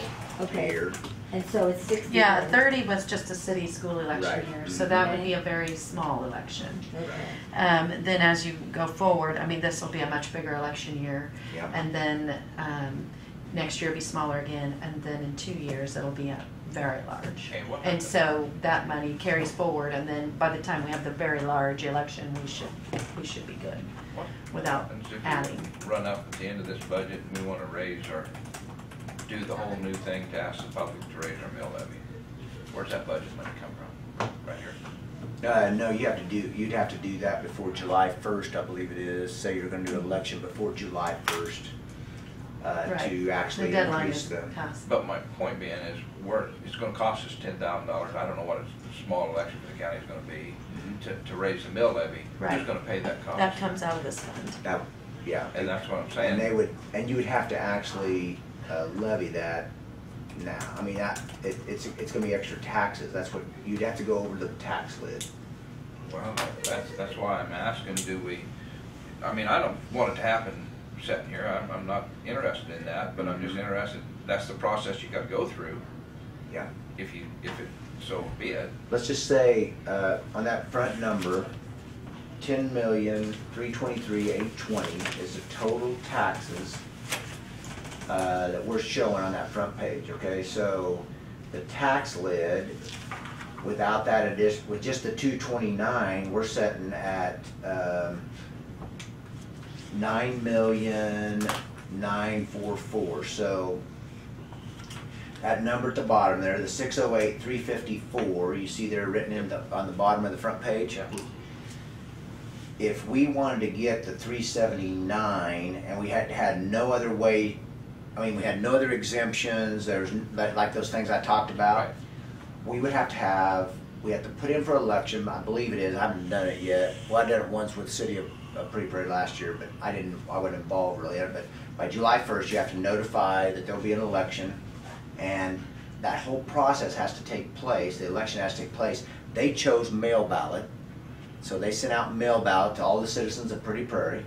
Okay. year. And so it's 60. yeah, 30 was just a city school election Right. year. So that would be a very small election. Okay. Then as you go forward, I mean, this will be a much bigger election year. Yeah. And then next year it'll be smaller again, and then in 2 years it'll be very large. Okay, what- And so that money carries forward, and then by the time we have the very large election, we should be good What without happens if we adding. run up at the end of this budget and we want to raise or do the whole new thing to ask the public to raise our mill levy? Where's that budget money come from? Right here? No, you'd have to do that before July 1st, I believe it is. Say you're gonna do an election before July 1st, Right. to actually The deadline increase is the. passed. But my point being is, it's gonna cost us $10,000, I don't know what a small election for the county is gonna be, to raise the mill levy. Right. Who's gonna pay that cost? That comes out of this fund. That, yeah. And that's what I'm And saying. you would have to actually levy that now. I mean, it's gonna be extra taxes. That's what, you'd have to go over the tax lid. Well, that's why I'm asking, I mean, I don't want it to happen sitting here, I'm not interested in that, but I'm just interested, that's the process you gotta go through, Yeah. if it, so be it. Let's just say, on that front number, 10,323,820 is the total taxes that we're showing on that front page, okay? So the tax lid, without that addition, with just the 229, we're sitting at 9,944,000. So that number at the bottom there, the 608,354, you see there written on the bottom of the front page. If we wanted to get the 379 and we had no other way, I mean, we had no other exemptions, there's like those things I talked about. Right. We would have to put in for election, I believe it is, I haven't done it yet. Well, I did it once with the city of Pretty Prairie last year, but I wasn't involved really in it. But by July 1st, you have to notify that there'll be an election, and that whole process has to take place, the election has to take place. They chose mail ballot, so they sent out mail ballot to all the citizens of Pretty Prairie,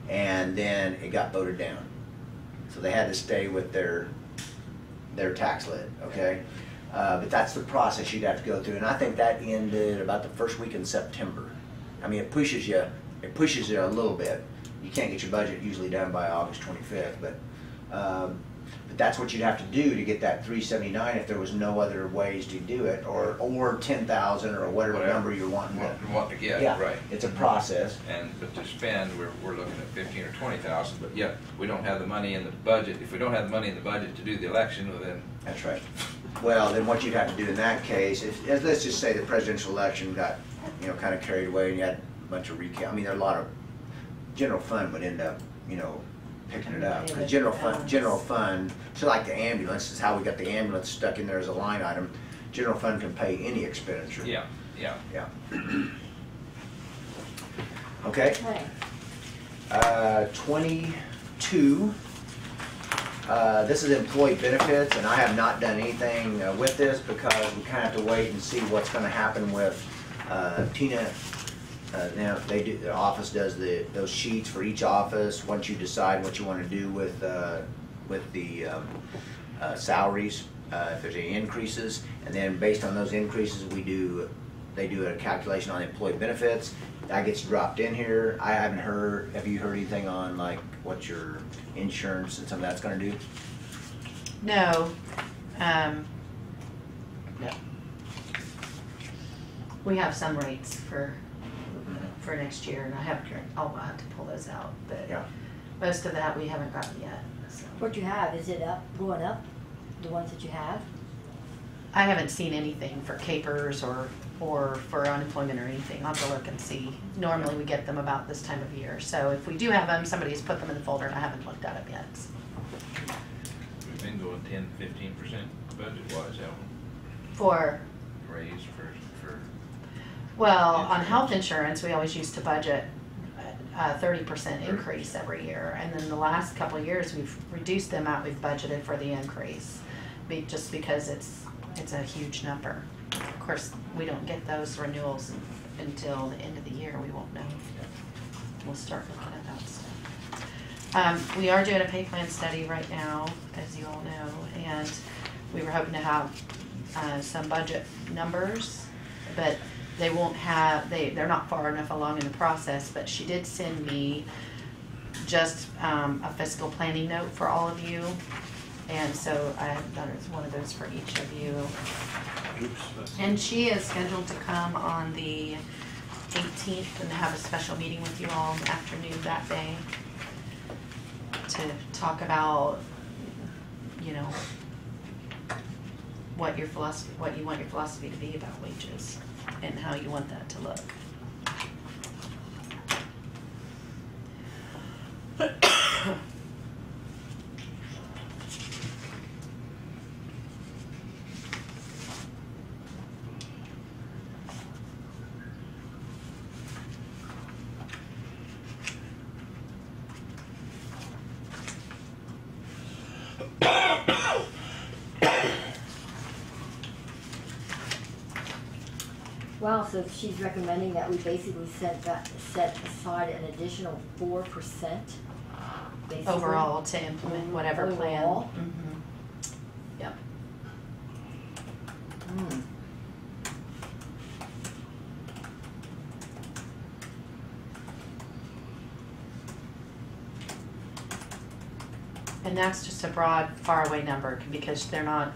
and then it got voted down. So they had to stay with their tax lid, okay? But that's the process you'd have to go through, and I think that ended about the first week in September. I mean, it pushes you a little bit. You can't get your budget usually done by August 25th, but that's what you'd have to do to get that 379 if there was no other ways to do it, or 10,000 or whatever number you're wanting to. Want to get, Yeah, right. it's a process. But to spend, we're looking at 15 or 20,000, but yet, we don't have the money in the budget. If we don't have the money in the budget to do the election, well then. That's right. Well, then what you'd have to do in that case, let's just say the presidential election got, kind of carried away and you had a bunch of recount. I mean, there are a lot of, general fund would end up, picking it up. Because general fund, so like the ambulance, is how we got the ambulance stuck in there as a line item. General fund can pay any expenditure. Yeah. Yeah. Okay. Okay. 22. This is employee benefits, and I have not done anything with this because we kind of have to wait and see what's going to happen with Tina. Now the office does those sheets for each office. Once you decide what you want to do with the salaries, if there's any increases, and then based on those increases, they do a calculation on employee benefits. That gets dropped in here. I haven't heard. Have you heard anything on like what your insurance and some of that's going to do? No. No. We have some rates for next year, and I'll have to pull those out, but Yeah. most of that we haven't gotten yet, so. What you have, is it up, going up, the ones that you have? I haven't seen anything for capers or for unemployment or anything. I'll have to look and see. Normally we get them about this time of year, so if we do have them, somebody's put them in the folder and I haven't looked at them yet. We've been going 10-15% budget-wise, haven't we? For, Raise for, well, on health insurance, we always used to budget a 30% increase every year, and then the last couple of years, we've reduced the amount we've budgeted for the increase, just because it's a huge number. Of course, we don't get those renewals until the end of the year. We won't know. We'll start looking at that stuff. We are doing a pay plan study right now, as you all know, and we were hoping to have some budget numbers, but they won't have, they're not far enough along in the process, but she did send me just a fiscal planning note for all of you. And so I have done one of those for each of you. Oops. And she is scheduled to come on the 18th and have a special meeting with you all in the afternoon that day to talk about, you know, what you want your philosophy to be about wages and how you want that to look. Wow, so she's recommending that we basically set aside an additional 4%, basically. Overall, to implement whatever plan. Overall? Mhm. Yep. Hmm. And that's just a broad, faraway number because they're not,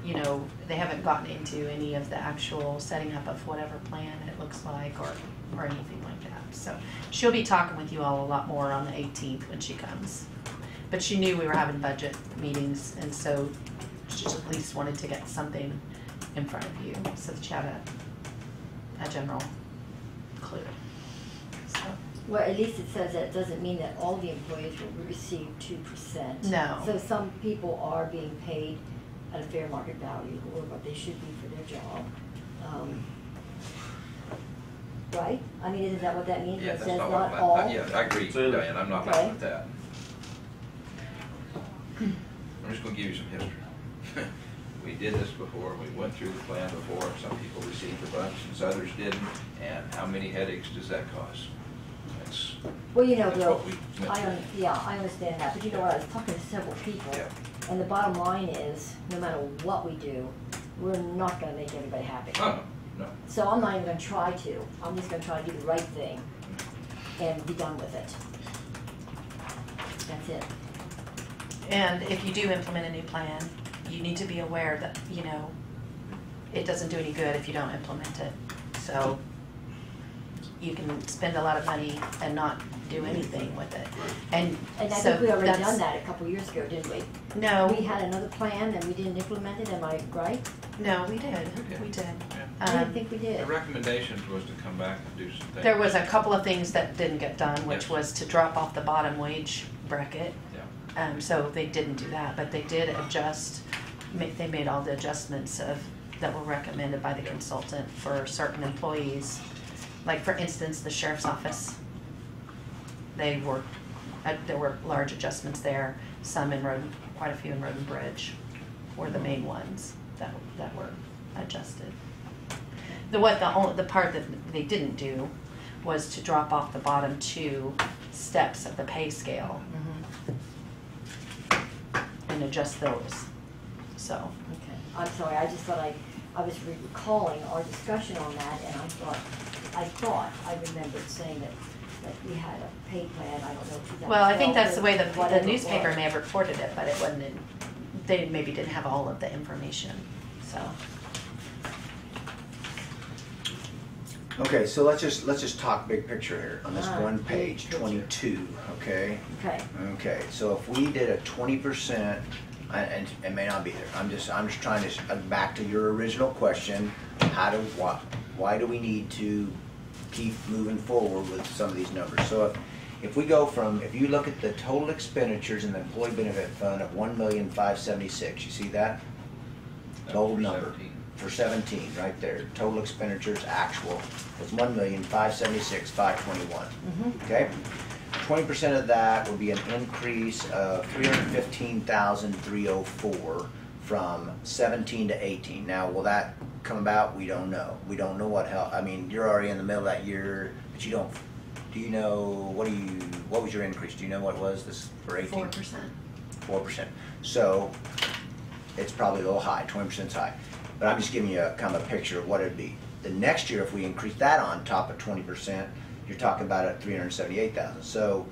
you know, they haven't gotten into any of the actual setting up of whatever plan it looks like or anything like that. So she'll be talking with you all a lot more on the 18th when she comes. But she knew we were having budget meetings, and so she just at least wanted to get something in front of you so that you had a general clue. So. Well, at least it says that it doesn't mean that all the employees will receive 2%. No. So some people are being paid at a fair market value or what they should be for their job. Right? I mean, isn't that what that means? yeah, It that's says not not what all? yeah, I agree, Diane, I'm not Okay. mad with that. I'm just gonna give you some history. We did this before, we went through the plan before, some people received a bunch, and others didn't, and how many headaches does that cause? That's, Well, you know, that's Bill, what we went through. yeah, I understand that, but you know what, I was talking to several people, Yeah. and the bottom line is, no matter what we do, we're not gonna make everybody happy. Oh, no, So I'm not even gonna try to, I'm just gonna try to do the right thing and be done with it. That's it. And if you do implement a new plan, you need to be aware that, you know, it doesn't do any good if you don't implement it. So you can spend a lot of money and not do anything with it. And And I so think we already that's- done that a couple years ago, didn't we? No, We had another plan and we didn't implement it, am I right? no, we did, Okay. we did. Yeah. I didn't think we The did. recommendations was to come back and do some things. There was a couple of things that didn't get done, which Yes. was to drop off the bottom wage bracket. Yeah. So they didn't do that, but they did adjust, they made all the adjustments that were recommended by the consultant for certain employees. Like for instance, the sheriff's office, there were large adjustments there, some in Road, quite a few in Road and Bridge were the main ones that were adjusted. The part that they didn't do was to drop off the bottom 2 steps of the pay scale and adjust those, so. Okay, I'm sorry, I just thought I was recalling our discussion on that and I thought I remembered saying that we had a pay plan, I don't know if that. Well, I think that's the way the whatever it newspaper was. may have reported it, but it wasn't, they maybe didn't have all of the information, so. Okay, so let's just talk big picture here on this one Big page, picture. 22, okay? Okay. Okay, so if we did a 20%, and it may not be there, I'm just trying to, back to your original question, why do we need to keep moving forward with some of these numbers? So if we go from, if you look at the total expenditures in the employee benefit fund of 1,576,000, you see that? Gold number. For 17, right there, total expenditures actual was 1,576,521. Okay, 20% of that would be an increase of 315,304 from 17 to 18. Now, will that come about? We don't know. We don't know what hell. I mean, you're already in the middle of that year, but you don't. Do you know what was your increase? Do you know what it was this for 18? 4%. 4%. So it's probably a little high. 20% is high. But I'm just giving you a kind of a picture of what it'd be. The next year, if we increase that on top of 20%, you're talking about at 378,000. So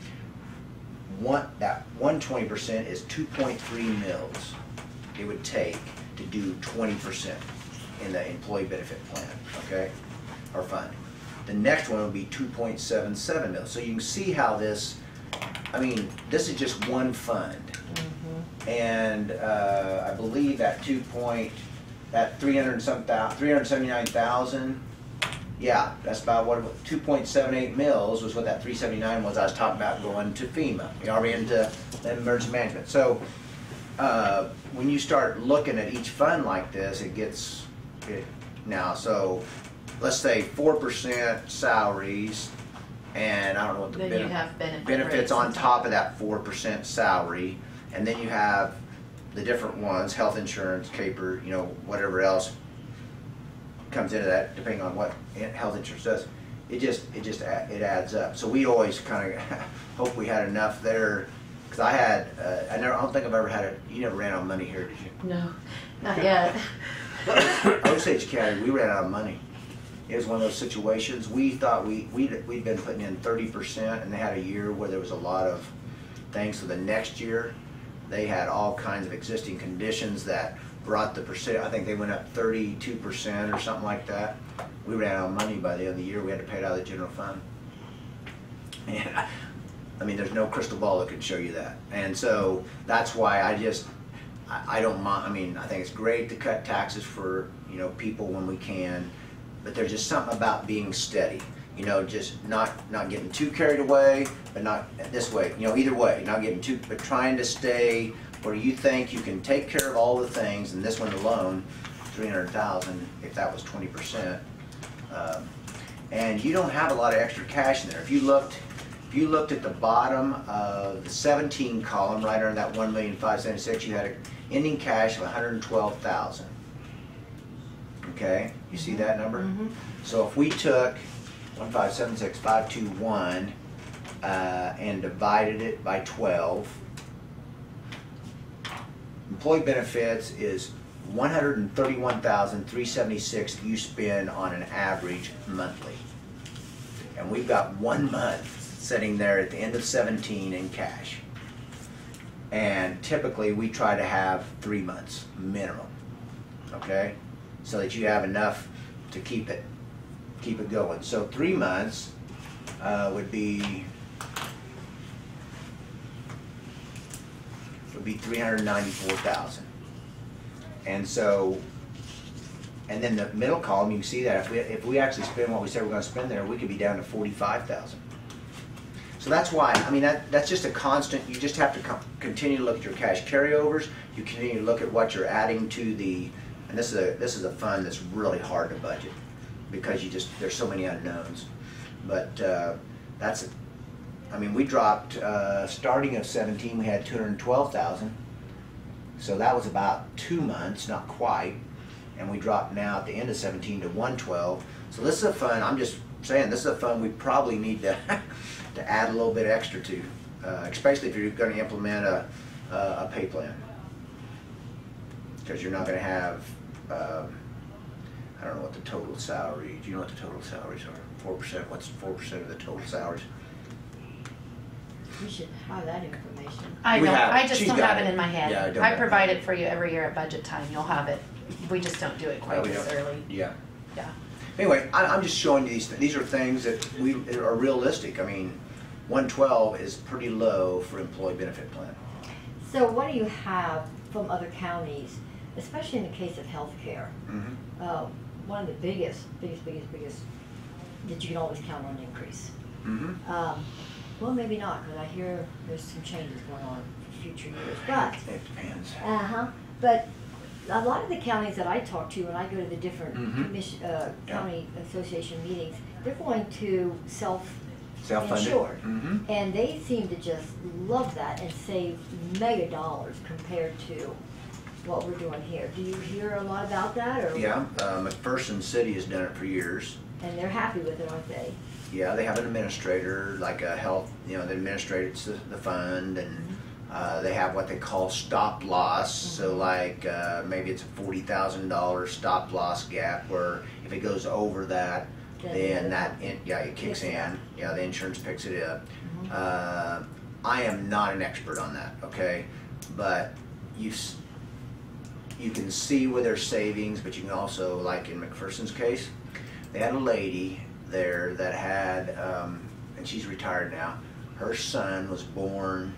that 120% is 2.3 mils it would take to do 20% in the employee benefit plan, okay, or fund. The next one would be 2.77 mils. So you can see how this, I mean, this is just one fund. And I believe that 379,000, yeah, that's about what, 2.78 mils was what that 379 was I was talking about going to FEMA, already into emergency management. So when you start looking at each fund like this, it gets, now, so let's say 4% salaries, and I don't know what the Then you have benefits rates on top of that 4% salary, and then you have the different ones, health insurance, CAPER, you know, whatever else comes into that, depending on what health insurance does. It adds up. So we always kind of hope we had enough there, because I don't think I've ever had a, you never ran out of money here, did you? No, not yet. Osage County, we ran out of money. It was one of those situations, we thought we'd been putting in 30%, and they had a year where there was a lot of things. So the next year, they had all kinds of existing conditions that brought the percent, I think they went up 32% or something like that. We ran out of money by the end of the year. We had to pay it out of the general fund. And I mean, there's no crystal ball that can show you that. And so that's why I don't mind. I mean, I think it's great to cut taxes for, you know, people when we can, but there's just something about being steady. You know, just not getting too carried away, but not this way, you know, either way, not getting too, but trying to stay where you think you can take care of all the things, and this one alone, 300,000, if that was 20%. And you don't have a lot of extra cash in there. If you looked at the bottom of the 17 column, right under that 1,576,000, you had an ending cash of 112,000. Okay, you see that number? So if we took 1,576,521 and divided it by 12, employee benefits is 131,376 you spend on an average monthly. And we've got 1 month sitting there at the end of 17 in cash. And typically we try to have 3 months minimum, okay? So that you have enough to keep it going. So 3 months would be 394,000. And so, and then the middle column, you can see that if we actually spend what we said we're going to spend there, we could be down to 45,000. So that's why, I mean, that's just a constant. You just have to continue to look at your cash carryovers. You continue to look at what you're adding to the, and this is a fund that's really hard to budget, because there's so many unknowns. But that's, I mean, we dropped, starting of 17, we had 212,000. So that was about 2 months, not quite. And we dropped now at the end of 17 to 112. So this is a fund, I'm just saying, this is a fund we probably need to, to add a little bit extra to, especially if you're going to implement a pay plan. Because you're not going to have, I don't know what the total salary, do you know what the total salaries are? 4%, what's 4% of the total salaries? We should have that information. I We don't, have it. I just She's don't got have it. it in my head. Yeah, I don't I have provide it. it for you every year at budget time. You'll have it. We just don't do it quite we this don't. early. Yeah. Yeah. Anyway, I'm just showing you these. These are things that are realistic. I mean, 112 is pretty low for employee benefit plan. So what do you have from other counties, especially in the case of healthcare? Mm-hmm. One of the biggest that you can always count on an increase. Mm-hmm. Well, maybe not, because I hear there's some changes going on for future years. But It depends. But a lot of the counties that I talk to, when I go to the different Mhm. county association meetings, they're going to Self-funded. self-insured. Mm-hmm. And they seem to just love that and save mega dollars compared to what we're doing here. Do you hear a lot about that? Or? Yeah, McPherson City has done it for years. And they're happy with it, aren't they? Yeah, they have an administrator, like a health, the administrates the fund, and they have what they call stop loss. So like maybe it's a $40,000 stop loss gap, where if it goes over that, then it kicks in. Yeah, the insurance picks it up. I am not an expert on that, okay, but you can see where there's savings, but you can also, like in McPherson's case, they had a lady there that had, and she's retired now, her son was born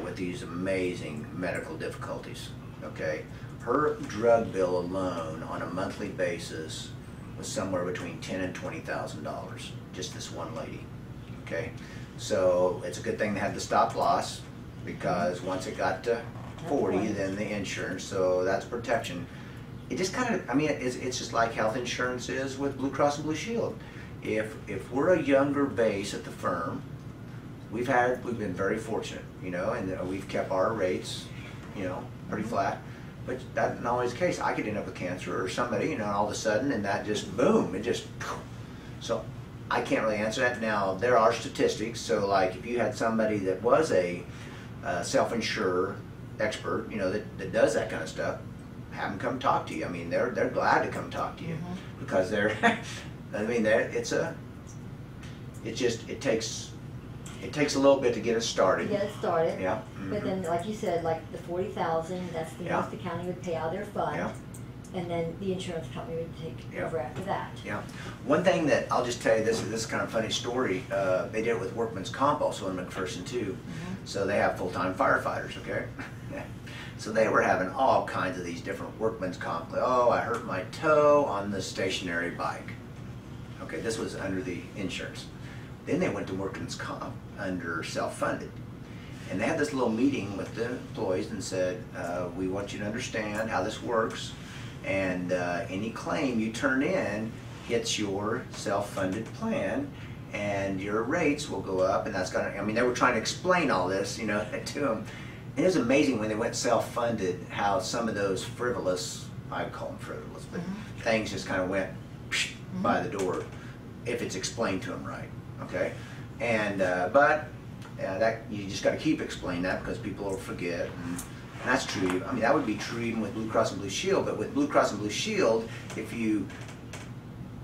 with these amazing medical difficulties, okay? Her drug bill alone on a monthly basis was somewhere between $10,000 and $20,000, just this one lady, okay? So it's a good thing they had the stop loss, because once it got to 40, then the insurance, so that's protection. It just kind of, I mean, it's just like health insurance is with Blue Cross and Blue Shield. If we're a younger base at the firm, we've been very fortunate, and we've kept our rates, pretty flat. But that's not always the case. I could end up with cancer or somebody, all of a sudden, and that just boom, so I can't really answer that. Now, there are statistics, so like if you had somebody that was a self-insurer expert, that does that kind of stuff, have them come talk to you. I mean, they're glad to come talk to you, because they're, I mean, it takes a little bit to get it started. Get it started. Yeah. But then, like you said, like the 40,000, that's the most the county would pay out of their fund. Yeah. And then the insurance company would take over after that. Yeah. One thing that I'll just tell you, this is kind of a funny story. They did it with workman's comp also in McPherson too. So they have full-time firefighters, okay? So they were having all kinds of these different workman's comp. Oh, I hurt my toe on the stationary bike. Okay, this was under the insurance. Then they went to workman's comp under self-funded. And they had this little meeting with the employees and said, we want you to understand how this works, and any claim you turn in hits your self-funded plan, and your rates will go up, and that's gonna, I mean, they were trying to explain all this, to them. And it was amazing when they went self-funded how some of those frivolous, I call them frivolous, but things just kind of went by the door if it's explained to them right, okay? And but that you just got to keep explaining that, because people will forget, and that's true. I mean, that would be true even with Blue Cross and Blue Shield. But with Blue Cross and Blue Shield, if you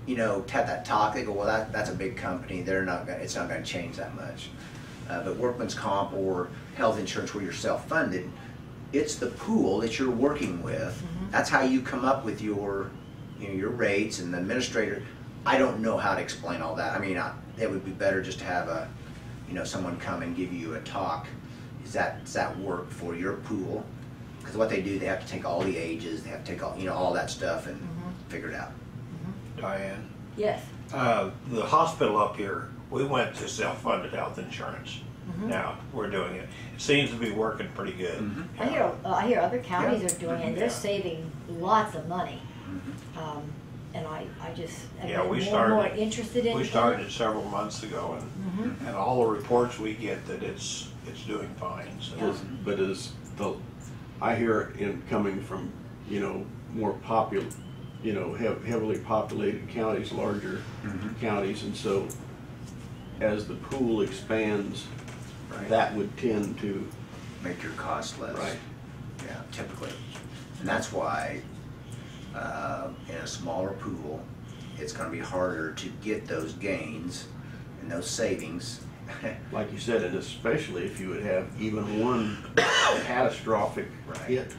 have that talk, they go, well, that's a big company. It's not going to change that much. But workman's comp or health insurance where you're self-funded, it's the pool that you're working with. That's how you come up with your rates, and the administrator. I don't know how to explain all that. I mean, it would be better just to have someone come and give you a talk. Does that work for your pool? Because what they do, they have to take all the ages, they have to take all that stuff and figure it out. Diane? Yes. The hospital up here, we went to self-funded health insurance. Now we're doing it. It seems to be working pretty good. I hear other counties are doing it, and they're saving lots of money. And I just am we more and more interested in it. We started several months ago, and all the reports we get that it's doing fine. So. But I hear it coming from more popular, heavily populated counties, larger counties, and so as the pool expands, that would tend to make your cost less. Right. Yeah, typically, and that's why in a smaller pool, it's going to be harder to get those gains and those savings. Like you said, and especially if you would have even one catastrophic hit,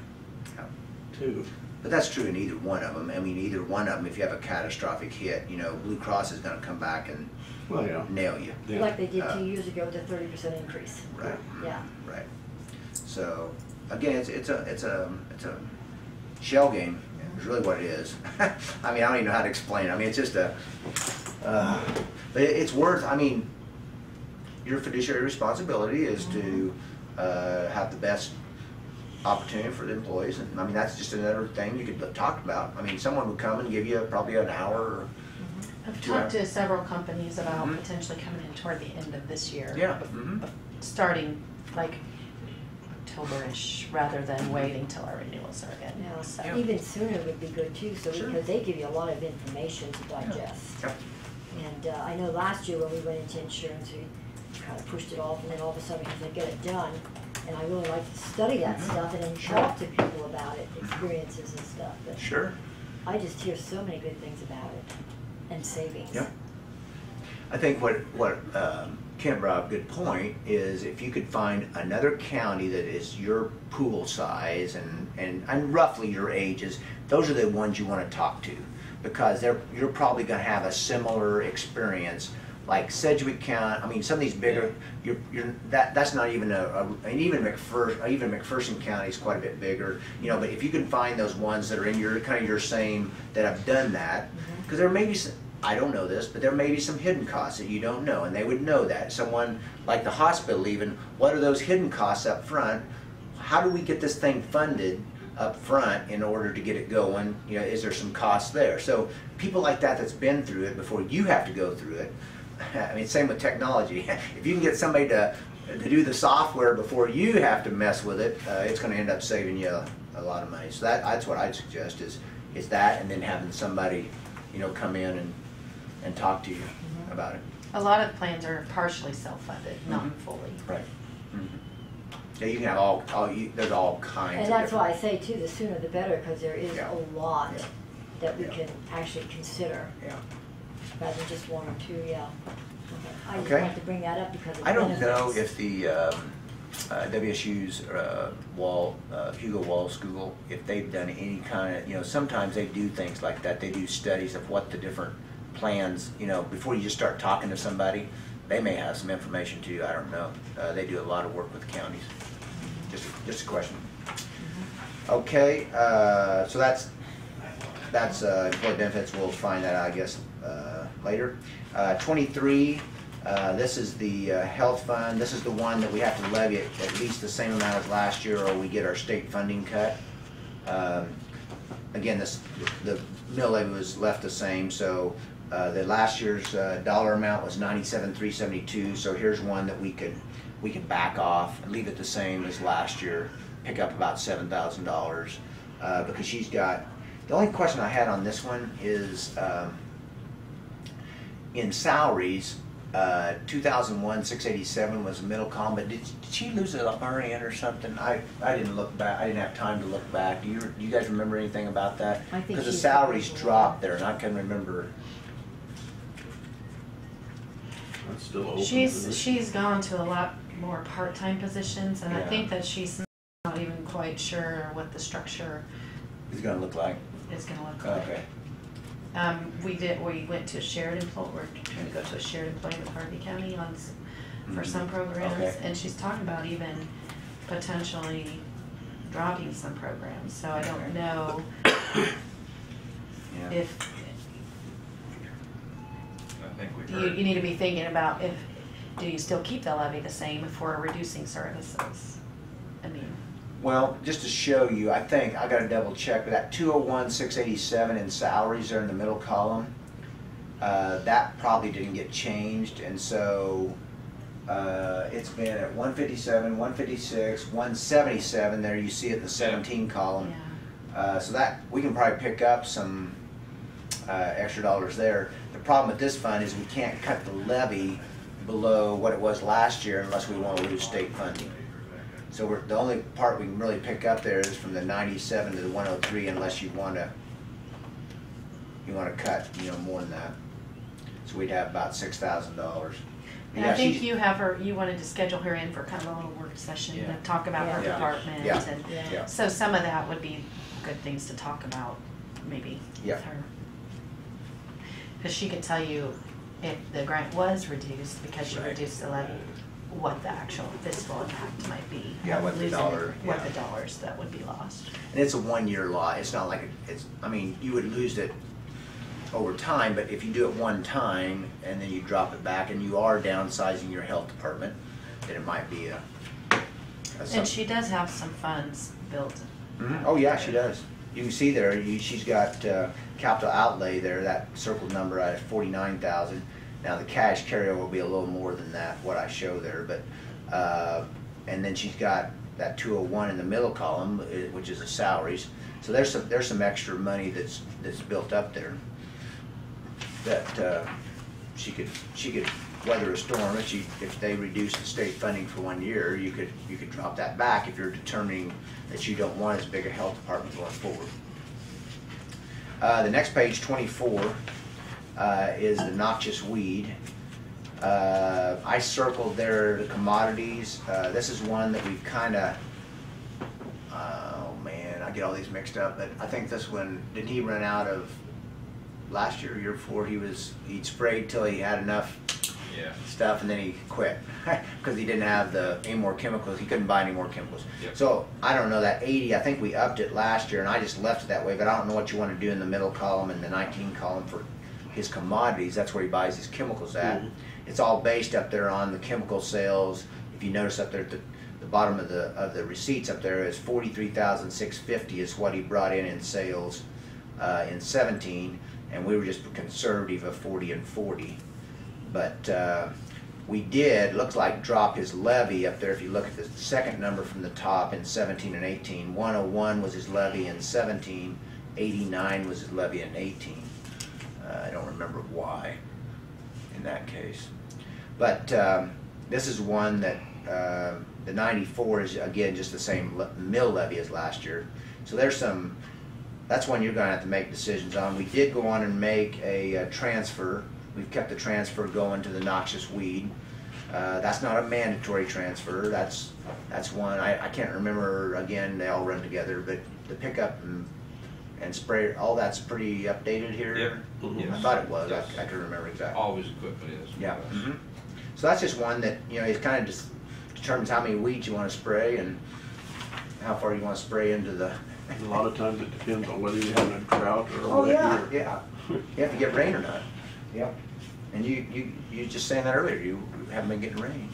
too. But that's true in either one of them. I mean, either one of them, if you have a catastrophic hit, you know, Blue Cross is gonna come back and Well, yeah. nail you. Yeah. Like they did 2 years ago with the 30% increase. Right. Yeah. Right. So, again, it's a shell game, is really what it is. I mean, I don't even know how to explain it. I mean, it's just but it's worth, I mean, your fiduciary responsibility is to have the best opportunity for the employees, and I mean, that's just another thing you could talk about. I mean, someone would come and give you probably an hour or I've 2 talked hours. to several companies about Mhm. potentially coming in toward the end of this year. Yeah. Starting like October-ish rather than waiting till our renewals are in. Yeah, So, even sooner would be good too, so Sure. because they give you a lot of information to digest. Yep. And I know last year when we went into insurance, we kind of pushed it off, and then all of a sudden, because they get it done, and I really like to study that stuff and then talk to people about it, experiences and stuff, but Sure. I just hear so many good things about it, and savings. Yep. I think what Kent brought up a good point is if you could find another county that is your pool size and roughly your ages, those are the ones you want to talk to, because you're probably going to have a similar experience. Like Sedgwick County, I mean, some of these bigger, that's not even and even McPherson County is quite a bit bigger, you know. But if you can find those ones that are in your kind of your same that have done that, because there may be some, I don't know this, but there may be some hidden costs that you don't know, and they would know that. Someone like the hospital, even, what are those hidden costs up front? How do we get this thing funded up front in order to get it going? You know, is there some cost there? So people like that that's been through it before you have to go through it. I mean, same with technology. If you can get somebody to do the software before you have to mess with it, it's going to end up saving you a lot of money. So that's what I'd suggest is that, and then having somebody, you know, come in and talk to you about it. a lot of plans are partially self-funded, not fully. Right. Yeah, you can have there's all kinds of And that's why I different- say too, the sooner the better, because there is Yeah. a lot Yeah. that we Yeah. can actually consider, Yeah. rather than just one or two, yeah. Okay. I just Okay. wanted to bring that up because of the I don't know benefits. if the WSU's Hugo Wall School, if they've done any kind of, you know, sometimes they do things like that. They do studies of what the different plans, you know, before you just start talking to somebody, they may have some information to you. I don't know. They do a lot of work with counties. Just a question. Okay, so that's employee benefits. We'll find that out, I guess, later. 23. This is the health fund. This is the one that we have to levy at least the same amount as last year, or we get our state funding cut. Again, the mill levy was left the same, so the last year's dollar amount was $97,372. So here's one that we could back off and leave it the same as last year, pick up about $7,000 because she's got. The only question I had on this one is in salaries. 2001 687 was the middle column, but did she lose an RN or something? I didn't look back. I didn't have time to look back. Do you guys remember anything about that? I think because the she's salaries got- dropped there, and I can remember. That's still open. She's gone to a lot more part-time positions, and I Yeah. think that she's not even quite sure what the structure It's gonna look like. is gonna look like. Okay. We went to a shared employment, we're trying to go to a shared employment with Harvey County for some programs, Okay. and she's talking about even potentially dropping some programs, so I don't know Yeah. if, I think we you heard. need to be thinking about do you still keep the levy the same if we're reducing services? I mean, Well, just to show you, I think I got to double check, but that 201 687 in salaries there in the middle column, that probably didn't get changed, and so it's been at 157, 156, 177. There you see it in the 17 column. yeah. So that we can probably pick up some extra dollars there. The problem with this fund is we can't cut the levy below what it was last year unless we want to lose state funding. So the only part we can really pick up there is from the 97 to the 103, unless you want to cut, you know, more than that. So we'd have about $6,000. And I think you wanted to schedule her in for kind of a little work session Yeah. to talk about her Yeah. department, Yeah. and Yeah. Yeah. so some of that would be good things to talk about, maybe, Yeah. with her. Because she could tell you if the grant was reduced because you Right. reduced the levy, what the actual fiscal impact might be. Yeah, what the Losing dollar, What yeah. the dollars that would be lost. And it's a 1-year law. It's not like it's, I mean, you would lose it over time, but if you do it one time and then you drop it back and you are downsizing your health department, then it might be a And she does have some funds built. Mhm. Oh, yeah, she does. You can see there, she's got capital outlay there, that circled number at 49,000. Now, the cash carryover will be a little more than that, what I show there, but, and then she's got that 201 in the middle column, which is the salaries. So there's some extra money that's built up there that she could weather a storm. If they reduce the state funding for 1 year, you could drop that back if you're determining that you don't want as big a health department going forward. The next page, 24, is the noxious weed. I circled there the commodities. This is one that we've kind of, oh man, I get all these mixed up, but I think this one, didn't he run out of last year, year before, he'd sprayed till he had enough Yeah. stuff and then he quit because he didn't have any more chemicals. He couldn't buy any more chemicals. Yep. So I don't know, that 80, I think we upped it last year and I just left it that way, but I don't know what you want to do in the middle column and the 19 column for his commodities. That's where he buys his chemicals at. It's all based up there on the chemical sales. If you notice up there at the bottom of the receipts up there is 43,650 is what he brought in sales in 17, and we were just conservative of 40 and 40. But we did, looks like, drop his levy up there. If you look at the second number from the top in 17 and 18, 101 was his levy in 17, 89 was his levy in 18. I don't remember why in that case. But this is one that the 94 is, again, just the same mill levy as last year. So there's some, that's one you're going to have to make decisions on. We did go on and make a transfer. We've kept the transfer going to the noxious weed. That's not a mandatory transfer. That's one, I can't remember, again, they all run together, but the pickup and spray, all that's pretty updated here. Yep. I Yes. thought it was, Yes. I can remember exactly. All of his equipment is. Yeah. So that's just one that, it kind of just determines how many weeds you want to spray and how far you want to spray into the. A lot of times it depends on whether you're having a drought or Oh, a wet yeah, year. yeah. You have to get rain or not. Yep. And you just saying that earlier, you haven't been getting rain.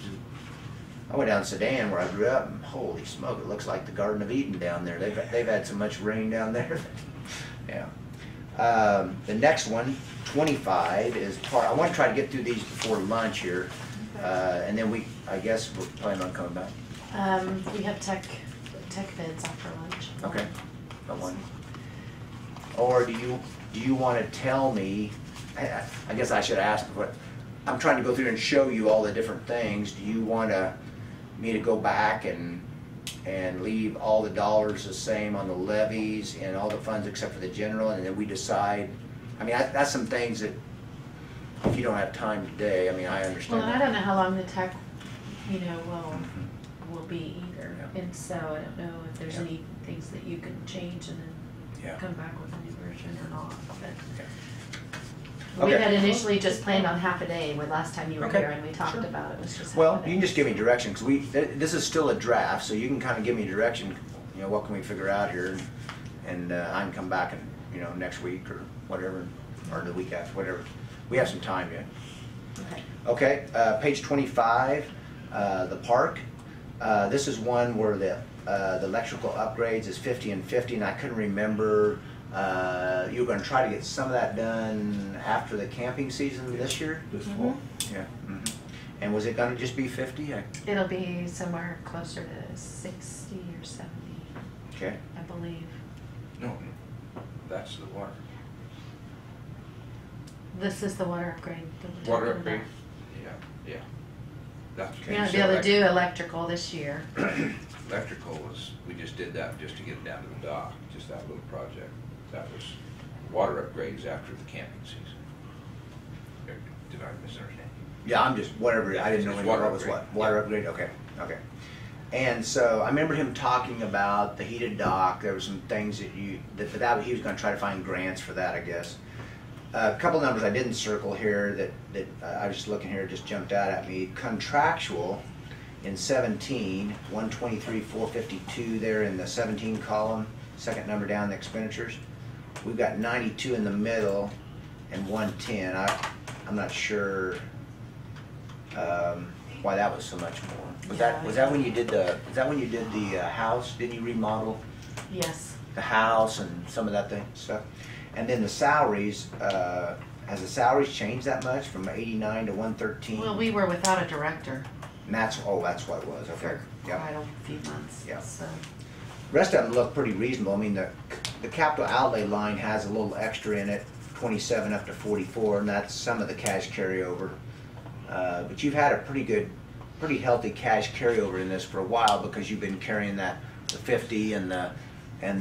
I went down to Sedan where I grew up and holy smoke, it looks like the Garden of Eden down there. They've had so much rain down there. Yeah. The next one, 25, is I want to try to get through these before lunch here. And then I guess we're planning on coming back. We have tech bids after lunch. Okay. Got one. Or do you want to tell me, I guess I should ask, but I'm trying to go through and show you all the different things. Do you want me to go back and leave all the dollars the same on the levies and all the funds except for the general, and then we decide? I mean, that's some things that if you don't have time today, I mean, I understand. Well, I that. don't know how long the tech, will be either. Yeah. And so I don't know if there's Yeah. any things that you can change and then Yeah. come back with a new version or not. But Okay. we had initially just planned on half a day when last time you were Okay. here and we talked Sure. about it. It was just half Well, a day. you can just give me direction, because this is still a draft, so you can kind of give me direction, what can we figure out here, and I can come back and, next week or whatever, or the week after, whatever. We have some time yet. Okay. Okay, page 25, the park. This is one where the electrical upgrades is 50 and 50, and I couldn't remember, you were gonna try to get some of that done after the camping season this year? This fall. Yeah. And was it gonna just be 50? It'll be somewhere closer to 60 or 70, Okay. I believe. No, that's the water. This is the water upgrade. that we're Water talking upgrade? about. Yeah. That's. We're gonna be able to do electrical this year. Electrical was, we just did that just to get it down to the dock, just that little project. That was water upgrades after the camping season. Did I misunderstand? Yeah, I'm just, whatever, I didn't know It's what water was what. upgrade. Water Yeah. upgrade, okay, okay. And so I remember him talking about the heated dock. There were some things that he was going to try to find grants for that, I guess. A couple numbers I didn't circle here that I was just looking here, just jumped out at me. Contractual in 17, 123, 452 there in the 17 column, second number down, the expenditures. We've got 92 in the middle and 110. I'm not sure why that was so much more. Was that when you did the house? Didn't you remodel Yes. the house and some of that stuff? And then the salaries, has the salaries changed that much from 89 to 113? Well, we were without a director And that's what it was, okay. for Yep. quite a few months. Yeah. So, Rest of them look pretty reasonable. I mean, the capital outlay line has a little extra in it, 27 up to 44, and that's some of the cash carryover. But you've had a pretty healthy cash carryover in this for a while because you've been carrying the 50 and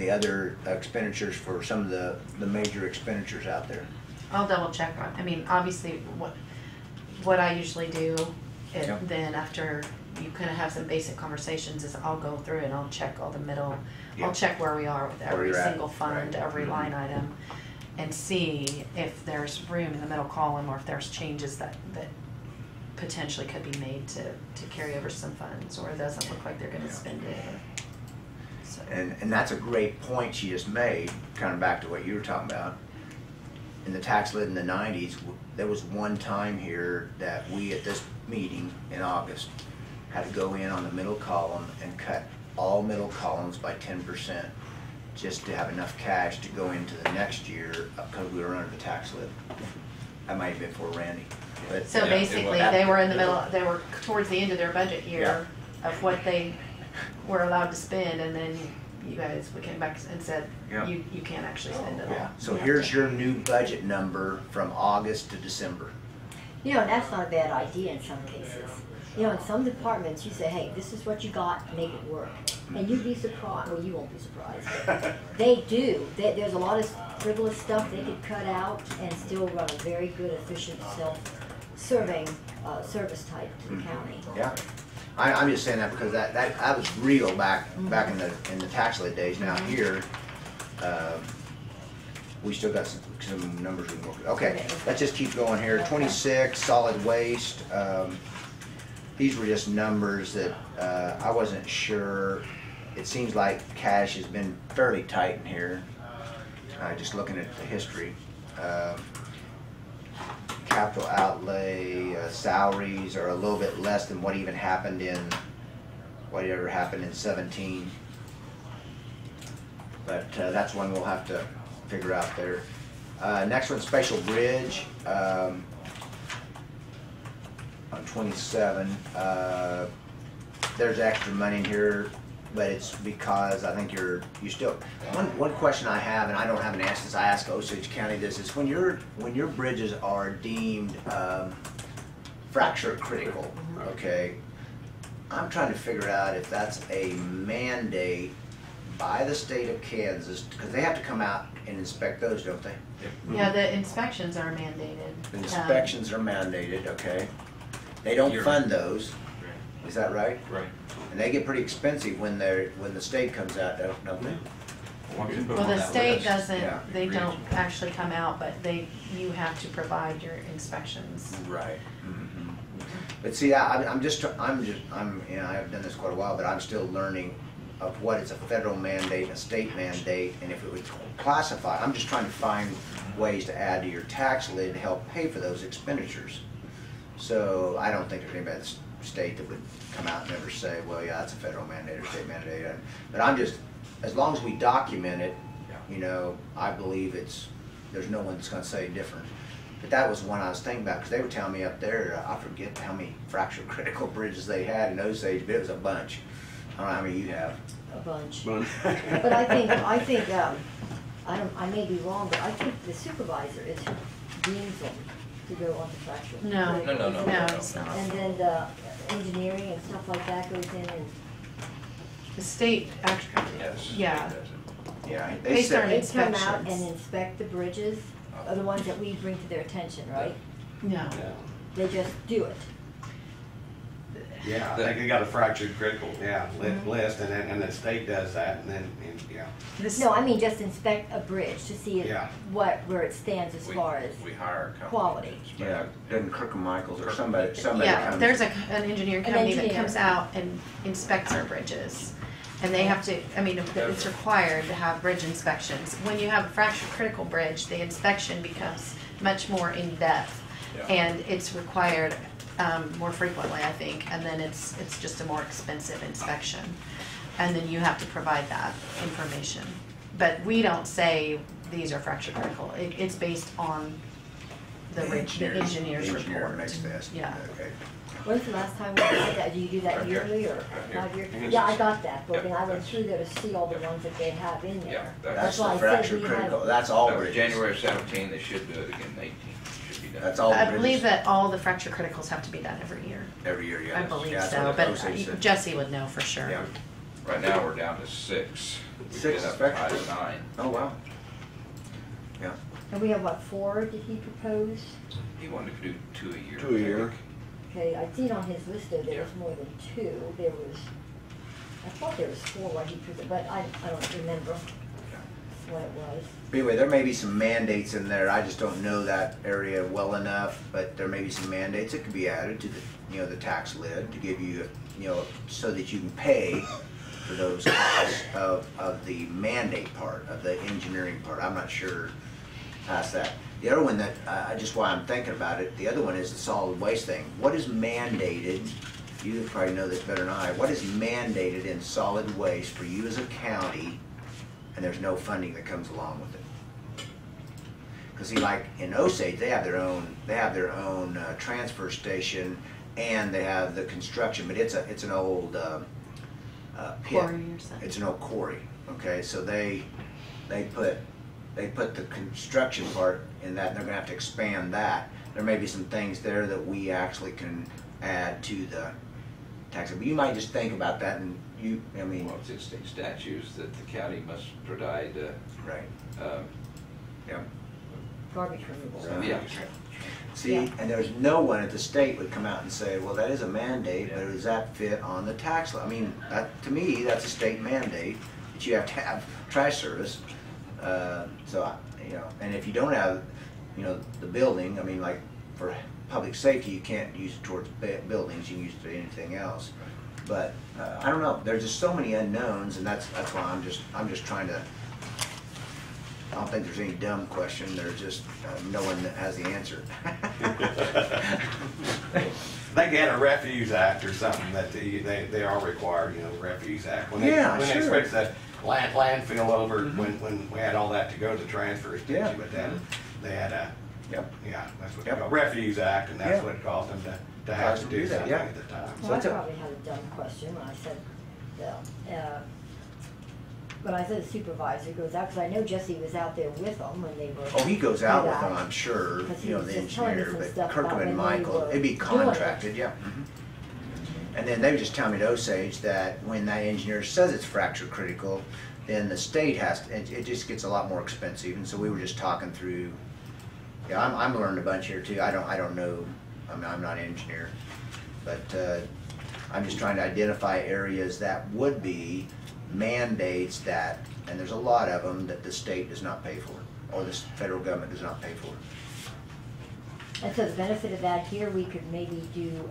the other expenditures for some of the major expenditures out there. I'll double check on, I mean, obviously, what I usually do, Yep. then after you kind of have some basic conversations, is I'll go through and I'll check all the middle, Yep. I'll check where we are with Where every you're at, single fund, right. every Mhm. line item, and see if there's room in the middle column or if there's changes that potentially could be made to carry over some funds, or it doesn't look like they're gonna Yeah. spend it. So, And that's a great point she just made, kind of back to what you were talking about. In the tax lid in the 90s, there was one time here that we, at this meeting in August, had to go in on the middle column and cut all middle columns by 10%, just to have enough cash to go into the next year, because we were under the tax lid. That might have been for Randy. But So Yeah, basically, it- they were in the middle, they were towards the end of their budget year Yeah. of what they were allowed to spend, and then you guys, we came back and said, Yeah. you can't actually spend it all. Yeah, so You have here's to- your new budget number from August to December. You know, and that's not a bad idea in some cases. You know, in some departments, you say, hey, this is what you got, make it work. And you'd be surprised, well, you won't be surprised. They do. There's a lot of frivolous stuff they could cut out and still run a very good, efficient, self-serving service type to the county. Yeah, I'm just saying that because that was real back in the tax lid days. Now here, we still got some numbers we can work with. Okay, let's just keep going here. 26, solid waste. These were just numbers that I wasn't sure. It seems like cash has been fairly tight in here. Just looking at the history. Capital outlay, salaries are a little bit less than what even happened whatever happened in 17. But that's one we'll have to figure out there. Next one, special bridge. On 27, there's extra money in here, but it's because I think you still, one question I have, and I don't have an answer, is I ask Osage County this, is when your bridges are deemed fracture critical, okay, I'm trying to figure out if that's a mandate by the state of Kansas, because they have to come out and inspect those, don't they? Yeah, the inspections are mandated. The inspections are mandated, okay? They don't fund those, is that right? Right. And they get pretty expensive when the state comes out, don't they? Well, the state Yeah. doesn't, they don't actually come out, but you have to provide your inspections. Right. But see, I'm you know, I've done this quite a while, but I'm still learning of what is a federal mandate and a state mandate, and if it would classify. I'm just trying to find ways to add to your tax lid to help pay for those expenditures. So I don't think there's anybody in the state that would come out and ever say, well, yeah, that's a federal mandate or state mandate. But I'm just, as long as we document it, you know, I believe there's no one that's gonna say different. But that was one I was thinking about, because they were telling me up there, I forget how many fracture critical bridges they had in those days, but it was a bunch. I don't know how many you have. A bunch. But But I think, I may be wrong, but I think the supervisor is who deems them to go on the fracture. No. No, It's not. And then the engineering and stuff like that goes in and The state actually, Yes. yeah, Yeah, They said, they come out Inspections. and inspect the bridges, are the ones that we bring to their attention, right? no. They just do it. Yeah, I think they got a fractured critical, list, and the state does that, and then, yeah. No, I mean just inspect a bridge to see if, Yeah. where it stands as far as We hire a company. quality. Yeah, doesn't Kirk and Michaels or somebody Yeah, comes. there's an engineering An company that engineer. comes out and inspects our bridges. And they have to, I mean, it's required to have bridge inspections. When you have a fracture critical bridge, the inspection becomes much more in-depth. Yeah. And it's required more frequently, I think, and then it's just a more expensive inspection. And then you have to provide that information. But we don't say these are fracture critical. It's based on the engineer's report. Engineer makes the estimate, Yeah. okay. When's the last time we did that? Do you do that Right here. yearly or Right here. 5 years? Mhm. Yeah, I got that book, Yep, and I went that's- through there to see all the ones that they have in Yeah, there. That's why the I said fracture we had- critical, that's all That was bridges. January 17, they should do it again in 18, should be done. That's all I bridges. believe that all the fracture criticals have to be done every year. Every year, yeah. I believe Yeah, that's so, what but OSA said. Jesse would know for sure. Yeah. Right now, we're down to 6. We Six get up fracture to 9. Oh, wow. Yeah. And we have, what, 4 did he propose? He wanted to do 2 a year. 2 a year. Okay, I see it on his list though, there was Yeah. more than 2. There was, I thought there was 4 while he presented, but I don't remember what it was. But anyway, there may be some mandates in there, I just don't know that area well enough, but there may be some mandates that could be added to the, the tax lid to give you, so that you can pay for those costs of the mandate part, of the engineering part. I'm not sure past that. The other one that, just why I'm thinking about it, the other one is the solid waste thing. What is mandated, you probably know this better than I, what is mandated in solid waste for you as a county, and there's no funding that comes along with it? Because see, like in Osage, they have their own transfer station, and they have the construction, but it's an old pit. Quarry or something. It's an old quarry. Okay, so they put the construction part in that, and they're gonna have to expand that. There may be some things there that we actually can add to the tax. But you might just think about that, and Well, it's in state statutes that the county must provide, right, yeah. Garbage removal. yeah. See, Yeah. and there's no one at the state would come out and say, well, that is a mandate, but does that fit on the tax law? I mean, to me, that's a state mandate, that you have to have trash service. And if you don't have, the building, I mean, like for public safety, you can't use it towards buildings, you can use it for anything else. But, I don't know, there's just so many unknowns, and that's why I'm just trying to, I don't think there's any dumb question, there's just no one that has the answer. They get a refuse act or something that they are required, refuse act. When Yeah, they sure. switched that landfill over, when we had all that to go to the transfer station, Yeah. but then they had a, Yep. that's what Yep. they call refuse act, and that's Yeah. what caused them to have to do that, something yeah. at the time. Well, I it's a- probably had a dumb question when I said, when I said the supervisor goes out, because I know Jesse was out there with them when they were. Oh, he goes out with Yeah. them, I'm sure, Because he the was just telling me engineer, some but stuff Kirkham about and when they Michael, were it'd be doing it. contracted, yeah. And then they were just telling me at Osage that when that engineer says it's fracture critical, then the state has to, it just gets a lot more expensive, and so we were just talking through, I'm learning a bunch here too, I don't know, I'm not an engineer, but, I'm just trying to identify areas that would be mandates that, and there's a lot of them that the state does not pay for, or the federal government does not pay for. And so the benefit of that here, we could maybe do,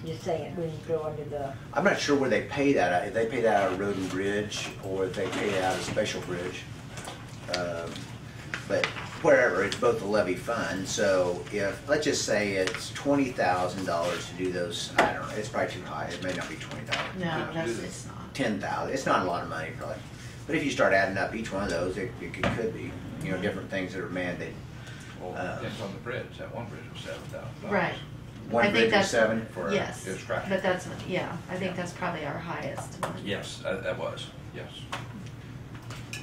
just saying it wouldn't go under the, I'm not sure where they pay that at, if they pay that out of Road and Bridge, or if they pay it out of Special Bridge. But wherever, it's both a levy fund, so if, let's just say it's $20,000 to do those, I don't know, it's probably too high, it may not be $20,000. No, it's not. 10,000, it's not a lot of money probably. But if you start adding up each one of those, it could be, different things that are mandated. Well, it depends on the bridge. That one bridge was $7,000. Right. One I think bridge is that's- 7 for. Yes, It's fractured. but that's, I think that's probably our highest one. Yes, that was, yes.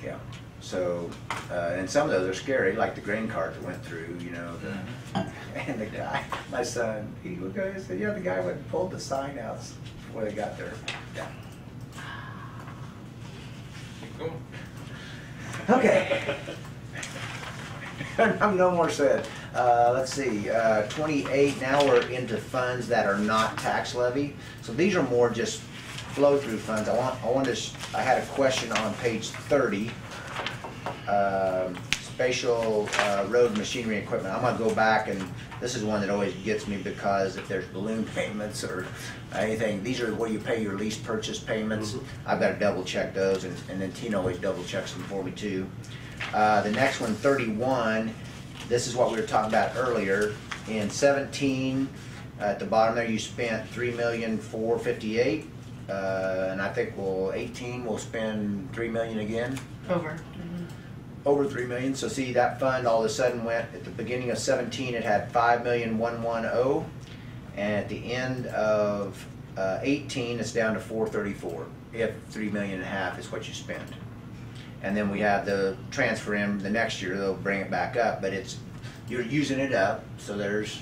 Yeah, so, and some of those are scary, like the grain cart that went through, and the guy, my son, he would go and say, the guy went and pulled the sign out before they got there. Yeah. Keep going. Okay. I'm no more said. Let's see, 28, now we're into funds that are not tax levy. So these are more just flow-through funds. I had a question on page 30. Spatial road machinery equipment. I'm gonna go back, and this is one that always gets me because if there's balloon payments or anything, these are where you pay your lease purchase payments. I've got to double check those, and then Tina always double checks them for me too. The next one, 31, this is what we were talking about earlier. In 17, at the bottom there, you spent $3,458,000, and I think 18 we'll spend $3 million again. Over 3 million. So see, that fund all of a sudden went at the beginning of 17, it had 5,110,000, and at the end of 18, it's down to 434. If 3.5 million is what you spend, and then we have the transfer in the next year, they'll bring it back up, but you're using it up. So there's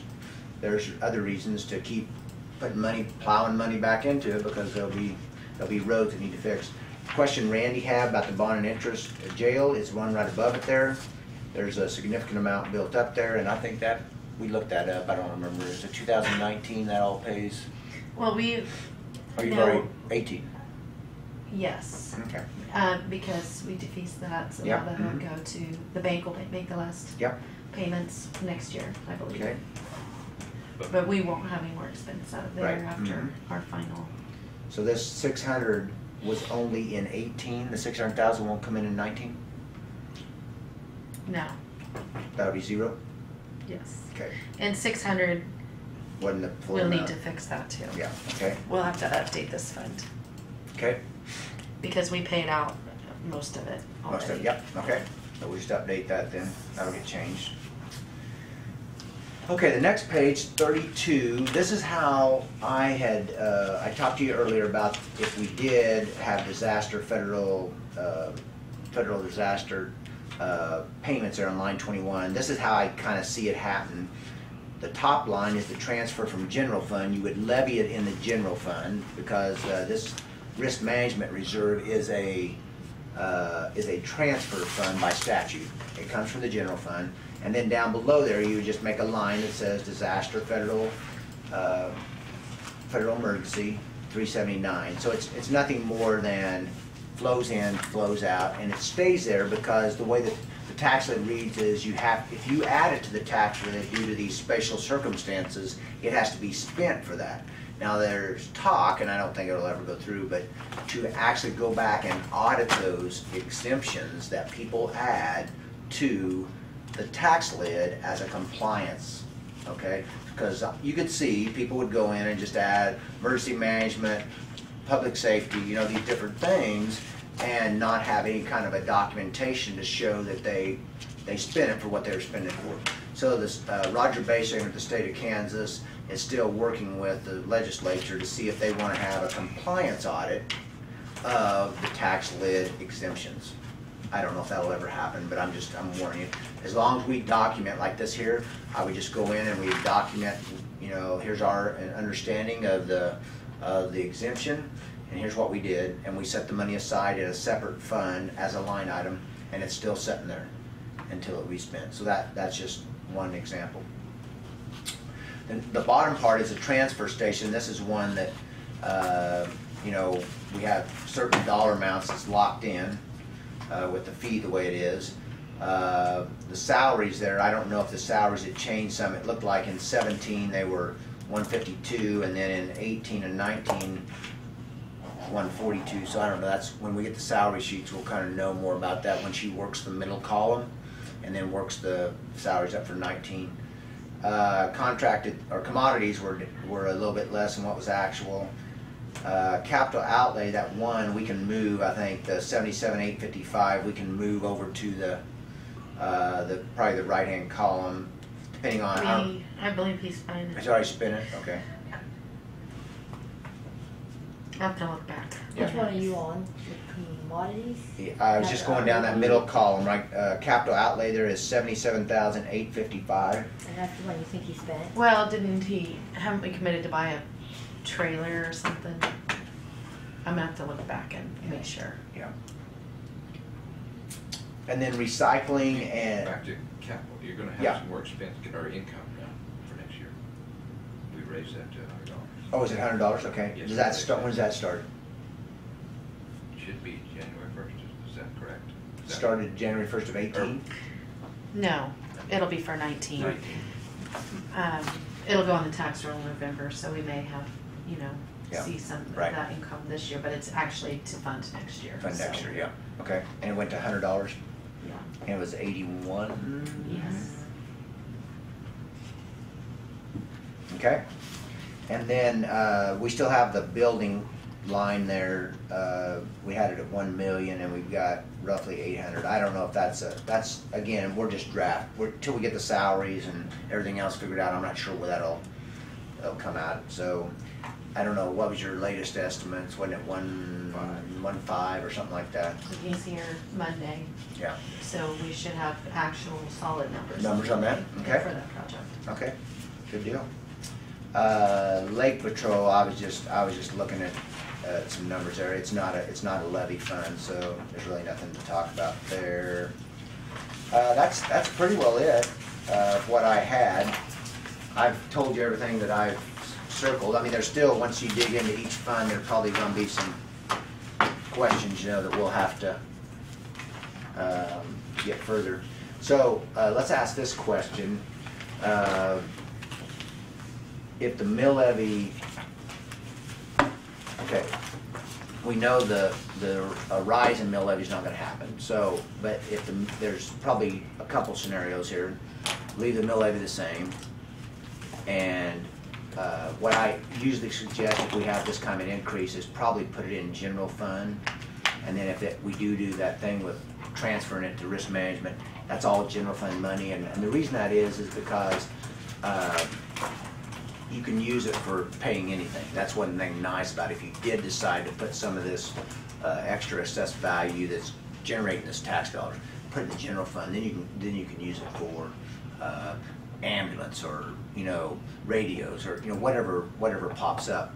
other reasons to keep putting money, plowing money back into it, because there'll be roads that need to fix. Question Randy had about the bond and interest jail is one right above it there. There's a significant amount built up there, and I think that we looked that up. I don't remember. Is it 2019 that all pays? Well, Or you've already 18? Yes. Okay. Because we defeased that, so Yep. now that will go to the bank. Will make the last Yep. payments next year, I believe. Okay. But we won't have any more expense out of there Right. after our final. So this 600 was only in 18. The 600,000 won't come in 19. No. That would be zero. Yes. Okay. And 600, Wasn't the full we'll need amount. to fix that too. Yeah. Okay. We'll have to update this fund Okay. because we paid out most of it already. Most of it. Yep. Okay. So we'll just update that then. That'll get changed. Okay, the next page, 32, this is how I talked to you earlier about if we did have federal disaster payments there on line 21. This is how I kind of see it happen. The top line is the transfer from general fund. You would levy it in the general fund because this risk management reserve is a transfer fund by statute. It comes from the general fund. And then down below there, you would just make a line that says disaster federal emergency 379. So it's nothing more than flows in, flows out, and it stays there because the way that the tax lid reads is if you add it to the tax lid due to these special circumstances, it has to be spent for that. Now there's talk, and I don't think it'll ever go through, but to actually go back and audit those exemptions that people add to the tax lid as a compliance, okay? Because you could see people would go in and just add emergency management, public safety, these different things, and not have any kind of a documentation to show that they spent it for what they were spending it for. So this Roger Basinger at the state of Kansas is still working with the legislature to see if they want to have a compliance audit of the tax lid exemptions. I don't know if that'll ever happen, but I'm warning you. As long as we document like this here, I would just go in and we document, here's our understanding of the exemption, and here's what we did, and we set the money aside in a separate fund as a line item, and it's still sitting there until it be spent. So that's just one example. Then the bottom part is a transfer station. This is one that, we have certain dollar amounts that's locked in. With the fee the way it is. The salaries there, I don't know if the salaries had changed some. It looked like in 17 they were 152, and then in 18 and 19, 142. So I don't know, that's when we get the salary sheets, we'll kind of know more about that when she works the middle column and then works the salaries up for 19. Contracted, or commodities were a little bit less than what was actual. Capital outlay, that one we can move, I think the 77,855 we can move over to the probably the right hand column, depending on how. I believe he's fine. It's already spent it, okay. I'll have to look back. Which one are you on? Commodities? Yeah, I was just going down that middle column, right? Capital outlay there is 77,855. And that's the one you think he spent? Well, haven't we committed to buy a trailer or something? I'm gonna have to look back and make sure. Yeah. And then recycling and, Back to capital, you're gonna Yeah. have some more expense, or income now for next year. We raised that to $100. oh, is it $100? Okay. Yes, Does that we start, raised when does that start? Should be January 1st, is that correct? Is that- Started January 1st of 18? No, it'll be for 19. 19. It'll go on the tax roll in November, so we may have, Yeah, see some of right. that income this year, but it's actually to fund next year. Fund next so, year, yeah. Okay. And it went to $100 Yeah. and it was 81? Yes. Okay. And then we still have the building line there. We had it at 1 million and we've got roughly 800. I don't know if that's again, we're just till we get the salaries and everything else figured out. I'm not sure where that'll come out. So I don't know, what was your latest estimates? Wasn't it 1.5 or something like that? So he's here Monday, Yeah. so we should have actual solid numbers. Numbers on that? Okay. For that project. Okay, good deal. Lake Patrol, I was just looking at some numbers there. It's not a levy fund, so there's really nothing to talk about there. That's pretty well it, what I had. I've told you everything that I've circled. I mean, there's still, once you dig into each fund, there's probably gonna be some questions, that we'll have to get further. So, let's ask this question. If the mill levy, okay, we know a rise in mill levy is not gonna happen, so, but there's probably a couple scenarios here. Leave the mill levy the same, and what I usually suggest if we have this kind of an increase is probably put it in general fund, and then if we do that thing with transferring it to risk management, that's all general fund money, and the reason that is because you can use it for paying anything. That's one thing nice about it. If you did decide to put some of this extra assessed value that's generating this tax dollars, put it in the general fund, then you can use it for ambulance or radios or whatever pops up.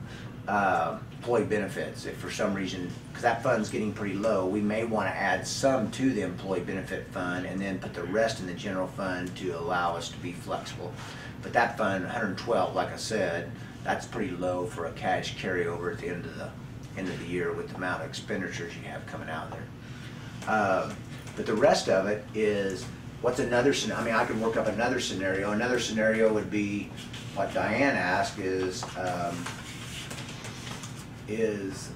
Employee benefits, if for some reason, because that fund's getting pretty low, we may want to add some to the employee benefit fund and then put the rest in the general fund to allow us to be flexible. But that fund, 112, like I said, that's pretty low for a cash carryover at the end of the year with the amount of expenditures you have coming out there. But the rest of it is, what's another scenario? I mean, I could work up another scenario. Another scenario would be what Diane asked is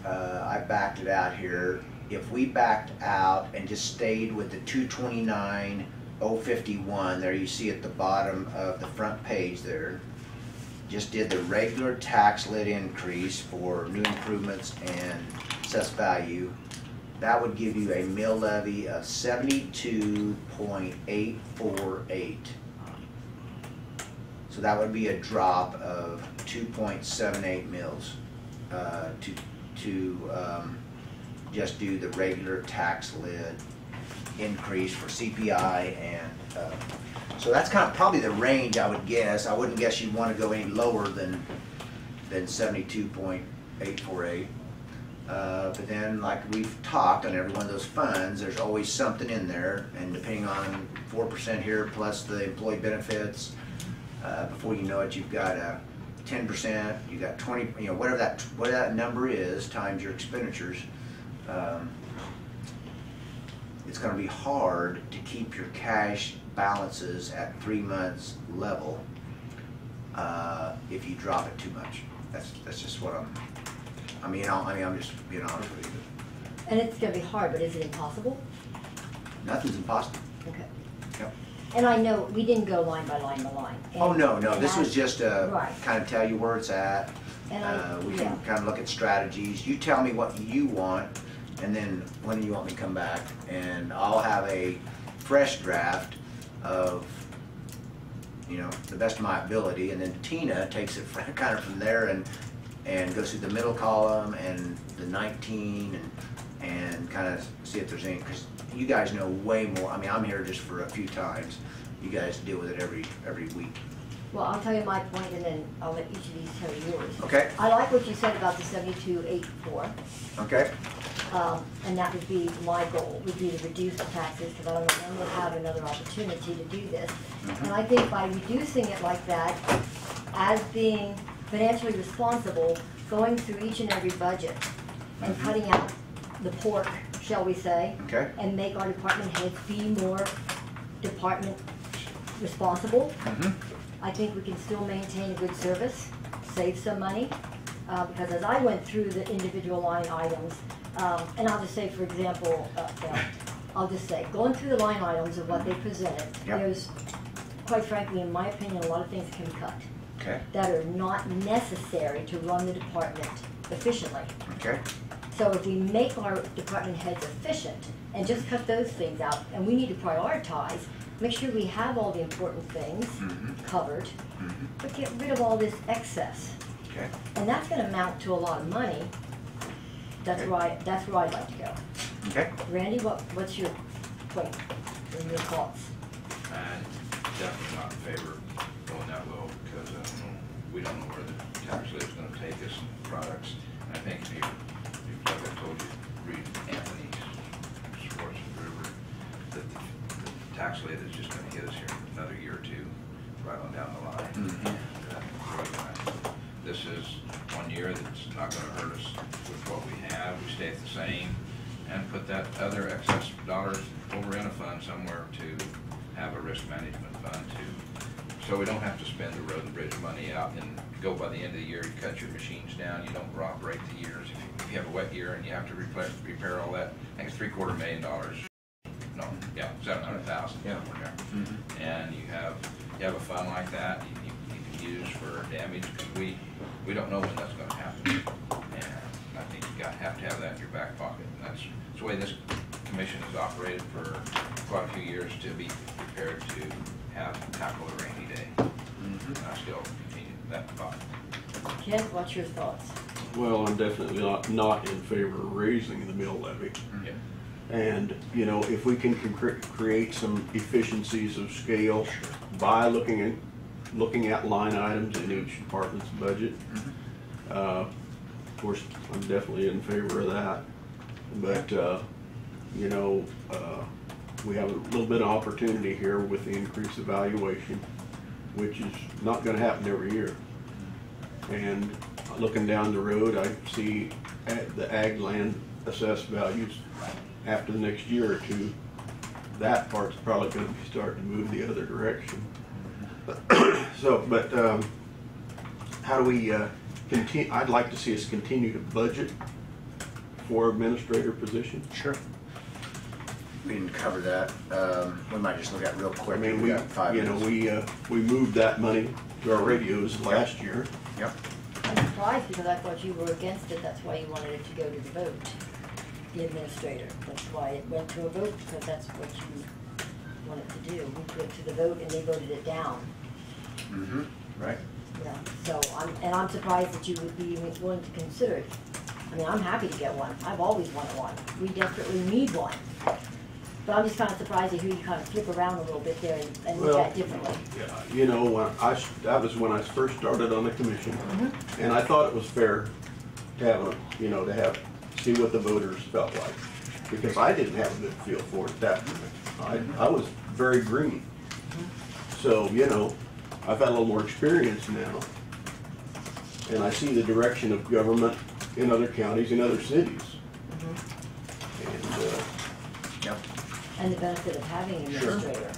I backed it out here. If we backed out and just stayed with the 229,051, there you see at the bottom of the front page there, just did the regular tax lid increase for new improvements and assessed value, that would give you a mill levy of 72.848. So that would be a drop of 2.78 mils to just do the regular tax lid increase for CPI, and so that's kind of probably the range I would guess. I wouldn't guess you'd want to go any lower than 72.848. But then, like we've talked on every one of those funds, there's always something in there, and depending on 4% here plus the employee benefits, before you know it, you've got 10%, you got 20, whatever that number is times your expenditures. It's going to be hard to keep your cash balances at 3 months level if you drop it too much. That's just what I'm just being honest with you. And it's gonna be hard, but is it impossible? Nothing's impossible. Okay. Yep. And I know, we didn't go line by line by line. Oh, no, And this was just Right. kind of tell you where it's at. And We can kind of look at strategies. You tell me what you want, and then when do you want me to come back? And I'll have a fresh draft of, the best of my ability, and then Tina takes it kind of from there and goes through the middle column and the 19 and kind of see if there's any, because you guys know way more. I mean, I'm here just for a few times. You guys deal with it every week. Well, I'll tell you my point, and then I'll let each of these tell you yours. Okay. I like what you said about the 7284, Okay, and that would be my goal, would be to reduce the taxes, because I don't know when we'll have another opportunity to do this. And I think by reducing it like that, as being financially responsible, going through each and every budget, and cutting out the pork, shall we say, okay, and make our department heads be more department responsible. I think we can still maintain a good service, save some money, because as I went through the individual line items, and I'll just say, for example, I'll just say, going through the line items of what they presented, Yep. there's, quite frankly, in my opinion, a lot of things can be cut okay, that are not necessary to run the department efficiently. okay, So if we make our department heads efficient and just cut those things out, and we need to prioritize, make sure we have all the important things covered, but get rid of all this excess. okay. And that's gonna amount to a lot of money. That's Okay. where I'd like to go. Okay. Randy, what's your point and your thoughts? I'm definitely not in favor of going that low, because we don't know where the tax rate is gonna take us in products. And I think if you, like I told you, read Anthony's Sports River, that the tax rate is just gonna hit us here in another year or two, right on down the line. This is 1 year that's not gonna hurt us with what we have, we stay at the same, and put that other excess dollars over in a fund somewhere to have a risk management fund so we don't have to spend the road and bridge money out and go by the end of the year, you cut your machines down, you don't operate the years. If you have a wet year and you have to repair all that, I think it's $750,000. No, yeah, 700,000 somewhere there. And you have a fund like that you can use for damage, because we don't know when that's going to happen. And I think you have to have that in your back pocket. And that's the way this commission has operated for quite a few years, to be prepared to tackle a rainy day. And I still continue that thought. Ken, what's your thoughts? Well, I'm definitely not in favor of raising the mill levy. Yeah. And, you know, if we can create some efficiencies of scale by looking at line items in each department's budget, of course, I'm definitely in favor of that. But, you know, we have a little bit of opportunity here with the increased evaluation, which is not going to happen every year. And looking down the road, I see the ag land assessed values after the next year or two. That part's probably going to be starting to move the other direction. So, but how do we continue? I'd like to see us continue to budget for administrator position. Sure. We didn't cover that. We might just look at it real quick. I mean, we got 5 minutes. we moved that money to our radios last year. Yep. I'm surprised, because I thought you were against it. That's why you wanted it to go to the vote, the administrator. That's why it went to a vote, because that's what you wanted to do. We put it to the vote and they voted it down. Right. Yeah, so I'm surprised that you would be willing to consider it. I mean, I'm happy to get one. I've always wanted one. We desperately need one. But I'm just kind of surprised to hear you kind of flip around a little bit there and look at it differently. Yeah, you know, that was when I first started on the commission, and I thought it was fair to have see what the voters felt like, because I didn't have a good feel for it at that point. I was very green. So, you know, I've had a little more experience now, and I see the direction of government in other counties, in other cities. And, Yep. And the benefit of having an administrator.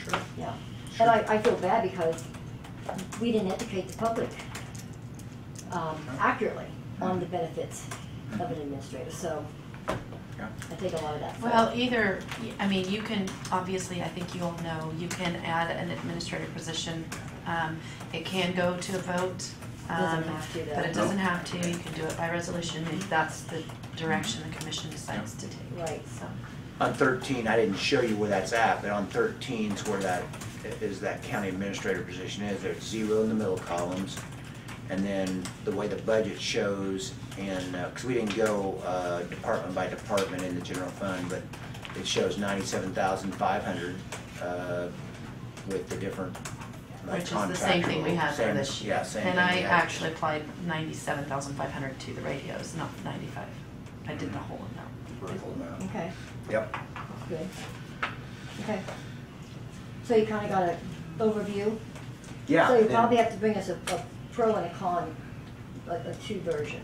Sure. Yeah. And I feel bad because we didn't educate the public accurately on the benefits of an administrator, so Yeah. I take a lot of that. Well, I mean, you can, obviously, I think you all know, you can add an administrative position. It can go to a vote. Doesn't have to, though. But it doesn't have to. You can do it by resolution if that's the direction the commission decides to take. Right. So. On 13, I didn't show you where that's at, but on 13 is where that county administrator position is. There's 0 in the middle columns. And then the way the budget shows because we didn't go department by department in the general fund, but it shows $97,500 with the different Which is the same contractual, thing we had for same- this year. Yeah, same And thing I we had. actually applied 97,500 to the radios, not 95. I did the whole amount. Full amount. Okay, Yep. that's good. Okay. So you kinda got an overview? Yeah. So you and then- probably have to bring us a pro and a con, a two version.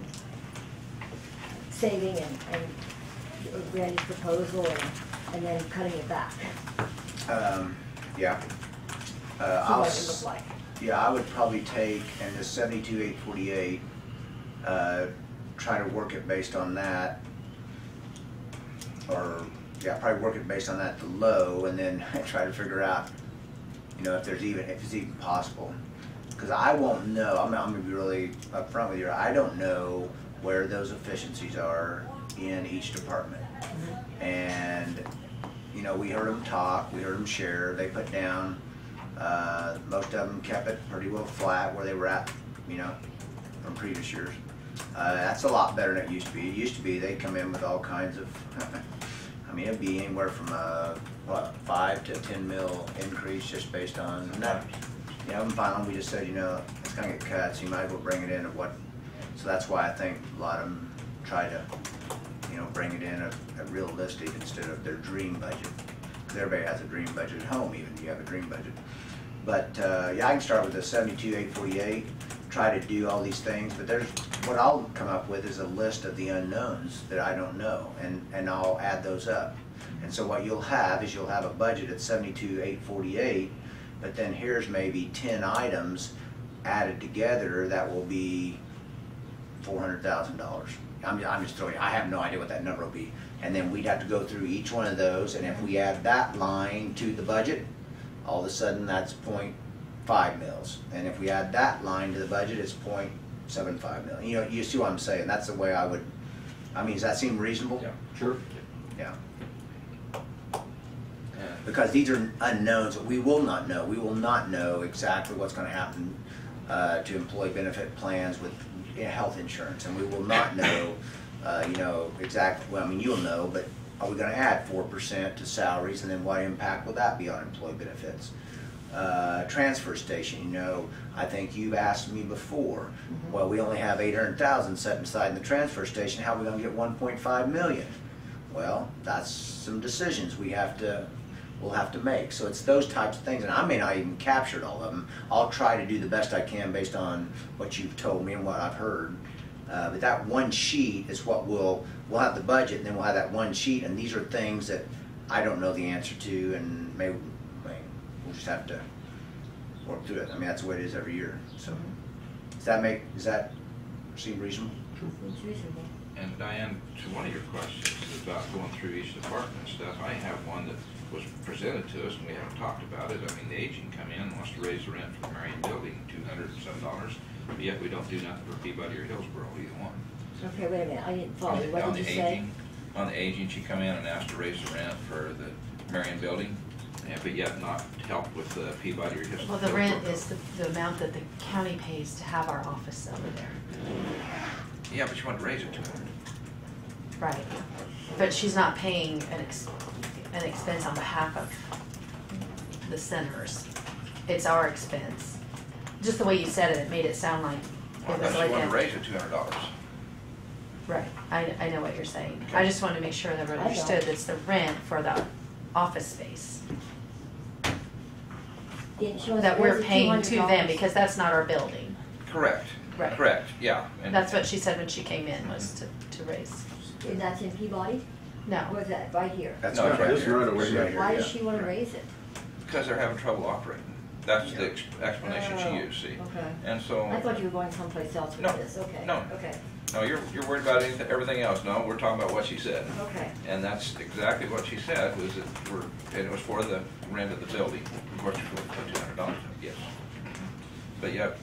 Saving and Randy's proposal and then cutting it back. Yeah. See I'll what it s- would look like. Yeah, I would probably take, and the 72,848, try to work it based on that. Or, yeah, probably work it based on that to low, and then try to figure out, you know, if it's even possible. Because I won't know, I'm gonna be really upfront with you, I don't know where those efficiencies are in each department. And, you know, we heard them talk, we heard them share, they put down, most of them kept it pretty well flat where they were at, you know, from previous years. That's a lot better than it used to be. It used to be they'd come in with all kinds of, I mean, it'd be anywhere from what, 5 to 10 mil increase just based on, and that, you know, and finally we just said, you know, it's gonna get cut, so you might as well bring it in at what, so that's why I think a lot of them try to, you know, bring it in at realistic instead of their dream budget. Because everybody has a dream budget at home, even if you have a dream budget. But yeah, I can start with the 72,848, try to do all these things, but there's, what I'll come up with is a list of the unknowns that I don't know, and I'll add those up. And so what you'll have is you'll have a budget at 72,848, but then here's maybe 10 items added together that will be $400,000. I'm just throwing, I have no idea what that number will be. And then we'd have to go through each one of those, and if we add that line to the budget, all of a sudden that's 0.5 mils. And if we add that line to the budget, it's 0.75 mil. You know, you see what I'm saying? That's the way I would, I mean, does that seem reasonable? Yeah. Sure. Yeah. Because these are unknowns that we will not know. We will not know exactly what's going to happen to employee benefit plans with health insurance, and we will not know, you know, exactly. Well, I mean, you'll know, but are we going to add 4% to salaries, and then what impact will that be on employee benefits? Transfer station, you know, I think you've asked me before. Well, we only have 800,000 set aside in the transfer station. How are we going to get 1.5 million? Well, that's some decisions we'll have to make. So it's those types of things, and I may not even captured all of them. I'll try to do the best I can based on what you've told me and what I've heard. But that one sheet is what we'll have the budget, and then we'll have that one sheet, and these are things that I don't know the answer to, and maybe we'll just have to work through it. I mean, that's the way it is every year. So does that seem reasonable? It's reasonable. And Diane, to one of your questions about going through each department and stuff, I have one that was presented to us and we haven't talked about it. I mean, the agent come in and wants to raise the rent for the Marion building, $200 and some dollars, but yet we don't do nothing for Peabody or Hillsborough, either one. Okay, wait a minute, I didn't follow you. What On did the you say? aging, on the aging, she come in and asked to raise the rent for the Marion building, but yet not help with the Peabody or Hillsborough. Well, the rent is the amount that the county pays to have our office over there. Yeah, but you want to raise it to her. Right. But she's not paying an expense on behalf of the centers. It's our expense. Just the way you said it, it made it sound like Well, it I was just like want to a. raise it $200. Right, I know what you're saying. Okay. I just wanted to make sure that everyone I don't. understood it's the rent for the office space Didn't she want that to raise we're it paying to them $200? because that's not our building. Correct. Right. Correct, yeah. And That's what she said when she came in, was to raise. And that's in Peabody? No, Or is that right here? That's No, it's right This here. right away. It's right Why here, does yeah. she want to raise it? Because they're having trouble operating. That's the explanation she Oh, used, see? okay. And so, I thought you were going someplace else with No, this, okay. no. Okay, no, you're worried about everything else. No, we're talking about what she said. okay. And that's exactly what she said, was that and it was for the rent of the building. Of course, it's for $200, yes. But yet,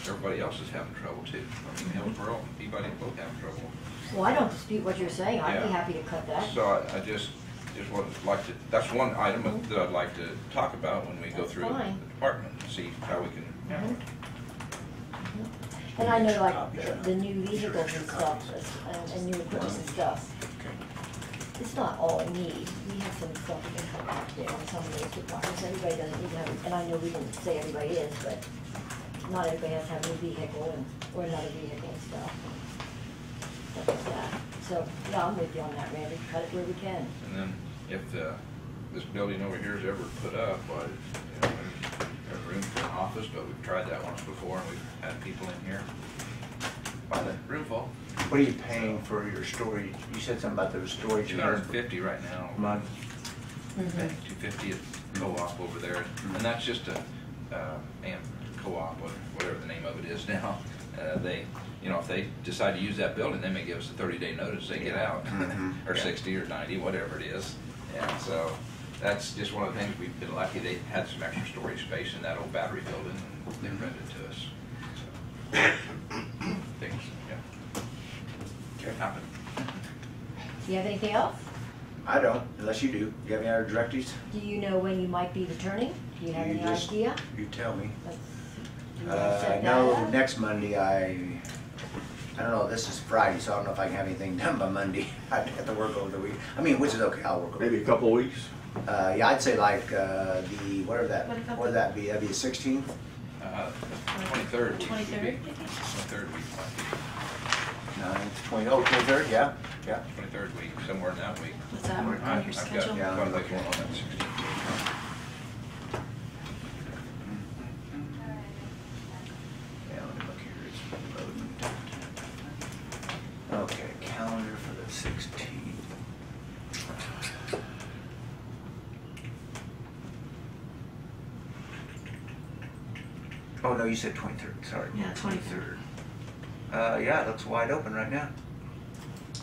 everybody else is having trouble too. I mean, Hillsborough and Peabody both having trouble. Well, I don't dispute what you're saying, I'd be Yeah. happy to cut that. So I just would like to, that's one item that I'd like to talk about when we go That's through the fine. department, and see how we can handle it. And I know like the new vehicles and stuff, and new equipment and stuff. it's not all need. We have some stuff we can come out there and some of those requirements. Everybody doesn't need to have, and I know we didn't say everybody is, but not everybody has to have a new vehicle and, or another vehicle and stuff. Stuff like that. So, yeah, I'm with you on that, Randy. Cut it where we can. And then if this building over here is ever put up, I, you know, there's room for an office, but we've tried that once before and we've had people in here by the room full. What are you paying for your storage? You said something about the storage. $250 right now. a month. $250 at co-op over there, and that's just a co-op, or whatever the name of it is now. They, you know, if they decide to use that building, they may give us a 30-day notice. They get out, or 60 or 90, whatever it is. And so that's just one of the things we've been lucky. They had some extra storage space in that old battery building, and they rented it to us. So, things, yeah. Happen. Do you have anything else? I don't, unless you do. You have any other directives? Do you know when you might be returning? Do you have any idea? You tell me. Let's- do you wanna set I that know up? next Monday I don't know, this is Friday, so I don't know if I can have anything done by Monday. I'd have to work over the week. I mean, which is okay, I'll work over. Maybe a couple of weeks. Yeah, I'd say like whatever that, what would that be? That'd be the 16th? 23rd. 23rd? 23rd week might be. 9th, 20, oh, 23rd, yeah, yeah. 23rd week, somewhere in that week. Does that work on your schedule? Yeah, Quite a I'm bit looking. going on that 16th. Yeah, let me look here, it's loading. Okay, calendar for the 16th. Oh, no, you said 23rd, sorry. Yeah, 23rd. Yeah, it looks wide open right now.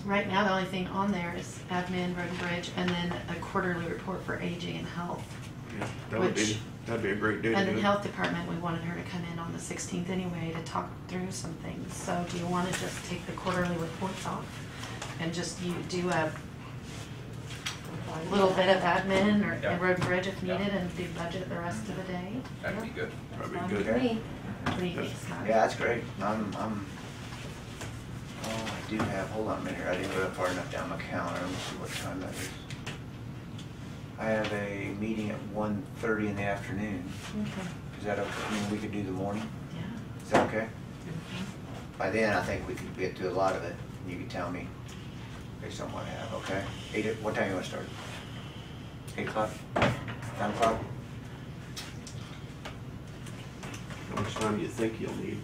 Right now, the only thing on there is admin, road and bridge, and then a quarterly report for aging and health. Yeah, Which- that'd be a great day to And do then it. health department, we wanted her to come in on the 16th anyway to talk through some things. So do you want to just take the quarterly reports off and just you do a little bit of admin or Yeah. and road and bridge if Yeah. needed and do budget the rest of the day? That'd be good. That'd be Fine good. with me. What do you think, Scott? Yeah, that's great. Oh, I do have, hold on a minute here, I didn't go that far enough down my calendar, let me see what time that is. I have a meeting at 1:30 in the afternoon. Okay. Is that okay? I mean, we could do the morning? Yeah. Is that okay? Mhm. By then, I think we could get to a lot of it, and you could tell me based on what I have, okay? What time you wanna start? 8 o'clock? 9 o'clock? How much time do you think you'll need?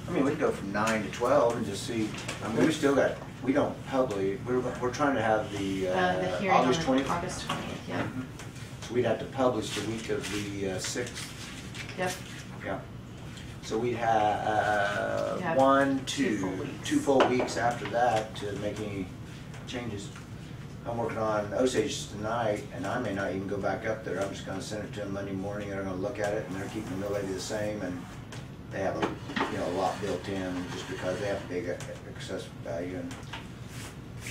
I mean, we could go from 9 to 12 and just see, I mean, we still got, we don't publicly, we're trying to have the The hearing on August 20th. August 20th, yeah. Mhm. So we'd have to publish the week of the 6th, Yep. yeah. So we'd have Yeah, 1, 2 2, full weeks. 2 full weeks after that to make any changes. I'm working on Osage tonight, and I may not even go back up there. I'm just gonna send it to them Monday morning, they're gonna look at it, and they're keeping the mill levy the same, and they have a lot built in, just because they have big excess value,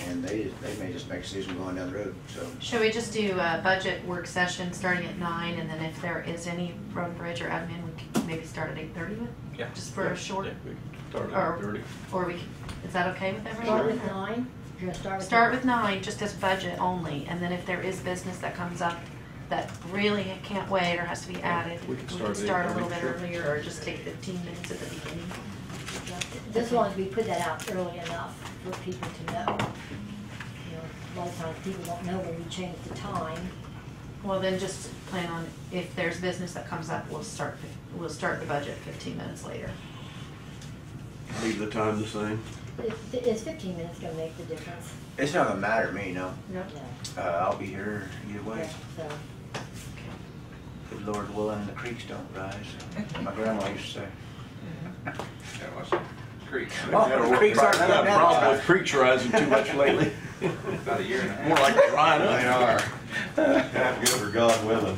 and they may just make a decision going down the road, so. Should we just do a budget work session starting at 9, and then if there is any road and bridge or admin, we can maybe start at 8:30 with? Yeah. Just for a short, Yeah, we can start or, at 30. or we, is that okay with Start everyone? with 9. You're gonna start with Start 9. with 9, just as budget only, and then if there is business that comes up that really can't wait or has to be added, we we can can start start at a little bit 8:30, earlier, or just take 15 minutes at the beginning. Just as long as we put that out early enough for people to know. You know, a lot of times people don't know when we change the time. Well, then just plan on, if there's business that comes up, we'll start the budget 15 minutes later. Leave the time the same. Is 15 minutes gonna make the difference? It's not gonna matter to me, no. No. No. I'll be here either way. Yeah, so, Good Lord willing, the creeks don't rise. My grandma used to say. Yeah, what's the creek? Oh, the creeks aren't I've that had a bad. problem with creeks rising too much lately. About a year and a half. More like drying They up. are. Have good for God willing.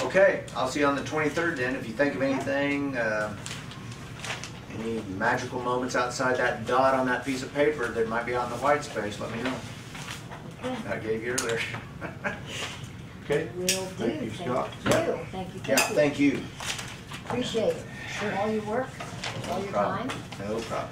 Okay, I'll see you on the 23rd then. If you think of anything, any magical moments outside that dot on that piece of paper that might be out in the white space, let me know. okay. I gave you earlier. Okay. Will do. Thank you, Scott. Thank you. Thank you. Yeah, thank you. Appreciate it. For all your work, all your time. No problem.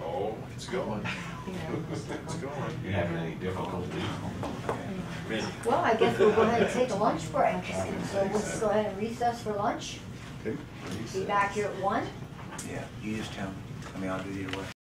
Oh, it's going. It's going. You having any difficulties? Mindy. Well, I guess we'll go ahead and take a lunch break. So we'll just go ahead and recess for lunch. Okay. Be back here at 1. Yeah, you just tell me. I mean, I'll do either way.